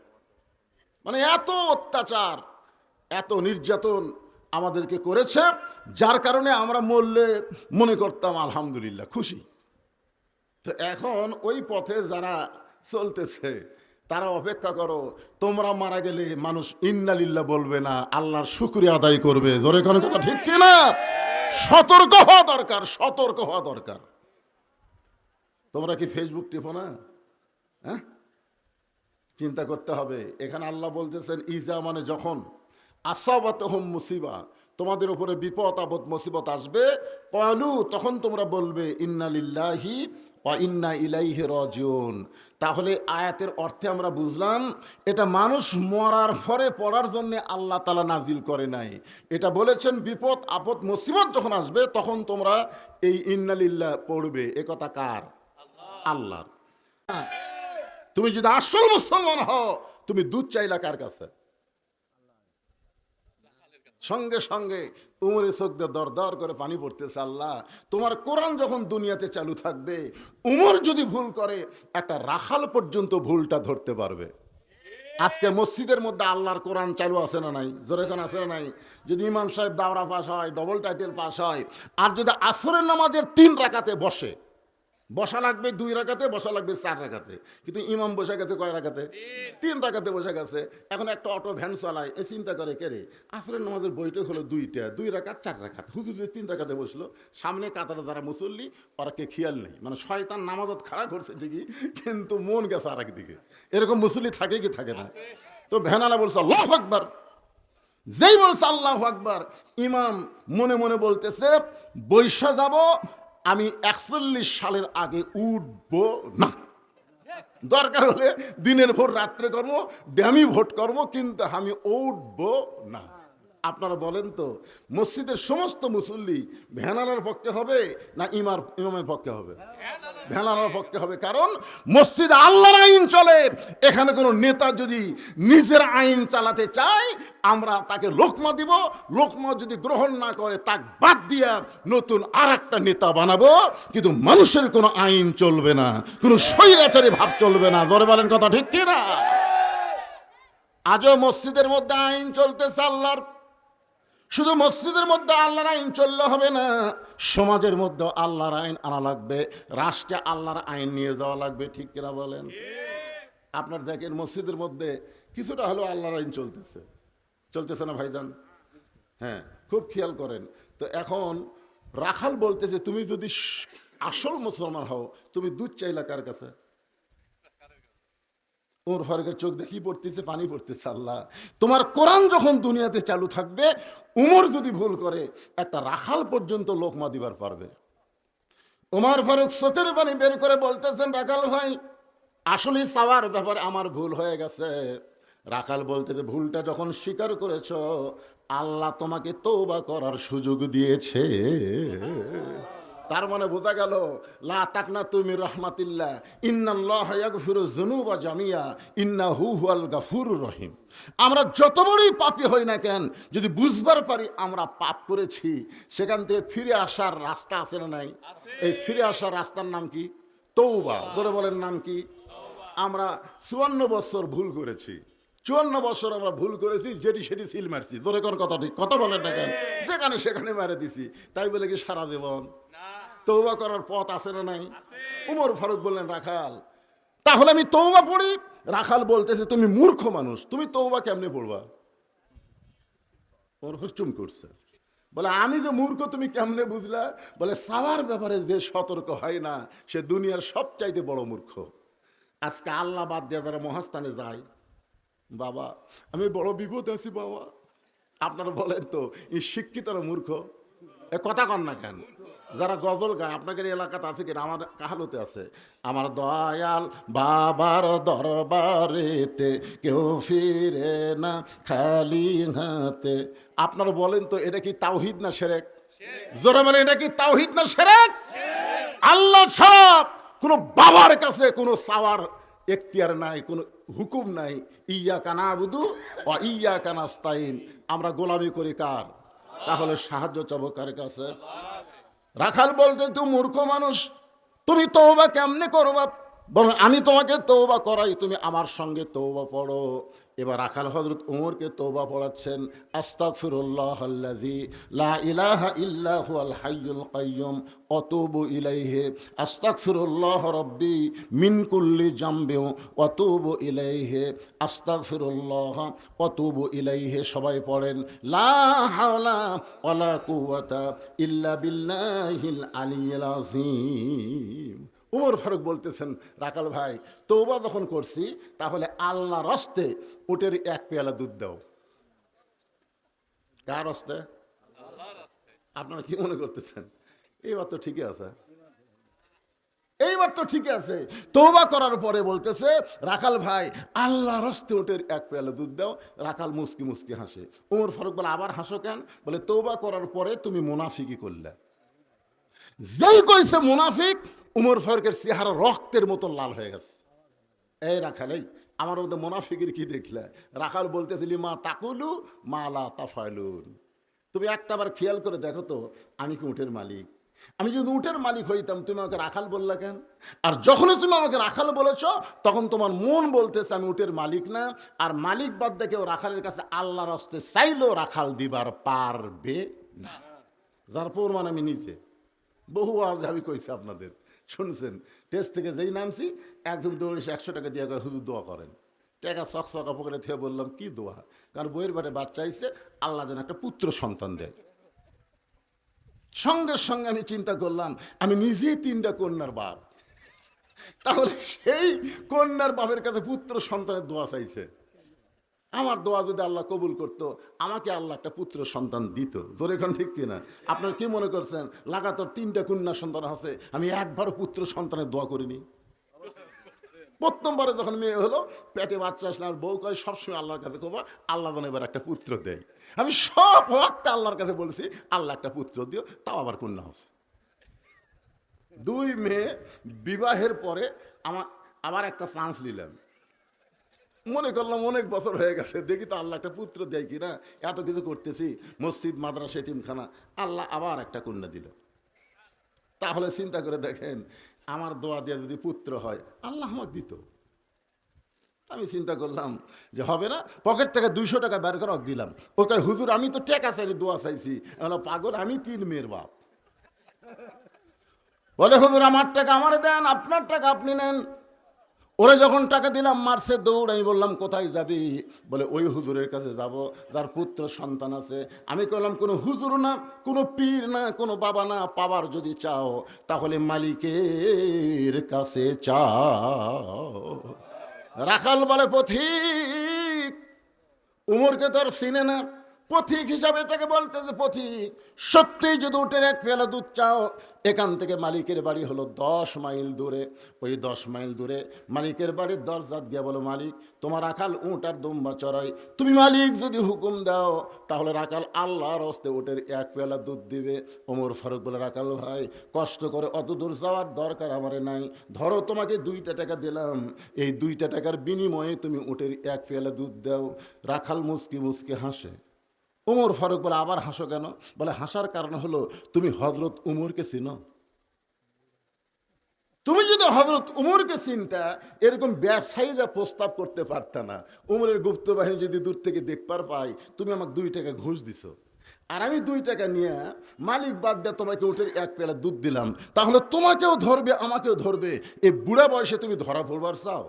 মানে এত অত্যাচার, এত নির্যাতন আমাদেরকে করেছে, যার কারণে আমরা মরলে মনে করতাম আলহামদুলিল্লাহ, খুশি। তো এখন ওই পথে যারা চলতেছে তারা অপেক্ষা করো, তোমরা মারা গেলে মানুষ ইন্নালিল্লাহ বলবে না, আল্লাহর শুকরিয়া আদায় করবে। জোরে কোনো কথা ঠিক কিনা? সতর্ক হওয়া দরকার, সতর্ক হওয়া দরকার। তোমরা কি ফেসবুক টিপো না? হ্যাঁ, চিন্তা করতে হবে। এখানে আল্লাহ বলতেছেন ইজা মানে যখন, আসাবাতহুম মুসিবা, তোমাদের উপরে বিপদ আপদ মুসিবত আসবে, ক্বালু তখন তোমরা বলবে ইন্না লিল্লাহি ওয়া ইন্না ইলাইহি রাজিউন। তাহলে আয়াতের অর্থে আমরা বুঝলাম এটা মানুষ মরার পরে পড়ার জন্য আল্লাহ তাআলা নাজিল করে নাই। এটা বলেছেন বিপদ আপদ মুসিবত যখন আসবে তখন তোমরা এই ইন্না লিল্লাহ পড়বে। এ কথা কার? আল্লাহর। তুমি যদি আসল মুসলমান হও, তুমি দুধ চাইলা কার কাছে? সঙ্গে সঙ্গে উমরের চোখ দিয়ে দর দর করে পানি পড়তেছে। আল্লাহ, তোমার কোরআন যখন দুনিয়াতে চালু থাকবে, উমর যদি ভুল করে একটা রাখাল পর্যন্ত ভুলটা ধরতে পারবে। আজকে মসজিদের মধ্যে আল্লাহর কোরআন চালু আছে না নাই? জোরে কোন আছে না নাই? যদি ইমাম সাহেব দাওরা পাস হয়, ডবল টাইটেল পাস হয়, আর যদি আসরের নামাজের 3 রাকাতে বসে, বসা লাগবে 2 রাকাতে, বসা লাগবে 4 রাকাতে, কিন্তু ইমাম বসে গেছে কয় রাকাতে? 3 রাকাতে বসে গেছে। এখন একটা অটো ভ্যান চালায়, এ চিন্তা করে কে রে, আসরের নামাজের বইটা হলো 2টা, 2 রাকাত 4 রাকাত, হুজুর যে 3 রাকাতে বসলো, সামনে কাতারে যারা মুসল্লি ওরা কে খেয়াল নেই। মানে শয়তান নামাজত খারাপ করছে ঠিকই, কিন্তু মন গেছে আর একদিকে। এরকম মুসল্লি থাকে কি থাকে না? তো ভ্যানালা বলছে আল্লাহু আকবার। যেই বলছে আল্লাহু আকবার, ইমাম মনে মনে বলতেছে বৈশা যাব, আমি 41 সালের আগে উঠবো না। দরকার হলে দিনের ভোর রাত্রে কর্ম, ড্যামি ভোট কর্ম, কিন্তু আমি উঠবো না। আপনারা বলেন তো, মসজিদের সমস্ত মুসল্লি ভ্যানালার পক্ষে হবে না ইমামের পক্ষে হবে? ভ্যানালার পক্ষে হবে। কারণ মসজিদে আল্লাহর আইন চলে। এখানে কোনো নেতা যদি নিজের আইন চালাতে চায়, আমরা তাকে লোকমা দিব, লোকমা যদি গ্রহণ না করে তাকে বাদ দিয়া নতুন আর একটা নেতা বানাবো। কিন্তু মানুষের কোনো আইন চলবে না, কোনো স্বৈরাচারী ভাব চলবে না। জোরে বলেন কথা ঠিক কি না? আজও মসজিদের মধ্যে আইন চলতেছে আল্লাহর। শুধু মসজিদের মধ্যে আল্লাহর আইন চললে হবে না, সমাজের মধ্যে আল্লাহর আইন আনা লাগবে, রাষ্ট্রে আল্লাহর আইন নিয়ে যাওয়া লাগবে। ঠিক কিনা বলেন? আপনার দেখেন মসজিদের মধ্যে কিছুটা হলেও আল্লাহর আইন চলতেছে, চলতেছে না ভাইজান? হ্যাঁ, খুব খেয়াল করেন। তো এখন রাখাল বলতেছে তুমি যদি আসল মুসলমান হও, তুমি দুধ চাইলা কার কাছে? ওর ফারুকের চোখ দেখি পড়তেছে, পানি পড়তেছে। আল্লাহ, তোমার কোরআন যখন দুনিয়াতে চালু থাকবে, উমর যদি ভুল করে একটা রাখাল পর্যন্ত লোকমা দিবার পারবে। ওমর ফারুক চোখের পানি বের করে বলতেছেন রাখাল ভাই, আসলে চাওয়ার ব্যাপারে আমার ভুল হয়ে গেছে। রাখাল বলতেছে ভুলটা যখন স্বীকার করেছ, আল্লাহ তোমাকে তওবা করার সুযোগ দিয়েছে। তার মানে বোঝা গেল লা তাকনাতু মির রাহমাতিল্লাহ, ইন্নাল্লাহা ইয়াগফিরুয যুনুবা জামিয়া, ইন্নাহু হুয়াল গাফুরুর রহিম। আমরা যত বড়ই পাপী হই না কেন, যদি বুঝবার পারি আমরা পাপ করেছি, সেখান থেকে ফিরে আসার রাস্তা আছে না নাই? এই ফিরে আসার রাস্তার নাম কি? তওবা। জোরে বলেন নাম কি? আমরা 54 বছর ভুল করেছি, 54 বছর আমরা ভুল করেছি, যেটি সেটি সিল মারছি। জোরে কোন কথা ঠিক কথা বলেন না কেন? যেখানে সেখানে মেরে দিছি, তাই বলে কি সারা জীবন তওবা করার পথ আছে না নাই? উমর ফারুক বললেন রাখাল, তাহলে আমি তওবা পড়ি। রাখাল বলতেছে তুমি মূর্খ মানুষ, তুমি তওবা কেমনে পড়বা? ওর হুচুম করছে, বলে আমি যে মূর্খ তুমি কেমনে বুঝলা? বলে সাওয়ার ব্যাপারে যে সতর্ক হয় না, সে দুনিয়ার সবচাইতে বড় মূর্খ। আজকে আল্লাহ বাদ দিয়ে যারা মহাস্থানে যায়, বাবা আমি বড় বিপদ আছি বাবা, আপনারা বলেন তো এই শিক্ষিতরা মূর্খ? এ কথা কন না কেন? যারা গজল গায়, আপনাদের এলাকাতে আছে কিনা? আমার কাহালতে আছে, আমার দয়াল বাবার দরবারেতে কেউ ফিরে না খালি হাতে। আপনারা বলেন তো এটা কি তাওহীদ না শিরক? জোরে বলেন এটা কি তাওহীদ না শিরক? আল্লাহ ছাড়া কোনো বাবার কাছে কোনো চাওয়ার এখতিয়ার নাই, কোনো হুকুম নাই। ইয়্যাকা না'বুদু ওয়া ইয়্যাকা নাস্তাইন। আমরা গোলামি করি কার? তাহলে সাহায্য চাবো কার কাছে? রাখাল বলতে, তুই মূর্খ মানুষ, তুমি তওবা কেমনে করবা? বরং আমি তোমাকে তওবা করাই, তুমি আমার সঙ্গে তওবা পড়ো। এবার রাখাল হযরত ওমরকে তওবা পড়াচ্ছেন। আস্তাগফিরুল্লাহাল্লাযী লা ইলাহা ইল্লা হুয়াল হাইয়ুল কাইয়্যুম আতুবু ইলাইহি, আস্তাগফিরুল্লাহ রাব্বি মিন কুল্লি জামবিন আতুবু ইলাইহি, আস্তাগফিরুল্লাহ আতুবু ইলাইহি। সবাই পড়েন, লা হাওলা ওয়ালা কুওয়াতা ইল্লা বিল্লাহিল আলিয়্যিল আযীম। উমর ফারুক বলতেছেন, রাখাল ভাই, তওবা যখন করছি তাহলে আল্লাহর হস্তে উটের এক পেয়ালা দুধ দাও। কার হস্তে? আপনারা কি মনে করতেছেন? এইবার তো ঠিকই আছে, এইবার তো ঠিকই আছে। তওবা করার পরে বলতেছে, রাখাল ভাই, আল্লাহর হস্তে উটের এক পেয়ালা দুধ দাও। রাখাল মুস্কি মুস্কি হাসে। উমর ফারুক বলে, আবার হাসো কেন? বলে, তওবা করার পরে তুমি মুনাফিকি করলে। যেই কইছে মুনাফিক, উমর ফারুকের চেহারা রক্তের মতো লাল হয়ে গেছে। এই রাখাল, এই আমার মধ্যে মুনাফিকের কি দেখলে? রাখাল বলতেছিলি, মা তাকুলু মা লা তাফালুন। তুমি একটা বার খেয়াল করে দেখো তো, আমি কি উটের মালিক? আমি যদি উটের মালিক হইতাম, তুমি আমাকে রাখাল বললা কেন? আর যখনই তুমি আমাকে রাখাল বলেছ, তখন তোমার মন বলতেছে আমি উটের মালিক না। আর মালিক বাদ দিয়ে কেউ রাখালের কাছে আল্লাহর হস্তে চাইলেও রাখাল দিবার পারবে না। যার প্রমাণ আমি নিজে বহু আজ আমি কইছি আপনাদের, শুনছেন। টেস্ট থেকে যেই নামছি, একজন দৌড়েছে 100 টাকা দিয়ে হুজুর দোয়া করেন। টাকা চকচকা পকেটে থেকে বললাম, কি দোয়া? কারণ বইয়ের বাড়ি বাচ্চা আইছে, আল্লাহ যেন একটা পুত্র সন্তান দেয়। সঙ্গে সঙ্গে আমি চিন্তা করলাম, আমি নিজেই 3টা কন্যার বাপ, তাহলে সেই কন্যার বাপের কাছে পুত্র সন্তানের দোয়া চাইছে। আমার দোয়া যদি আল্লাহ কবুল করতো, আমাকে আল্লাহ একটা পুত্র সন্তান দিত। জোরে এখন ঠিক কিনা? আপনারা কি মনে করছেন লাগাতার 3টা কন্যা সন্তান আছে, আমি একবারও পুত্র সন্তানের দোয়া করিনি? প্রথমবারে যখন মেয়ে হলো, পেটে বাচ্চা আসলে আর বউ কয়, সবসময় আল্লাহর কাছে কবা আল্লাহ যেন এবার একটা পুত্র দেয়। আমি সব ওয়াক্তে আল্লাহর কাছে বলছি, আল্লাহ একটা পুত্র দিও, তাও আবার কন্যা হচ্ছে। 2 মেয়ে বিবাহের পরে আবার একটা চান্স নিলাম। মনে করলাম অনেক বছর হয়ে গেছে, দেখি তো আল্লাহ একটা পুত্র দেয় কিনা। এত কিছু করতেছি, মসজিদ, মাদ্রাসা, এতিমখানা, আল্লাহ আবার একটা কন্যা দিল। তাহলে চিন্তা করে দেখেন, আমার দোয়া দিয়ে যদি পুত্র হয়, আল্লাহ আমাকে দিত। আমি চিন্তা করলাম যে হবে না, পকেট থেকে 200 টাকা বের করে দিলাম। ওকে, হুজুর আমি তো টাকা চাইনি, দোয়া চাইছি। পাগল, আমি 3 মেয়ের বাপ। বলে, হুজুর আমার টাকা আমারে দেন, আপনার টাকা আপনি নেন। ওরে যখন টাকা দিলাম, মারছে দৌড়। আমি বললাম, কোথায় যাবি? বলে, ওই হুজুরের কাছে যাব যার পুত্র সন্তান আছে। আমি বললাম, কোনো হুজুর না, কোনো পীর না, কোনো বাবা না, পাওয়ার যদি চাও তাহলে মালিকের কাছে চাও। রাখাল বলে, পথিক, উমরকে তো আর চিনে না, পথিক হিসাবে তাকে বলতেছে, পথিক সত্যিই যদি উটের এক পেয়ালা দুধ চাও, এখান থেকে মালিকের বাড়ি হলো 10 মাইল দূরে। ওই 10 মাইল দূরে মালিকের বাড়ির দরজাত গিয়ে বলো, মালিক তোমার রাখাল উট আর দুম্বা চড়াই, তুমি মালিক যদি হুকুম দাও তাহলে রাখাল আল্লাহর হস্তে উটের এক পেয়ালা দুধ দিবে। ওমর ফারুক বলে, রাখাল ভাই কষ্ট করে অত দূর যাওয়ার দরকার আমারে নাই। ধরো তোমাকে 2টা টাকা দিলাম, এই 2টা টাকার বিনিময়ে তুমি উটের এক পেয়ালা দুধ দাও। রাখাল মুচকি মুচকি হাসে। ওমর ফারুক বলে, আবার হাসো কেন? বলে, হাসার কারণ হলো তুমি হযরত উমরকে চিনো। তুমি যদি হযরত উমরকে চিনতা, এরকম ব্যবসায়ীরা প্রস্তাব করতে পারত না। উমরের গুপ্ত বাহিনী যদি দূর থেকে দেখবার পাই তুমি আমাকে 2 টাকা ঘুষ দিছো, আর আমি 2 টাকা নিয়ে মালিক বাদ দিয়ে তোমাকে উটের এক পেয়ালা দুধ দিলাম, তাহলে তোমাকেও ধরবে আমাকেও ধরবে। এই বুড়া বয়সে তুমি ধরা পড়বার চাও?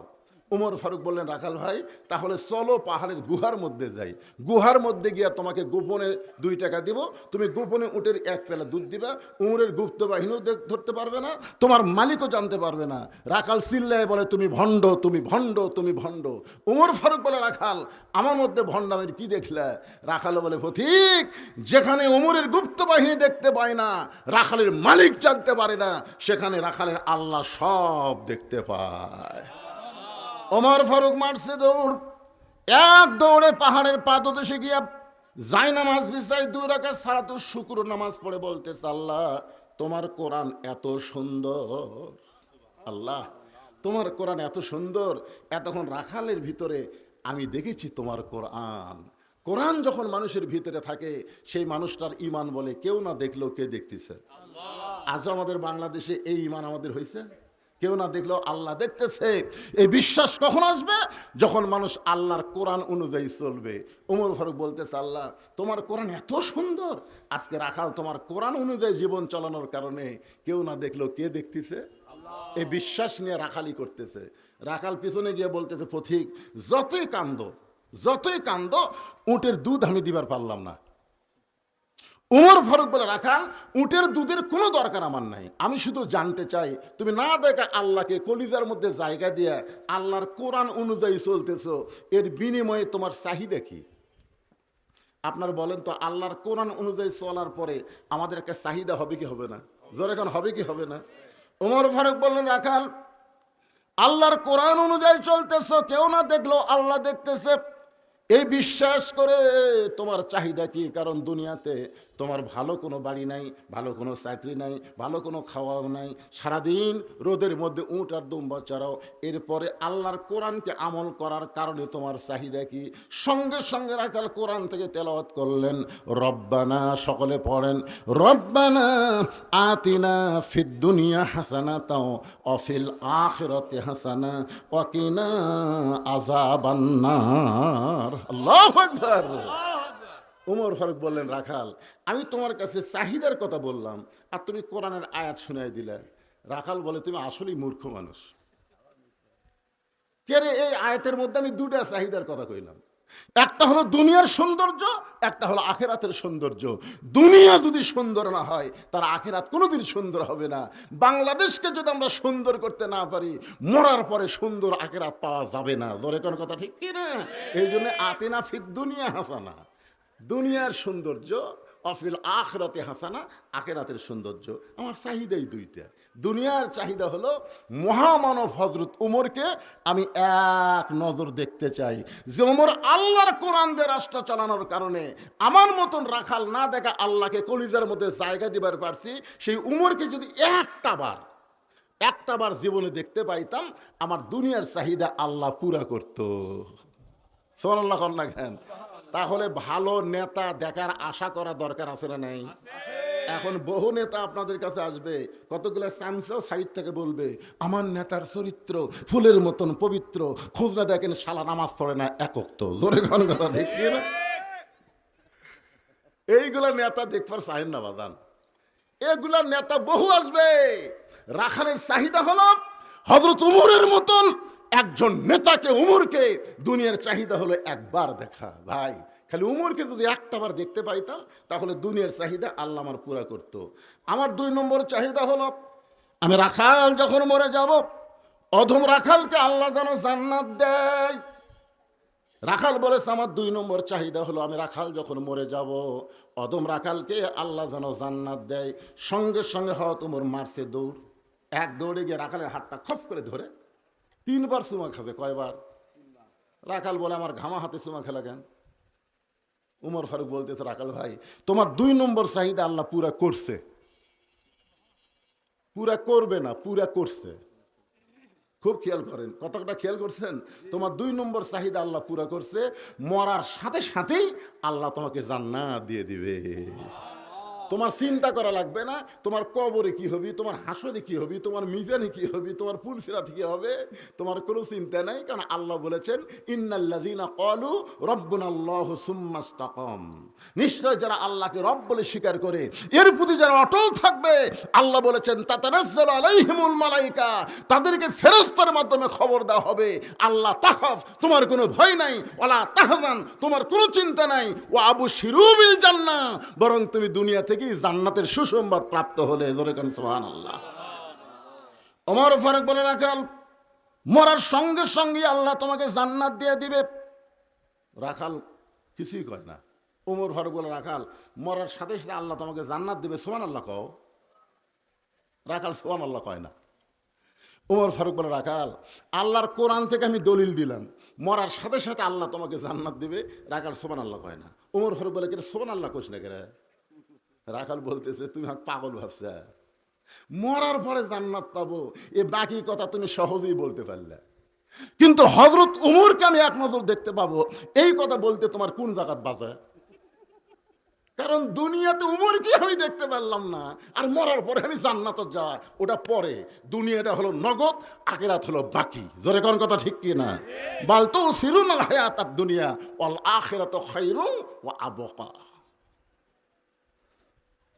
উমর ফারুক বললেন, রাখাল ভাই তাহলে চলো পাহাড়ের গুহার মধ্যে যাই। গুহার মধ্যে গিয়া তোমাকে গোপনে 2 টাকা দিব, তুমি গোপনে উটের এক পেলা দুধ দিবা। উমরের গুপ্ত বাহিনীও ধরতে পারবে না, তোমার মালিকও জানতে পারবে না। রাখাল চিল্লায় বলে, তুমি ভণ্ড, তুমি ভণ্ড, তুমি ভণ্ড। উমর ফারুক বলে, রাখাল আমার মধ্যে ভণ্ডামের কি দেখলে? রাখাল বলে, পথিক যেখানে উমরের গুপ্ত বাহিনী দেখতে পায় না, রাখালের মালিক জানতে পারে না, সেখানে রাখালের আল্লাহ সব দেখতে পায়। ওমর ফারুক মারছে দৌড়, এক দৌড়ে পাহাড়ের পাদদেশে গিয়া যাই নামাজ বিছাই 2 রাকাত সালাতুল শুকর নামাজ পড়ে বলতেছে, আল্লাহ তোমার কোরআন এত সুন্দর, আল্লাহ তোমার কোরআন এত সুন্দর। এতক্ষণ রাখালের ভিতরে আমি দেখেছি তোমার কোরআন। কোরআন যখন মানুষের ভিতরে থাকে, সেই মানুষটার ঈমান বলে কেউ না দেখলেও কে দেখতেছে? আজও আমাদের বাংলাদেশে এই ঈমান আমাদের হয়েছে? কেউ না দেখলেও আল্লাহ দেখতেছে। এই বিশ্বাস কখন আসবে? যখন মানুষ আল্লাহর কোরআন অনুযায়ী চলবে। ওমর ফারুক বলতেছে, আল্লাহ তোমার কোরআন এত সুন্দর, আজকে রাখাল তোমার কোরআন অনুযায়ী জীবন চালানোর কারণে কেউ না দেখলেও কে দেখতেছে? এই বিশ্বাস নিয়ে রাখালি করতেছে। রাখাল পিছনে গিয়ে বলতেছে, পথিক যতই কান্দ উটের দুধ আমি দিবার পারলাম না। উমর ফারুক বলে, রাখাল উটের দুধের কোনো দরকার আমার নাই, আমি শুধু জানতে চাই তুমি না দেখা আল্লাহকে কলিজার মধ্যে জায়গা দিয়ে আল্লাহর কোরআন অনুযায়ী চলতেছো, এর বিনিময়ে তোমার চাহিদা কি? আপনার বলেন তো, আল্লাহর কোরআন অনুযায়ী চলার পরে আমাদের একটা চাহিদা হবে কি হবে না? জোরে এখন হবে কি হবে না? উমর ফারুক বললেন, রাখাল আল্লাহর কোরআন অনুযায়ী চলতেছো, কেউ না দেখলো আল্লাহ দেখতেছে, এই বিশ্বাস করে তোমার চাহিদা কি? কারণ দুনিয়াতে তোমার ভালো কোনো বাড়ি নাই, ভালো কোনো চাকরি নাই, ভালো কোনো খাওয়াও নাই, সারাদিন রোদের মধ্যে উট আর দুম্বা চড়াও, এরপরে আল্লাহর কোরআনকে আমল করার কারণে তোমার চাহিদা কি? সঙ্গে সঙ্গে রাখাল কোরআন থেকে তেলাওয়াত করলেন, রব্বানা, সকলে পড়েন, রব্বানা আতিনা ফিদ দুনিয়া হাসানাতাও ওয়া ফিল আখিরাতি হাসানা ওয়া কিনা আযাবান্নার। আল্লাহু আকবার। ওমর ফারুক বললেন, রাখাল আমি তোমার কাছে চাহিদার কথা বললাম আর তুমি কোরআনের আয়াত শুনাই দিলে। রাখাল বলে, তুমি আসলেই মূর্খ মানুষ। কে রে, এই আয়াতের মধ্যে আমি দুটা চাহিদার কথা কইলাম, একটা হলো দুনিয়ার সৌন্দর্য, একটা হলো আখেরাতের সৌন্দর্য। দুনিয়া যদি সুন্দর না হয় তার আখেরাত কোনোদিন সুন্দর হবে না। বাংলাদেশকে যদি আমরা সুন্দর করতে না পারি, মরার পরে সুন্দর আখেরাত পাওয়া যাবে না। ধরে কোন কথা ঠিক কি না? এই জন্য আতিনা ফিদ দুনিয়া হাসানা, দুনিয়ার সৌন্দর্য, অফিল আখরাতে হাসানা, আখেরাতের সৌন্দর্য। আমার চাহিদাই দুইটা। দুনিয়ার চাহিদা হলো মহামানব হযরত উমরকে আমি এক নজর দেখতে চাই, যে উমর আল্লাহর কোরআন দিয়ে রাষ্ট্র চালানোর কারণে আমার মতন রাখাল না দেখা আল্লাহকে কলিজার মধ্যে জায়গা দিবার পারছি, সেই উমরকে যদি একটা বার জীবনে দেখতে পাইতাম, আমার দুনিয়ার চাহিদা আল্লাহ পুরা করত। সুবহানাল্লাহ কন্যা খান। তাহলে ভালো নেতা দেখার আশা করা দরকার আছে না নাই? এখন বহু নেতা আপনাদের কাছে আসবে, কতগুলো চামচাও সাইড থেকে বলবে, আমার নেতার চরিত্র ফুলের মতন পবিত্র, খোঁজ না দেখেন শালা নামাজ পড়ে না, একক তো। জোরে কোন কথা ঠিক না? এইগুলা নেতা দেখবার চাহেন না বাজান। এগুলা নেতা বহু আসবে। রাখালের চাহিদা হলো হযরত উমরের মতন একজন নেতাকে, উমরকে দুনিয়ার চাহিদা হলো একবার দেখা। ভাই খালি উমরকে যদি একটা বার দেখতে পাইতাম তাহলে দুনিয়ার চাহিদা আল্লাহ আমার পুরা করতো। আমার 2 নম্বর চাহিদা হলো, আমি রাখাল যখন মরে যাব, অধম রাখালকে আল্লাহ যেন জান্নাত দেয়। রাখাল বলেছে, আমার 2 নম্বর চাহিদা হলো, আমি রাখাল যখন মরে যাব, অধম রাখালকে আল্লাহ যেন জান্নাত দেয়। সঙ্গে সঙ্গে হয়তো উমর মারছে দৌড়, এক দৌড়ে গিয়ে রাখালের হাতটা খপ করে ধরে 3 বার চুমা খাচ্ছে। কয়বার? রাখাল বলে, আমার ঘামা হাতে চুমা খেলা কেন? উমর ফারুক বলতেছে, রাখাল ভাই তোমার 2 নম্বর চাহিদা আল্লাহ পুরা করছে, পুরা করবে না, পুরা করছে। খুব খেয়াল করেন, কতটা খেয়াল করছেন? তোমার 2 নম্বর চাহিদা আল্লাহ পুরা করছে। মরার সাথে সাথেই আল্লাহ তোমাকে জান্নাত দিয়ে দিবে। তোমার চিন্তা করা লাগবে না তোমার কবরে কি হবে, তোমার হাসরে কি হবে, তোমার মিজানে কি হবে, তোমার পুলসিরাতে কি হবে, তোমার কোনো চিন্তা নাই। কারণ আল্লাহ বলেছেন, ইন্নাল্লাযীনা ক্বালু রাব্বুনাল্লাহু সুম্মা ইসতাকাম, নিশ্চয় যারা আল্লাহকে রব বলে স্বীকার করে, এর প্রতি যারা অটল থাকবে, আল্লাহ বলেছেন তাতানাজ্জালু আলাইহিমুল মালায়েকা, তাদেরকে ফেরেশতার মাধ্যমে খবর দেওয়া হবে, আল্লাহ তাখাফ, তোমার কোনো ভয় নাই, ওয়ালা তাহজান, তোমার কোনো চিন্তা নাই, ওয়া আবশিরু বিল জান্নাহ, বরং তুমি দুনিয়া থেকে জান্নাতের সুসংবাদ প্রাপ্ত হলে। জোরে কোন সুবহানাল্লাহ। ওমর ফারুক বলে, রাখাল মরার সঙ্গে সঙ্গে আল্লাহ তোমাকে জান্নাত দিয়ে দিবে। রাখাল কিছুই কয় না। ওমর ফারুক বলে, রাখাল মরার সাথে সাথে আল্লাহ তোমাকে জান্নাত দিবে, সুবহানাল্লাহ কও। রাখাল সুবহানাল্লাহ কয় না। ওমর ফারুক বলে, রাখাল আল্লাহর কোরআন থেকে আমি দলিল দিলাম, মরার সাথে সাথে আল্লাহ তোমাকে জান্নাত দিবে। রাখাল সুবহানাল্লাহ কয় না। ওমর ফারুক বলে, কেন সুবহানাল্লাহ কইস না কেন? রাখাল বলতেছে, তুমি পাগল ভাবছ, মরার পরে জান্নাত পাবো, এ বাকি কথা তুমি সহজেই বলতে পারলে, কিন্তু হযরত উমরকে আমি এক নজর দেখতে পাবো, এই কথা বলতে তোমার কোন জায়গাত বাজে? কারণ দুনিয়াতে উমরকে আমি দেখতে পারলাম না, আর মরার পরে আমি জান্নাতে যাই, ওটা পরে। দুনিয়াটা হলো নগদ, আখিরাত হলো বাকি। জোরে কোন কথা ঠিক কি না? বালতো সিরুন হায়াত দুনিয়া ওয়াল আখিরাতু খায়রুন ওয়া আবকা।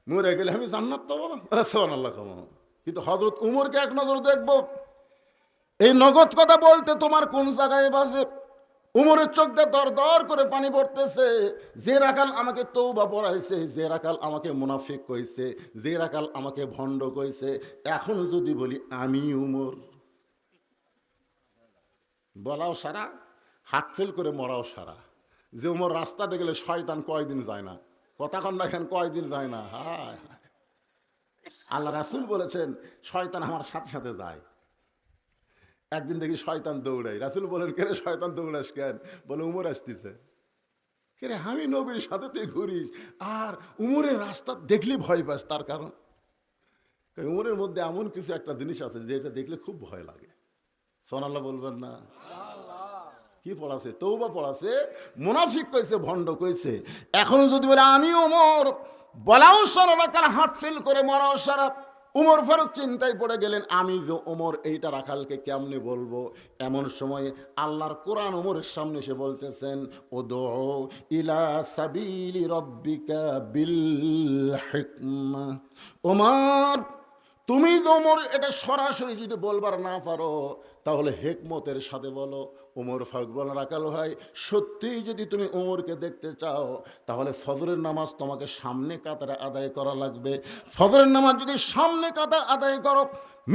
মরে গেলে আমি জান্নাত পাবো, সুবহানাল্লাহ। কিন্তু হযরত উমরকে এক নজর দেখবো। এই নগদ কথা বলতে তোমার কোন জায়গায় বাজে? উমরের চোখ দিয়ে দর দর করে পানি পড়তেছে। যে রাখাল আমাকে তওবা পড়াইছে, যে রাখাল আমাকে মুনাফিক কইছে, যে রাখাল আমাকে ভণ্ড কইছে, এখন যদি বলি আমি উমর, বলাও সারা, হাত ফেল করে মরাও সারা। যে উমর রাস্তাতে গেলে শয়তান কয়দিন যায় না, কথা কন না, এখানে কয়দিন যায় না। হায় হায়, আল্লাহ রাসূল বলেছেন শয়তান আমার সাথে সাথে যায়। একদিন দেখি শয়তান দৌড়াই, রাসূল বলেন কে রে শয়তান দৌড়াস কেন? বলে উমর আসতেছে। কে রে? আমি নবীর সাথে তুই ঘুরিস আর উমরের রাস্তা দেখলে ভয় পাস, তার কারণ উমরের মধ্যে এমন কিছু একটা জিনিস আছে যেটা দেখলে খুব ভয় লাগে। সুবহানাল্লাহ বলবেন না? কি পড়াছে? তওবা পড়াছে, মুনাফিক কইছে, ভণ্ড কইছে। এখনো যদি বলে আমি ওমর, বলাও সারা, রাখাল হাত ফেল করে মরাও সারা। উমর ফারুক চিন্তায় পড়ে গেলেন, আমি যে ওমর, এইটা রাখালকে কেমনে বলবো? এমন সময় আল্লাহর কোরআন ওমরের সামনে এসে বলতেছেন, উদউ ইলা সাবিলি রব্বিকা বিল হিকমা। ওমর, তুমি যে ওমর, এটা সরাসরি যদি বলবার না পারো তাহলে হেকমতের সাথে বলো। ওমর ফারুক বলেন, রাখাল ভাই, সত্যিই যদি তুমি ওমরকে দেখতে চাও তাহলে ফজরের নামাজ তোমাকে সামনে কাতারে আদায় করা লাগবে। ফজরের নামাজ যদি সামনে কাতার আদায় করো,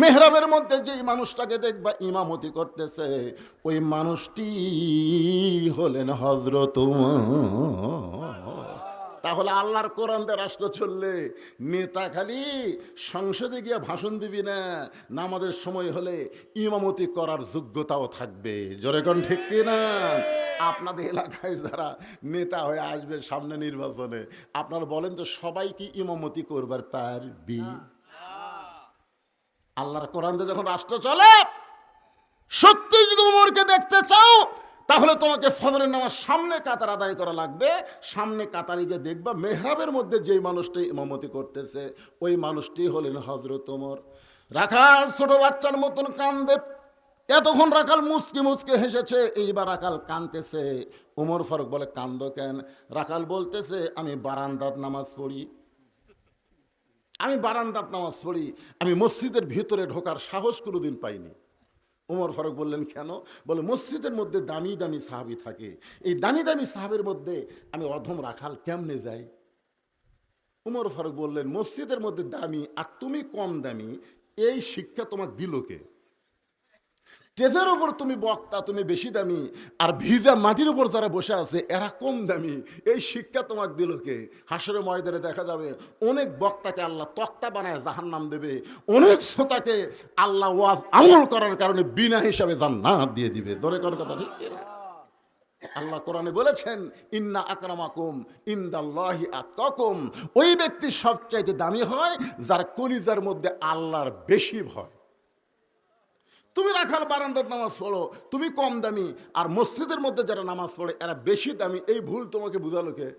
মেহরাবের মধ্যে যেই মানুষটাকে দেখবা ইমামতি করতেছে, ওই মানুষটি হলেন হযরত ওমর। তাহলে আল্লাহর কোরআন দিয়ে রাষ্ট্র চললে নেতা খালি সংসদে গিয়ে ভাষণ দিবি না, নামাজের সময় হলে ইমামতি করার যোগ্যতাও থাকবে। জোরে কোন ঠিক কি না? আপনাদের এলাকায় যারা নেতা হয়ে আসবে সামনে নির্বাচনে, আপনারা বলেন তো সবাই কি ইমামতি করবার পারবি? আল্লাহর কোরআন দিয়ে যখন রাষ্ট্র চলে, সত্যি যদি উমরকে দেখতে চাও তাহলে তোমাকে ফজরের নামাজ সামনে কাতার আদায় করা লাগবে। সামনে কাতারে গিয়ে দেখবা মেহরাবের মধ্যে যেই মানুষটি ইমামতি করতেছে, ওই মানুষটি হলেন হযরত ওমর। রাখাল ছোট বাচ্চার মতন কান্দে। এতক্ষণ রাখাল মুচকি মুচকে হেসেছে, এইবার রাখাল কাঁদতেছে। ওমর ফারুক বলে, কান্দো কেন? রাখাল বলতেছে, আমি বারান্দাত নামাজ পড়ি, আমি বারান্দাত নামাজ পড়ি, আমি মসজিদের ভিতরে ঢোকার সাহস কোনোদিন পাইনি। ওমর ফারুক বললেন, কেন? বলে, মসজিদের মধ্যে দামি দামি সাহাবী থাকে, এই দামি দামি সাহাবের মধ্যে আমি অধম রাখাল কেমনে যাই? ওমর ফারুক বললেন, মসজিদের মধ্যে দামি আর তুমি কম দামি, এই শিক্ষা তোমাকে দিল কে? স্টেজের ওপর তুমি বক্তা, তুমি বেশি দামি, আর ভিজা মাটির উপর যারা বসে আছে এরা কম দামি, এই শিক্ষা তোমাকে দিল কে? হাসরের ময়দানে দেখা যাবে অনেক বক্তাকে আল্লাহ তক্তা বানায় জাহান্নাম দেবে, অনেক শ্রোতাকে আল্লাহ ওয়াজ আমল করার কারণে বিনা হিসাবে জান্নাত দিয়ে দিবে। ধরে কোন কথা ঠিক না? আল্লাহ কোরআনে বলেছেন, ইন্না আকরামাকুম ইনদাল্লাহি আতকাকুম। ওই ব্যক্তি সবচাইতে দামি হয় যার কলিজার মধ্যে আল্লাহর বেশি ভয়। তুমি রাখাল বারান্দার নামাজ পড়ো, তুমি কম দামি, আর মসজিদের মধ্যে যারা নামাজ পড়ে এরা বেশি দামি, এই ভুল তোমাকে বুঝালো কে?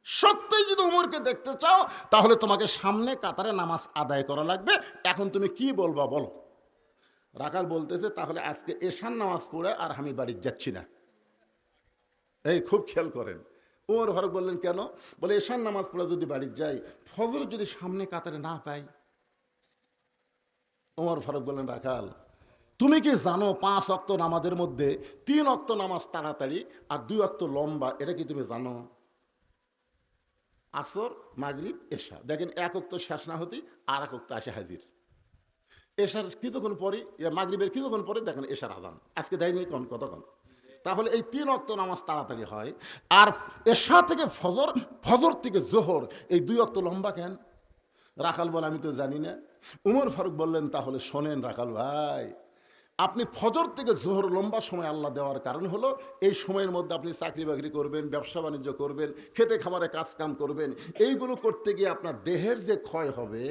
সত্যই যদি উমরকে দেখতে চাও তাহলে তোমাকে সামনে কাতারে নামাজ আদায় করা লাগবে। এখন তুমি কি বলবা বলো? রাখাল বলতেছে, তাহলে আজকে এশার নামাজ পড়ে আর আমি বাড়ি যাচ্ছি না। এই খুব খেয়াল করেন। ওমর ফারুক বললেন, কেন? বলে, এশার নামাজ পড়ে যদি বাড়ি যাই, ফজর যদি সামনে কাতারে না পাই। ওমর ফারুক বললেন, রাখাল, তুমি কি জানো 5 ওয়াক্ত নামাজের মধ্যে 3 ওয়াক্ত নামাজ তাড়াতাড়ি আর 2 ওয়াক্ত লম্বা? এটা কি তুমি জানো? আসর, মাগরিব, এশা, দেখেন 1 ওয়াক্ত শেষ না হতেই আর 1 ওয়াক্ত আসে হাজির। এশার কিছুক্ষণ পরে, মাগরিবের কিছুক্ষণ পরে দেখেন এশার আজান। আজকে দেয়নি কতক্ষণ? তাহলে এই 3 ওয়াক্ত নামাজ তাড়াতাড়ি হয়, আর এশা থেকে ফজর, ফজর থেকে জোহর, এই 2 ওয়াক্ত লম্বা কেন? রাখাল বলে, আমি তো জানি না। উমর ফারুক বললেন, তাহলে শোনেন রাখাল ভাই, আপনি ফজর থেকে জোহর লম্বা সময় আল্লাহ দেওয়ার কারণ হলো এই সময়ের মধ্যে আপনি চাকরি বাকরি করবেন, ব্যবসা বাণিজ্য করবেন, খেতে খামারে কাজ কাম করবেন। এইগুলো করতে গিয়ে আপনার দেহের যে ক্ষয় হবে,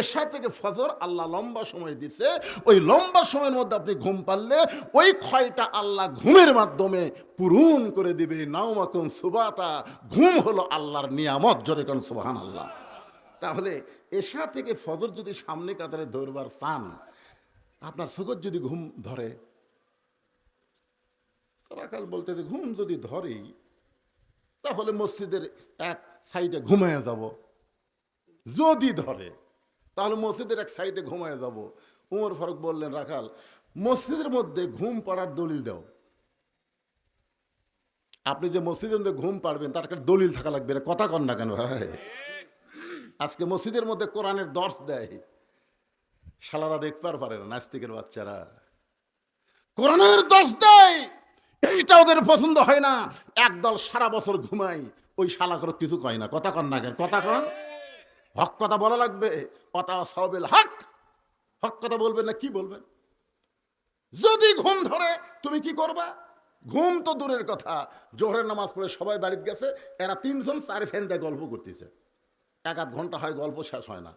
এশা থেকে ফজর আল্লাহ লম্বা সময় দিছে। ওই লম্বা সময়ের মধ্যে আপনি ঘুম পারলে ওই ক্ষয়টা আল্লাহ ঘুমের মাধ্যমে পূরণ করে দিবে। নাওমাকুম সুবাতা, ঘুম হলো আল্লাহর নিয়ামত। জোরে কোন সুবহানাল্লাহ। তাহলে এশা থেকে ফজর যদি সামনে কাতারে দৌড়বার চান, আপনার সুগত যদি ঘুম ধরে, রাখাল বলতে যে ঘুম যদি ধরেই তাহলে মসজিদের এক সাইডে ঘুমায় যাব। যদি ধরে তাহলে মসজিদের এক সাইডে ঘুমায় যাব। উমর ফারুক বললেন, রাখাল মসজিদের মধ্যে ঘুম পাড়ার দলিল দাও। আপনি যে মসজিদের মধ্যে ঘুম পাড়বেন তার একটা দলিল থাকা লাগবে। কথা কন না কেন ভাই? আজকে মসজিদের মধ্যে কোরআনের দর্শ দেয়, শালারা দেখবার পারে না, নাস্তিকের বাচ্চারা কোরআনের দর্শ দেয়, এইটা ওদের পছন্দ হয় না। একদল সারা বছর ঘুমাই, ওই শালা করে কিছু কয় না। কথা কন না কেন? কথা কন, হক কথা বলা লাগবে। কথা সাওবেল হক, হক কথা বলবেন না কি বলবেন? যদি ঘুম ধরে তুমি কি করবা? ঘুম তো দূরের কথা, জোহরের নামাজ পড়ে সবাই বাড়িতে গেছে, এরা তিনজন চার ফ্যান দিয়ে গল্প করতেছে, এক আধ ঘন্টা হয়, গল্প শেষ হয় না।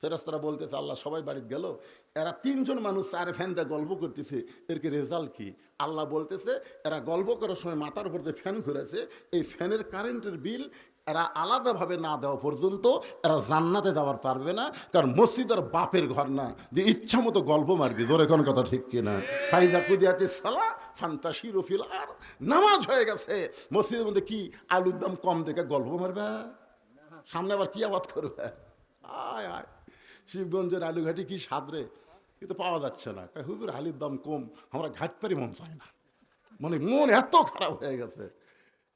ফেরেশতারা বলতেছে, আল্লাহ সবাই বাড়িতে গেল, এরা তিনজন মানুষ চার ফ্যান দিয়ে গল্প করতেছে, এর কি রেজাল্ট কি? আল্লাহ বলতেছে, এরা গল্প করার সময় মাথার উপর যে ফ্যান ঘুরেছে, এই ফ্যানের কারেন্টের বিল এরা আলাদাভাবে না দেওয়া পর্যন্ত এরা জান্নাতে যাওয়ার পারবে না। কারণ মসজিদ আর বাপের ঘর না যে ইচ্ছা মতো গল্প মারবি। জোরে কোন কথা ঠিক কিনা? ফাইজা কুদিয়াতি সালা ফান্তাশিরু ফিল আর, নামাজ হয়ে গেছে, মসজিদের মধ্যে কি আলুর দাম কম দেখে গল্প মারবে? সামনে আবার কি আবাদ করবে? আয় আয়, শিবগঞ্জের আলুঘাটি কি সাদরে, কিন্তু পাওয়া যাচ্ছে না। হুজুর আলুর দাম কম, আমরা ঘাট পারি মন চায় না। মানে মন এত খারাপ হয়ে গেছে।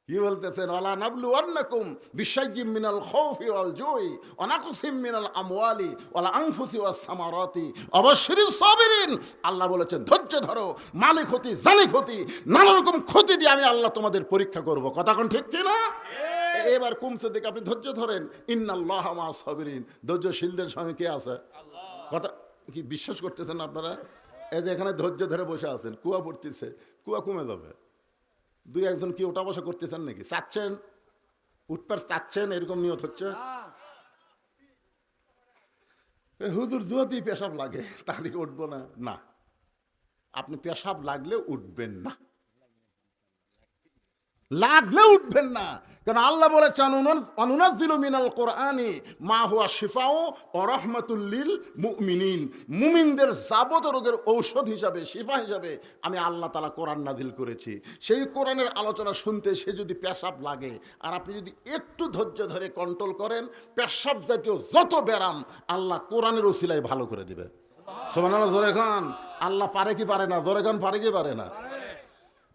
কি বলতেছেন? ওয়ালা নাবলু আন্নাকুম বিশাইয়্যিম মিনাল খাউফি ওয়াল জুই ওয়া নাকসিম মিনাল আমওয়ালি ওয়াল আনফুসি ওয়াস সামারাতি ওয়াবাশশিরিস সাবিরিন। আল্লাহ বলেছেন, ধৈর্য ধরো, মালিক ক্ষতি জানি ক্ষতি, নানা রকম ক্ষতি দিয়ে আমি আল্লাহ তোমাদের পরীক্ষা করব। কথা কোন ঠিক কি না? এবার কমছে দেখে আপনি ধৈর্য ধরেন। ইন্নাল্লাহা মা'আস সাবিরিন, ধৈর্যশীলদের সঙ্গে কে আছে? কথা কি বিশ্বাস করতেছেন আপনারা? এই যে এখানে ধৈর্য ধরে বসে আছেন, কুয়া পড়তেছে, কুয়া কমে যাবে। দুই একজন কি ওটা বসা করতেছেন নাকি? চাচ্ছেন উঠপার, চাচ্ছেন, এরকম নিয়ত হচ্ছে। হুজুর যদি পেশাব লাগে তাহলে উঠবো না, না, আপনি পেশাব লাগলে উঠবেন না, লাগলে উঠবেন না। কারণ আল্লাহ বলেছেন, অনুনাজ্জিলু মিনাল কোরআনি মা হুয়া শিফাউ ওয়া রাহমাতুল লিল মুমিনিন। মুমিনদের যাবতীয় রোগের ঔষধ হিসাবে, শিফা হিসাবে আমি আল্লাহ তাআলা কোরআন নাজিল করেছি। সেই কোরআনের আলোচনা শুনতে সে যদি পেশাব লাগে, আর আপনি যদি একটু ধৈর্য ধরে কন্ট্রোল করেন, পেশাব জাতীয় যত ব্যারাম আল্লাহ কোরআনের ওসিলায় ভালো করে দিবে। সুবহানাল্লাহ। জোরে খান, আল্লাহ পারে কি পারে না? জোরে খান, পারে কি পারে না?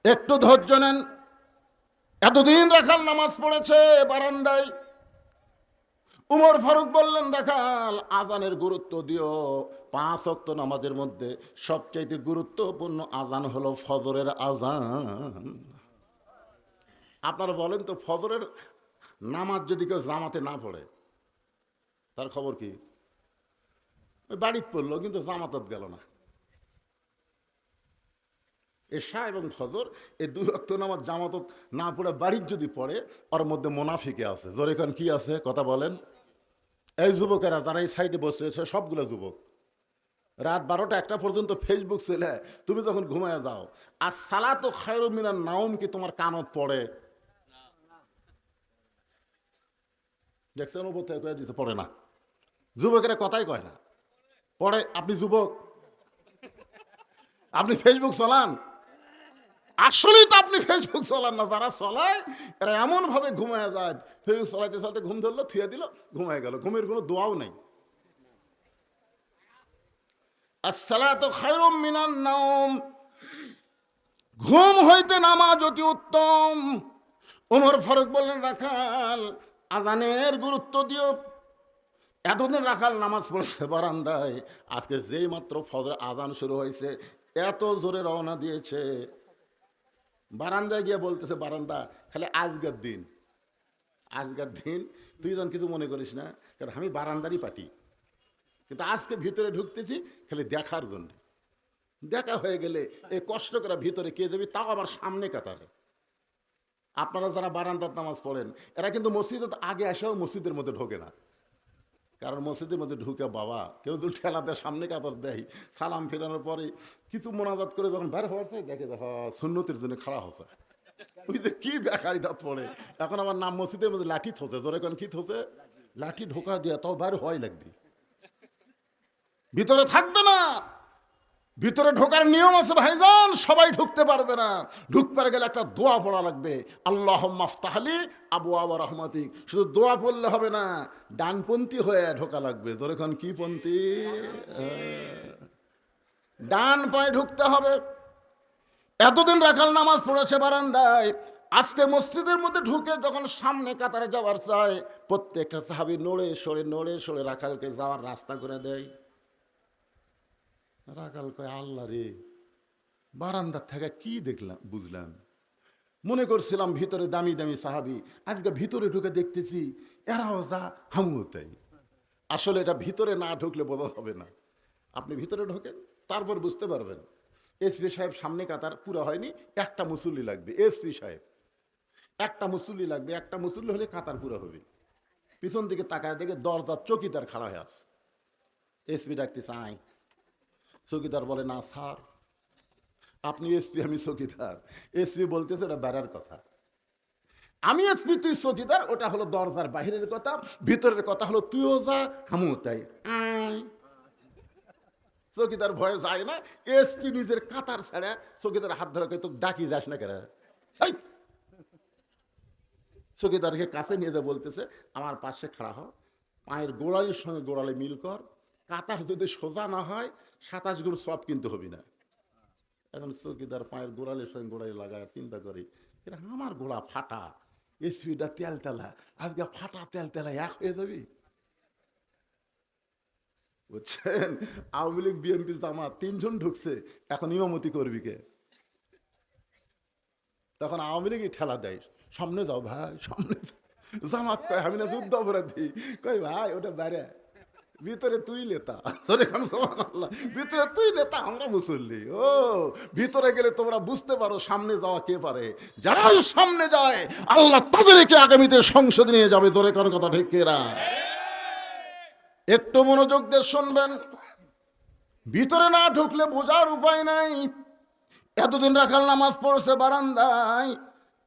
একটু ধৈর্য নেন। এতদিন রাখাল নামাজ পড়েছে বারান্দায়। উমর ফারুক বললেন, রাখাল আজানের গুরুত্ব দিও। 5 ওয়াক্ত নামাজের মধ্যে সবচাইতে গুরুত্বপূর্ণ আজান হলো ফজরের আজান। আপনারা বলেন তো, ফজরের নামাজ যদি কেউ জামাতে না পড়ে তার খবর কি? বাড়িতে পড়লো কিন্তু জামাতত গেল না। এশা এবং ফজর এই 2 ওয়াক্ত নামাজ জামাতত না পড়ে বাড়ির যদি পড়ে, ওর মধ্যে মুনাফিকে আছে। জোরে কান কি আছে? কথা বলেন। এই যুবকেরা যারা এই সাইডে বসে আছে, সবগুলো যুবক, রাত 12টা 1টা পর্যন্ত ফেসবুক চলে, তুমি যখন ঘুমায় যাও, আর সালাতু খায়রুম মিনান নাওম কি তোমার কানত পড়ে? দেখছেন ও কোথায় কয়ে দিতে পড়ে না। যুবকেরা কথাই কয় না, পড়ে। আপনি যুবক, আপনি ফেসবুক চালান? আসলেই তো আপনি ফেসবুক চালান না। যারা চলায় এরা এমন ভাবে ঘুমায় যায়, ফেসবুক চালাইতে চালাতে ঘুম ধরলো, থুয়ে দিল, ঘুমায় গেল। ঘুমের কোনো দোয়াও নেই। আসসালাতু খায়রুম মিনান নাওম, ঘুম হইতে নামাজ অতি উত্তম। ওমর ফারুক বললেন, রাখাল আজানের গুরুত্ব দিও। এতদিন রাখাল নামাজ পড়ছে বারান্দায়, আজকে যেই মাত্র ফজর আজান শুরু হয়েছে, এত জোরে রওনা দিয়েছে, বারান্দায় গিয়ে বলতেছে, বারান্দা খালি আজকের দিন, আজকের দিন তুই যেন কিছু মনে করিস না, কারণ আমি বারান্দারই পাটি, কিন্তু আজকে ভিতরে ঢুকতেছি খালি দেখার জন্য। দেখা হয়ে গেলে এই কষ্ট করে ভিতরে কে যাবি, তাও আবার সামনে কাতারে। আপনারা যারা বারান্দার নামাজ পড়েন এরা কিন্তু মসজিদের আগে এসেও মসজিদের মধ্যে ঢোকে না, কারণ মসজিদের মধ্যে ঢুকে বাবা কেউ যদি ঠেলা দেয় সামনে কাতার দেয়, সালাম ফেরানোর পরে কিছু মোনাজাত করে যখন বের হওয়ার চাই দেখে দেখো সুন্নতির জন্য খাড়া হচ্ছে, ওই যে কি বেকারি দাঁত পড়ে। এখন আমার নাম মসজিদের মধ্যে লাঠি থোছে, ধরে এখন কি থোছে, লাঠি ঢোকা দিয়ে তাও বের হয় লাগবে, ভিতরে থাকবে না। ভিতরে ঢোকার নিয়ম আছে ভাইজান, সবাই ঢুকতে পারবে না। ঢুকতে গেলে একটা দোয়া পড়া লাগবে, আল্লাহুম্মা আফতাহলি আবওয়াব রাহমাতিক। শুধু দোয়া পড়লে হবে না, ডানপন্থী হয়ে ঢোকা লাগবে। ধরে এখন কি পন্থী, ডান পায়ে ঢুকতে হবে। এতদিন রাখাল নামাজ পড়েছে বারান্দায়, আজকে মসজিদের মধ্যে ঢুকে যখন সামনে কাতারে যাওয়ার চায়, প্রত্যেকটা সাহাবী নড়ে সরে রাখালকে যাওয়ার রাস্তা করে দেয়। রাখাল কয় আল্লাহ রে, বারান্দার থেকে কি দেখলাম বুঝলাম, মনে করছিলাম ভিতরে দামি দামি সাহাবী, আজকে ভিতরে ঢুকে দেখতেছি এরাও যা হামুও তাই। আসলে এটা ভিতরে না ঢুকলে বোঝা হবে না, আপনি ভিতরে ঢোকেন তারপর বুঝতে পারবেন। এসপি সাহেব সামনে কাতার পুরো হয়নি, একটা মুসল্লি লাগবে। এসপি সাহেব একটা মুসল্লি লাগবে, একটা মুসল্লি হলে কাতার পুরো হবে। পিছন দিকে তাকায় দেখে দরজার চৌকিদার খাড়া হয়ে আছে। এসপি ডাকতে চাই, চৌকিদার বলে না স্যার আপনি এসপি আমি চৌকিদার। এসপি বলতেছে ওটা বেড়ার কথা, আমি এসপি তুই চৌকিদার, ওটা হলো দরজার বাহিরের কথা, ভিতরের কথা হলো তুইও যা আমিও তাই। চৌকিদার ভয়ে যায় না, এসপি নিজের কাতার ছাড়া চৌকিদার হাত ধরে তো ডাকি যাস না কেন। চৌকিদারকে কাছে নিয়ে যা বলতেছে আমার পাশে খাড়া হ, পায়ের গোড়ালির সঙ্গে গোড়ালি মিল কর, কাতার যদি সোজা না হয় 27 গুণ সব কিন্তু হবি না। এখন চৌকিদার পায়ের গোড়ালির সঙ্গে গোড়ালি লাগায় চিন্তা করি, এটা আমার গোড়া ফাটা, এসপিটা তেলতেলা, আজকে ফাটা তেলতেলা এক হয়ে যাবি। বুঝছেন, আওয়ামী লীগ বিএনপি জামাত 3 জন ঢুকছে, এখন ইমামতি করবি কে? তখন আওয়ামী লীগই ঠেলা দেয়, সামনে যাও ভাই সামনে যাও। জামাত কয় আমি না যুদ্ধ অপরাধী, কই ভাই ওটা বাইরে, ভিতরে তুই নেতা, ভিতরে তুই নেতা আমরা মুসল্লি। ও ভিতরে গেলে তোমরা বুঝতে পারো সামনে যাওয়া কে পারে। যারা সামনে যায় আল্লাহ তাদেরকে আগামীতে সংসদে নিয়ে যাবে। তোরে কোন কথা ঠিক কেরা? একটু মনোযোগ দিয়ে শুনবেন, ভিতরে না ঢুকলে বোঝার উপায় নাই। এতদিন রাখাল নামাজ পড়ছে বারান্দায়,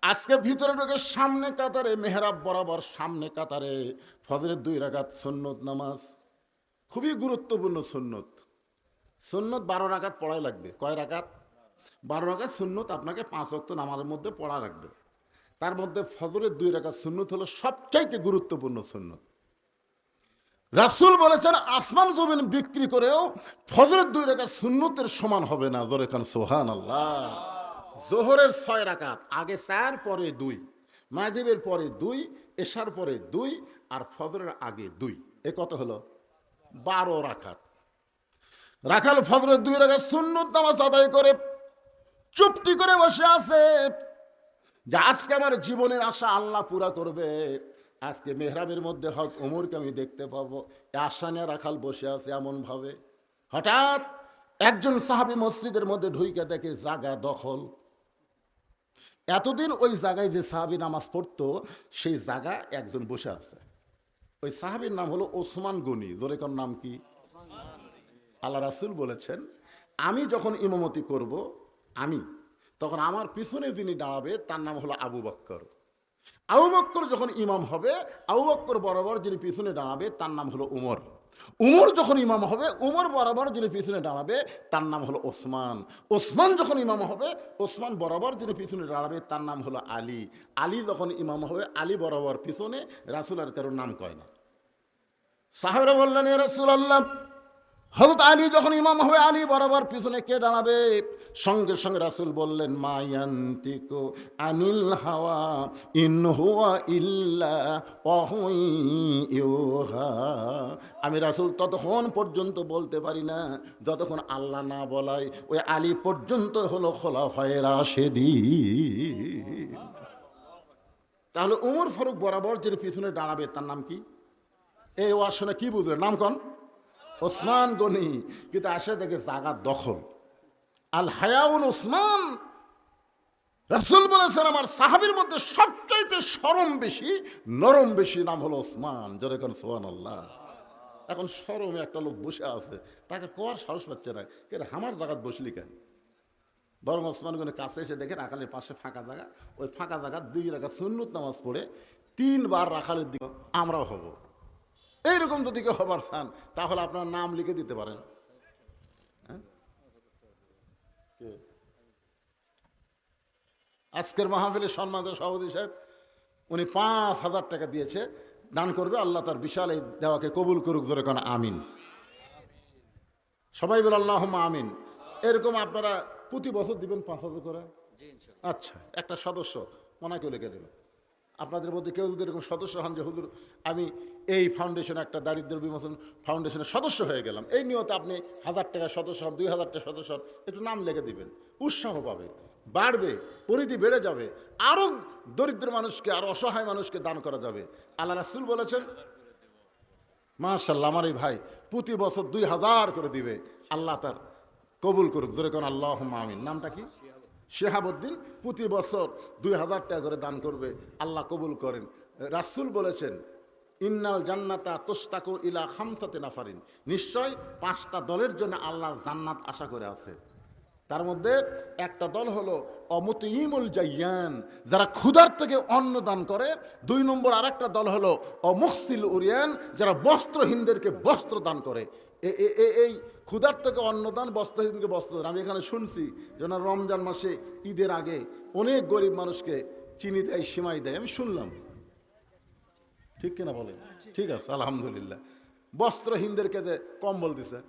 আজকে ভিতরে ঢুকে সামনে কাতারে মেহরাব বরাবর সামনে কাতারে ফজরের 2 রাকাত সুন্নত নামাজ, খুবই গুরুত্বপূর্ণ সুন্নত। সুন্নত 12 রাকাত পড়াই লাগবে। কয় রাকাত? 12 রাকাত সুন্নত আপনাকে 5 ওয়াক্ত নামাজের মধ্যে পড়া লাগবে। তার মধ্যে ফজরের 2 রাকাত সুন্নত হলো সবচাইতে গুরুত্বপূর্ণ সুন্নত। রাসূল বলেছেন আসমান জমিন বিক্রি করেও ফজরের 2 রাকাত সুন্নতের সমান হবে না। জোরে কান সুবহানাল্লাহ। জোহরের 6 রাকাত, আগে 4 পরে 2, মাগরিবের পরে 2, এশার পরে 2 আর ফজরের আগে 2, এ কত হলো? 12 রাকাত। রাখাল ফজরের 2 রাকাত সুন্নত নামাজ আদায় করে চুপটি করে বসে আছে যে আজকে আমার জীবনের আশা আল্লাহ পুরা করবে, আজকে মেহরাবের মধ্যে হক ওমরকে আমি দেখতে পাবো। এ আশা নিয়ে রাখাল বসে আছে এমন ভাবে, হঠাৎ একজন সাহাবী মসজিদের মধ্যে ঢুইকে দেখে জায়গা দখল। এতদিন ওই জায়গায় যে সাহাবী নামাজ পড়তো সেই জায়গা একজন বসে আছে। ওই সাহাবীর নাম হলো ওসমান গনি। জোরে কোন নাম কি? আল্লাহ রাসূল বলেছেন আমি যখন ইমামতি করব, আমি তখন আমার পিছনে যিনি দাঁড়াবে তার নাম হলো আবু বকর। আবু বকর যখন ইমাম হবে, আবু বকর বরাবর যিনি পিছনে দাঁড়াবে তার নাম হলো উমর। উমর যখন ইমাম হবে, উমর বরাবর যিনি পিছনে দাঁড়াবে তার নাম হলো ওসমান। ওসমান যখন ইমাম হবে, ওসমান বরাবর যিনি পিছনে দাঁড়াবে তার নাম হলো আলী। আলী যখন ইমাম হবে, আলী বরাবর পিছনে। রাসূল আর কারোর নাম কয় না। সাহাবারা বললেন ইয়া রাসূলুল্লাহ, হযরত আলী যখন ইমাম হবে, আলী বরাবর পিছনে কে দাঁড়াবে? সঙ্গে সঙ্গে রাসূল বললেন মা ইয়ান্তিকু আনিল হাওয়া ইন হুয়া ইল্লা ওয়াহয়ুহা। আমি রাসূল ততক্ষণ পর্যন্ত বলতে পারি না যতক্ষণ আল্লাহ না বলায়। ওই আলী পর্যন্ত হলো খোলাফায়ে রাশেদিন। তাহলে উমর ফারুক বরাবর যিনি পিছনে দাঁড়াবে তার নাম কি? এই ওয়াজ শুনে কি বুঝলেন? নাম কোন? ওসমান গনি। কিন্তু আসে দেখে জায়গা দখল। আল হায়াউল উসমান, রাসূল বলেছেন আমার সাহাবীর মধ্যে সবচাইতে শরম বেশি, নরম বেশি নাম হলো ওসমান। জোরে কোন সুবহানাল্লাহ। এখন শরমে একটা লোক বসে আছে, তাকে কোয়ার সাহস পাচ্ছে না, কে আমার জায়গাত বসলি কেন? বরং ওসমান গনি কাছে এসে দেখে রাখালের পাশে ফাঁকা জায়গা, ওই ফাঁকা জায়গা 2 রাকাত সুন্নত নামাজ পড়ে 3 বার রাখালের দিকে আমরাও হব। এইরকম যদি কেউ হবার চান তাহলে আপনার নাম লিখে দিতে পারেন। আজকের মাহফিলের সম্মানিত সভাপতি সাহেব, উনি 5,000 টাকা দিয়েছে, দান করবে, আল্লাহ তার বিশাল এই দেওয়াকে কবুল করুক। জোরে কোন আমিন। সবাই বলে আল্লাহুম্মা আমিন। এরকম আপনারা প্রতি বছর দিবেন 5,000 করে? আচ্ছা, একটা সদস্য ওনাকেও লিখে দেবেন। আপনাদের মধ্যে কেউ যদি এরকম সদস্য হন যে হুজুর আমি এই ফাউন্ডেশন, একটা দারিদ্র বিমোচন ফাউন্ডেশনের সদস্য হয়ে গেলাম, এই নিয়তে আপনি 1000 টাকা সদস্য হন, 2000 টাকা সদস্য হন, একটু নাম লিখে দিবেন, উৎসাহ পাবে, বাড়বে, পরিধি বেড়ে যাবে, আরও দরিদ্র মানুষকে, আরও অসহায় মানুষকে দান করা যাবে। আল্লাহ রাসূল বলেছেন, মাশাআল্লাহ, আমার এই ভাই প্রতি বছর 2000 করে দিবে, আল্লাহ তার কবুল করুক। জোরে কোন আল্লাহুম্মা আমিন। নামটা কি? শেহাবুদ্দিন। প্রতি বছর 2000 টাকা করে দান করবে, আল্লাহ কবুল করেন। রাসূল বলেছেন, ইন্নাল জান্নাতা তুশতাকু ইলা খামসাতি নাফারিন, নিশ্চয় 5টা দলের জন্য আল্লাহর জান্নাত আশা করে আছে। তার মধ্যে একটা দল হলো অমুতিমুল জাইয়ান, যারা ক্ষুধার থেকে অন্ন দান করে। 2 নম্বর আরেকটা দল হলো অমুখসিল উরিয়ান, যারা বস্ত্রহীনদেরকে বস্ত্র দান করে। এই ক্ষুধার থেকে অন্নদান, বস্ত্রহীনকে বস্ত্র দান। আমি এখানে শুনছি যে রমজান মাসে ঈদের আগে অনেক গরিব মানুষকে চিনি দেয়, সিমাই দেয়, আমি শুনলাম। ঠিক কিনা বলেন? ঠিক আছে, আলহামদুলিল্লাহ। বস্ত্রহীনদেরকে যে কম্বল দিছে।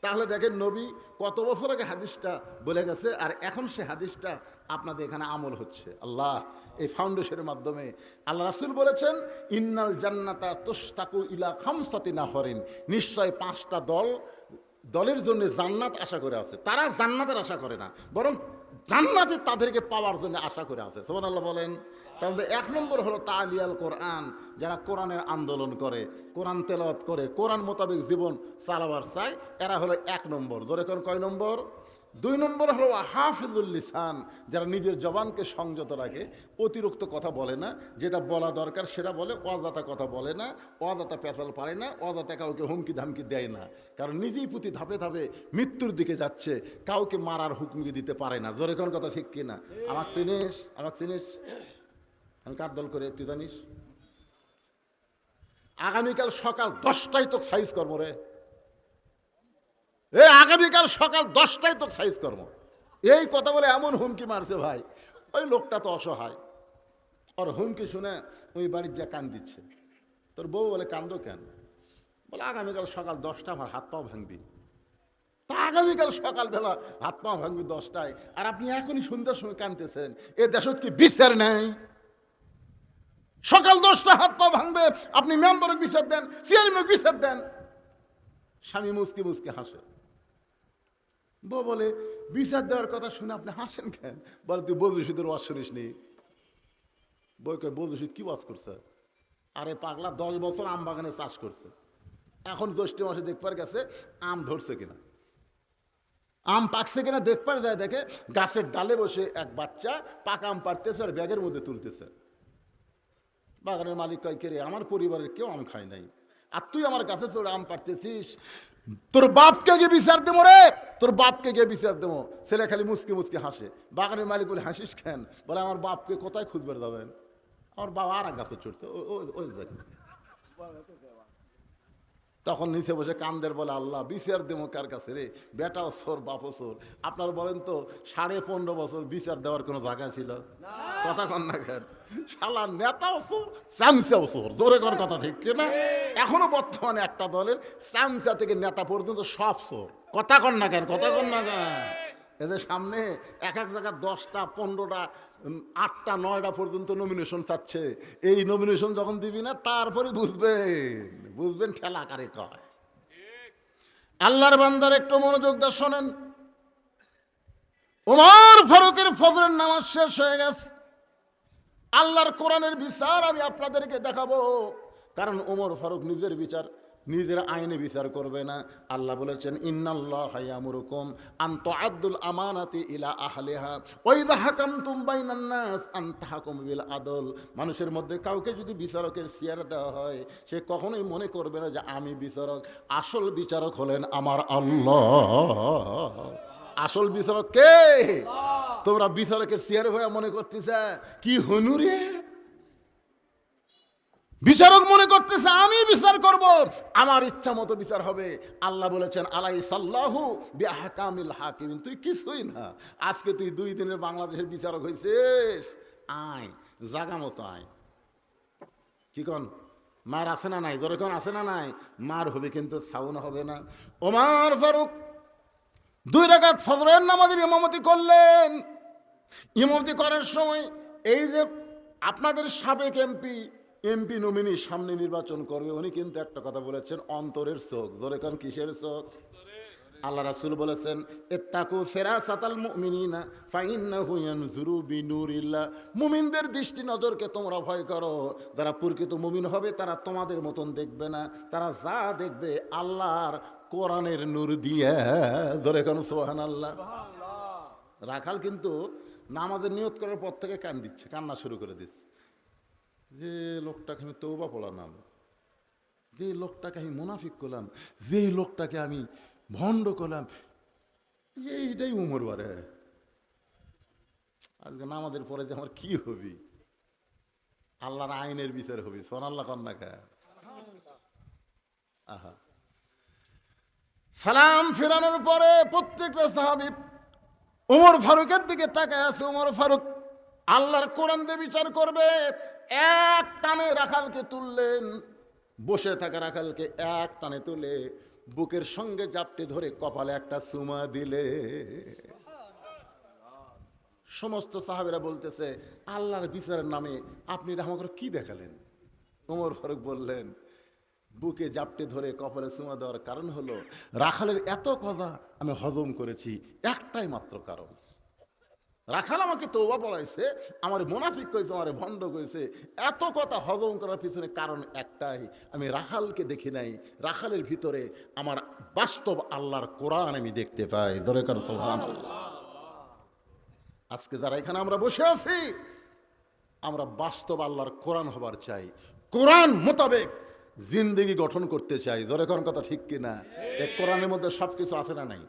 তাহলে দেখেন নবী কত বছর আগে হাদিসটা বলে গেছে, আর এখন সে হাদিসটা আপনাদের এখানে আমল হচ্ছে। আল্লাহ এই ফাউন্ডেশনের মাধ্যমে আল্লাহ রাসূল বলেছেন, ইন্নাল জান্নাতা তুশতাকু ইলা খামসাতি নাফারিন, নিশ্চয় 5টা দলের জন্য জান্নাত আশা করে আছে। তারা জান্নাতের আশা করে না, বরং জান্নাতে তাদেরকে পাওয়ার জন্য আশা করে আছে। সুবহানাল্লাহ বলেন। তার মধ্যে 1 নম্বর হলো তালিয়াল কোরআন, যারা কোরআনের আন্দোলন করে, কোরআন তেলাওয়াত করে, কোরআন মোতাবেক জীবন চালাবার চায়, এরা হলো 1 নম্বর। জোরে কোন কয় নম্বর? 2 নম্বর হলো হাফিজুল লিসান, যারা নিজের জবানকে সংযত রাখে, অতিরিক্ত কথা বলে না, যেটা বলা দরকার সেটা বলে, অযথা কথা বলে না, অযথা পেঁচাল পারে না, অযথা কাউকে হুমকি ধামকি দেয় না, কারণ নিজেই প্রতি ধাপে ধাপে মৃত্যুর দিকে যাচ্ছে, কাউকে মারার হুকুমকি দিতে পারে না। জোরে কোন কথা ঠিক কিনা? আমাকে চিনিস? আমাকে চিনিস? আমি কার দল করে তুই জানিস? আগামীকাল সকাল 10টায় তো সাইজ কর্ম রে, আগামীকাল সকাল 10টায় তো সাইজ কর্ম। এই কথা বলে এমন হুমকি মারছে ভাই, ওই লোকটা তো অসহায়, আর হুমকি শুনে ওই বাড়ির যা কান দিচ্ছে। তোর বউ বলে কান্দো কেন? বলে আগামীকাল সকাল 10টা আমার হাত পাও ভাঙবি। তা আগামীকাল সকালবেলা হাত পাও ভাঙবি 10টায়, আর আপনি এখনই সন্ধ্যার সময় কানতেছেন। এ দেশত কি বিচার নেই? সকাল 10টা হাত পা ভাঙবে, আপনি মেম্বারকে বিচার দেন, চেয়ারম্যানকে বিচার দেন। স্বামী মুচকি মুচকি হাসে। বউ বলে বিচার দেওয়ার কথা শুনে আপনি হাসেন কেন? বলে তুই বজুশীদের ওয়াজ শুনিস নি? বই কয় বজুশীদ কি ওয়াজ করছে? আরে পাগলা, 10 বছর আম বাগানে চাষ করছে, এখন জ্যৈষ্ঠ মাসে দেখবার গেছে আম ধরছে কিনা, আম পাকছে কিনা দেখবার যায়, দেখে গাছের ডালে বসে এক বাচ্চা পাকা আম পাড়তেছে আর ব্যাগের মধ্যে তুলতেছে। বাগানের মালিক কয়, কে রে, আমার পরিবারের কেউ আম খায় নাই, আর তুই আমার কাছে চড়ে আম পাড়তেছিস, তোর বাপকে গিয়ে বিচার দেবো রে, তোর বাপকে গিয়ে বিচার দেবো। ছেলে খালি মুচকি মুচকি হাসে। বাগানের মালিক বলে, হাসিস কেন? বলে আমার বাপকে কোথায় খুঁজবে যাবেন, আমার বাবা আর এক গাছে চড়ছে, ওই দেখেন। তখন নিচে বসে কান্দের, বলে আল্লাহ বিচার দেবো কার কাছে রে? বেটাও সোর, বাপও সোর। আপনার বলেন তো 15.5 বছর বিচার দেওয়ার কোনো জায়গা ছিল? কথা কন না কেন? শালা নেতাও সোর, চামচাও সোর। জোরে কর কথা ঠিক কিনা? এখনো বর্তমানে একটা দলের চামচা থেকে নেতা পর্যন্ত সব সোর। কথা কন না কেন? কথা কন না কেন? এদের সামনে এক জায়গায় 10টা 15টা 8টা 9টা পর্যন্ত নমিনেশন চাচ্ছে। এই নমিনেশন যখন দিবি না, তারপরে বুঝবেন ঠেলা কারে কয়। আল্লাহর বান্দার একটু মনোযোগ দিয়ে শোনেন। ওমর ফারুকের ফজরের নামাজ শেষ হয়ে গেছে। আল্লাহর কোরআনের বিচার আমি আপনাদেরকে দেখাবো, কারণ ওমর ফারুক নিজের বিচার নিজের আইনে বিচার করবে না। আল্লাহ বলেছেন ইন্নাল্লাহা ইয়ামুরুকুম আন তুআদ্দুল আমানাতি ইলা আহলিহা ওয়া ইযা হাকামতুম বাইনান নাস আন তাহকুমু বিল আদল। মানুষের মধ্যে কাউকে যদি বিচারকের চেয়ার দেওয়া হয়, সে কখনোই মনে করবে না যে আমি বিচারক। আসল বিচারক হলেন আমার আল্লাহ। আসল বিচারক কে? তোমরা বিচারকের চেয়ারে হয়ে মনে করতেছে কি হনুরে, বিচারক মনে করতেছে আমি বিচার করব, আমার ইচ্ছা মতো বিচার হবে। আল্লাহ বলেছেন আলাইসাল্লাহু বিআহকামিল হাকিমিন। তুই কিছুই না, আজকে তুই 2 দিনের বাংলাদেশের বিচারক হইছিস, আয় জাগা মতো আয়। কি কন মার আছে না নাই? জোরে কোন আছে না নাই? মার হবে কিন্তু সাউন হবে না। ওমর ফারুক 2 রাকাত ফজরের নামাজের ইমামতি করলেন। ইমামতি করার সময় এই যে আপনাদের সাবেক এমপি নমিনি সামনে নির্বাচন করবে, উনি কিন্তু একটা কথা বলেছেন, অন্তরের চোখ। জোরে কারণ কিসের চোখ? আল্লাহ রাসূল বলেছেন ইত্তাকু ফিরাসাতাল মুমিনিনা ফাইন্নাহু ইয়ানজুরু বিনুরিল্লাহ। মুমিনদের দৃষ্টি নজরকে তোমরা ভয় করো। যারা প্রকৃত মুমিন হবে তারা তোমাদের মতন দেখবে না, তারা যা দেখবে আল্লাহর কোরআনের নূর দিয়ে। জোরে কারণ সুবহানাল্লাহ। রাখাল কিন্তু নামাজের নিয়ত করার পর থেকে কান্না শুরু করে দিচ্ছে, যে লোকটাকে আমি তওবা পড়ালাম, যে লোকটাকে আমি মুনাফিক করলাম, যে লোকটাকে আমি ভণ্ড করলাম, এইটাই উমর বারে। আজকে নামাজের পরে যে আমার কি হবি? আল্লাহর আইনের বিচার হবি। সোনাল্লাহ কন্যাকা। আহা, সালাম ফেরানোর পরে প্রত্যেকটা সাহাবী উমর ফারুকের দিকে তাকায় আছে। উমর ফারুক আল্লাহর কোরআন দিয়ে বিচার করবে। এক টানে রাখালকে তুললেন, বসে থাকা রাখালকে এক টানে তুলে বুকের সঙ্গে জাপটে ধরে কপালে একটা চুমা দিলে। সমস্ত সাহাবীরা বলতেছে আল্লাহর বিচারের নামে আপনি আমাকে কি দেখালেন? ওমর ফারুক বললেন বুকে জাপটে ধরে কপালে চুমা দেওয়ার কারণ হলো রাখালের এত কথা আমি হজম করেছি, একটাই মাত্র কারণ। রাখাল আমাকে তওবা পড়াইছে, আমার মুনাফিক কইছে, আমার ভণ্ড কইছে, এত কথা হজম করার পিছনে কারণ একটাই, আমি রাখালকে দেখি নাই, রাখালের ভিতরে আমার বাস্তব আল্লাহর কোরআন আমি দেখতে পাই। দরকার সুবহানাল্লাহ। আজকে যারা এখানে আমরা বসে আছি, আমরা বাস্তব আল্লাহর কোরআন হবার চাই, কোরআন মোতাবেক জিন্দেগি গঠন করতে চাই। দরকার কথা ঠিক কিনা? এই কোরআনের মধ্যে সব কিছু আছে না নাই?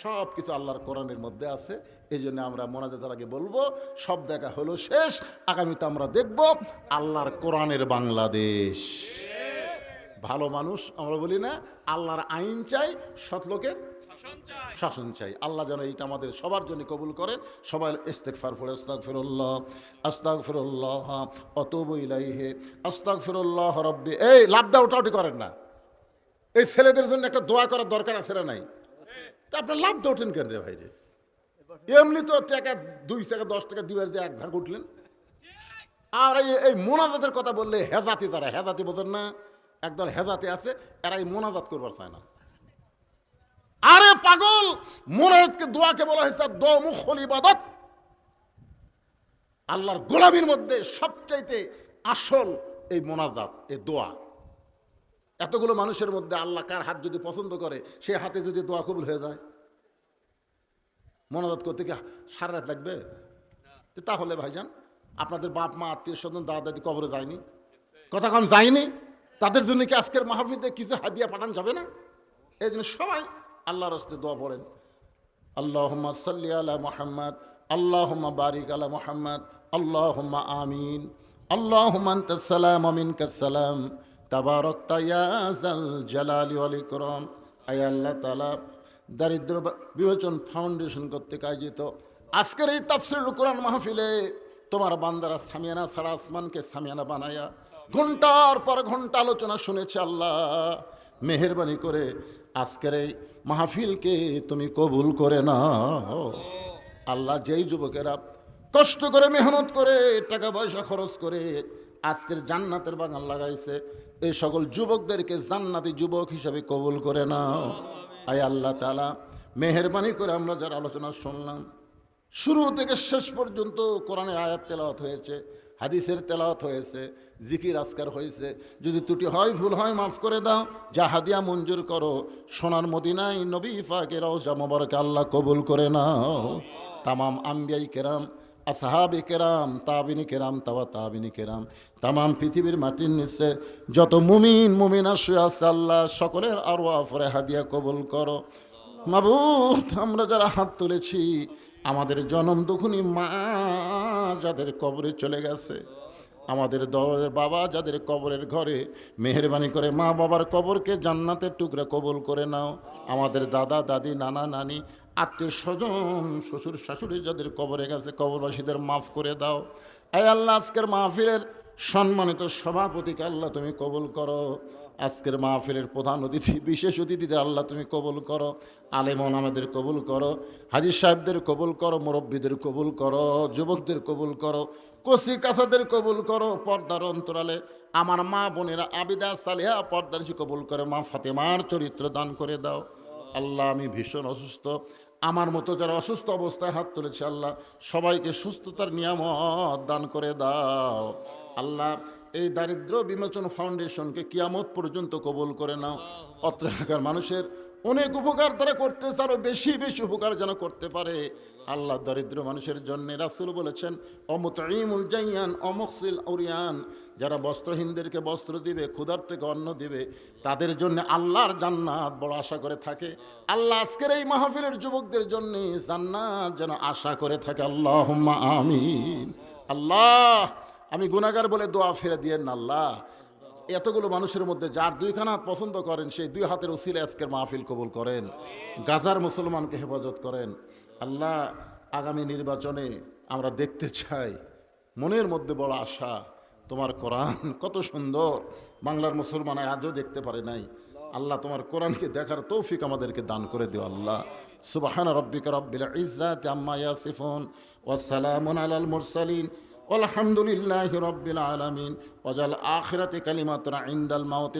সব কিছু আল্লাহর কোরআনের মধ্যে আছে। এই জন্য আমরা মোনাজাতের আগে বলবো সব দেখা হলো শেষ, আগামীতে আমরা দেখব আল্লাহর কোরআনের বাংলাদেশ। ভালো মানুষ আমরা বলি না, আল্লাহর আইন চাই, সৎ লোকের শাসন চাই। আল্লাহ যেন এইটা আমাদের সবার জন্য কবুল করেন। সবাই ইস্তেগফার পড়ে আস্তাগফিরুল্লাহ আস্তাগফিরুল্লাহ ওয়া আতুবু ইলাইহি আস্তাগফিরুল্লাহ রাব্বি। এই লাভ দাও ওটাউটি করেন না। এই ছেলেদের জন্য একটা দোয়া করার দরকার আছে না নাই? তা আপনার লাভ দাও ওঠেন কেন রে ভাই রে? এমনি তো টাকা 2 টাকা 10 টাকা দিবার দিয়ে এক ভাগ উঠলেন। আর এই মোনাজাতের কথা বললে হেজাতি, তারা হেজাতি বোঝেন না? একদল হেজাতি আছে, এরা এই মোনাজাত করবার চায় না। আরে পাগল, মোনাজাতকে দোয়াকে বলা হয়েছে দোমুখল ইবাদত। আল্লাহর গোলামির মধ্যে সবচাইতে আসল এই মোনাজাত, এই দোয়া। এতগুলো মানুষের মধ্যে আল্লাহ কার হাত যদি পছন্দ করে, সে হাতে যদি দোয়া কবুল হয়ে যায়, মোনাজাত করতে কি সারা রাত লাগবে? তাহলে ভাইজান আপনাদের বাপ মা আত্মীয় স্বজন দাদা দাদি কবরে যায়নি, কথা কম যায়নি, তাদের জন্য কি আজকের মাহফিলে কিছু হাদিয়া পাঠান যাবে না? এই জন্য সবাই আল্লাহর রাস্তে দোয়া পড়েন। আল্লাহুম্মা সাল্লি আলা মুহাম্মদ, আল্লাহুম্মা বারিক আলা মুহাম্মদ, আল্লাহুম্মা আমিন। আল্লাহুম্মা আনতাস সালাম ওয়া মিনকাস সালাম, তাবারাকতা ইয়া যাল জালালি ওয়াল ইকরাম। আয় আল্লাহ তাআলা, দারিদ্র বিমোচন ফাউন্ডেশন কর্তৃক আয়োজিত আজকের এই তাফসীরুল কোরআন মাহফিলে তোমার বান্দারা সামিয়ানা ছাড়া আসমানকে সামিয়ানা বানায়া ঘন্টার পর ঘন্টা আলোচনা শুনেছে। আল্লাহ মেহেরবানি করে আজকের এই মাহফিলকে তুমি কবুল করে নাও। আল্লাহ, যেই যুবকেরা কষ্ট করে মেহনত করে টাকা পয়সা খরচ করে আজকের জান্নাতের বাগান লাগাইছে, এই সকল যুবকদেরকে জান্নাতি যুবক হিসাবে কবুল করে নাও। আয় আল্লাহ তাআলা, মেহেরবানি করে আমরা যারা আলোচনা শুনলাম, শুরু থেকে শেষ পর্যন্ত কোরআনের আয়াত তেলাওয়াত হয়েছে, হাদিসের তেলাওয়াত হয়েছে, জিকির আজকার হয়েছে। যদি ত্রুটি হয়, ভুল হয়, মাফ করে দাও। যা হাদিয়া মঞ্জুর করো সোনার মদিনায় নবী পাকের রওজা মোবারকে আল্লাহ কবুল করে নাও। তামাম আম্বিয়াই কেরাম, আসহাবে কেরাম, তাবিনী কেরাম, তাবিনী কেরাম, তামাম পৃথিবীর মাটির নিচে যত মুমিন মুমিনা শুয়ে আছে আল্লাহ সকলের আরওয়াহ ফরে হাদিয়া কবুল করো। মাবুদ, আমরা যারা হাত তুলেছি, আমাদের জনম দুখুনি মা যাদের কবরে চলে গেছে, আমাদের দরের বাবা যাদের কবরের ঘরে, মেহেরবানি করে মা বাবার কবরকে জান্নাতের টুকরা কবুল করে নাও। আমাদের দাদা দাদি নানা নানি আত্মীয় স্বজন শ্বশুর শাশুড়ি যাদের কবরে গেছে, কবরবাসীদের মাফ করে দাও। এই আল্লাহ, আজকের মাহফিলের সম্মানিত সভাপতিকে আল্লাহ তুমি কবুল করো। আজকের মাহফিলের প্রধান অতিথি, বিশেষ অতিথিদের আল্লাহ তুমি কবুল করো। আলেমন আমাদের কবুল করো, হাজী সাহেবদের কবুল করো, মুরব্বীদের কবুল করো, যুবকদের কবুল করো, কচি কাছাদের কবুল করো। পর্দার অন্তরালে আমার মা বোনেরা আবিদা সালিহা পর্দার কবুল করে। মা ফাতেমার চরিত্র দান করে দাও। আল্লাহ, আমি ভীষণ অসুস্থ, আমার মতো যারা অসুস্থ অবস্থায় হাত তুলেছে আল্লাহ সবাইকে সুস্থতার নিয়ামত দান করে দাও। আল্লাহ, এই দারিদ্র বিমোচন ফাউন্ডেশনকে কিয়ামত পর্যন্ত কবুল করে নাও। অত্র এলাকার মানুষের অনেক উপকার তারা করতেছে, আরও বেশি বেশি উপকার যেন করতে পারে। আল্লাহ, দরিদ্র মানুষের জন্য রাসূল বলেছেন, অমুতাইমুল জাইয়ান অমুকসিল উরিয়ান, যারা বস্ত্রহীনদেরকে বস্ত্র দিবে, ক্ষুধার্তকে অন্ন দিবে, তাদের জন্য আল্লাহর জান্নাত বড় আশা করে থাকে। আল্লাহ, আজকের এই মাহফিলের যুবকদের জন্য জান্নাত যেন আশা করে থাকে। আল্লাহুম্মা আমিন। আল্লাহ, আমি গুনাহগার বলে দোয়া ফিরে দিয়েন না আল্লাহ। এতগুলো মানুষের মধ্যে যার দুইখানা হাত পছন্দ করেন, সেই দুই হাতের উসিলে আজকের মাহফিল কবুল করেন। গাজার মুসলমানকে হেফাজত করেন আল্লাহ। আগামী নির্বাচনে আমরা দেখতে চাই, মনের মধ্যে বড় আশা। তোমার কোরআন কত সুন্দর, বাংলার মুসলমান আজও দেখতে পারে নাই। আল্লাহ, তোমার কোরআনকে দেখার তৌফিক আমাদেরকে দান করে দিও আল্লাহ। সুবহান রাব্বিকা রাব্বিল ইজ্জাতি আম্মা ইয়াসিফুন ওয়া সালামুন আলাল মুরসালিন আলহামদুলিল্লাহি রাব্বিল আলামিন। ওয়াজাল আখিরাতি কালিমাতুনা ইনদাল মাউতি।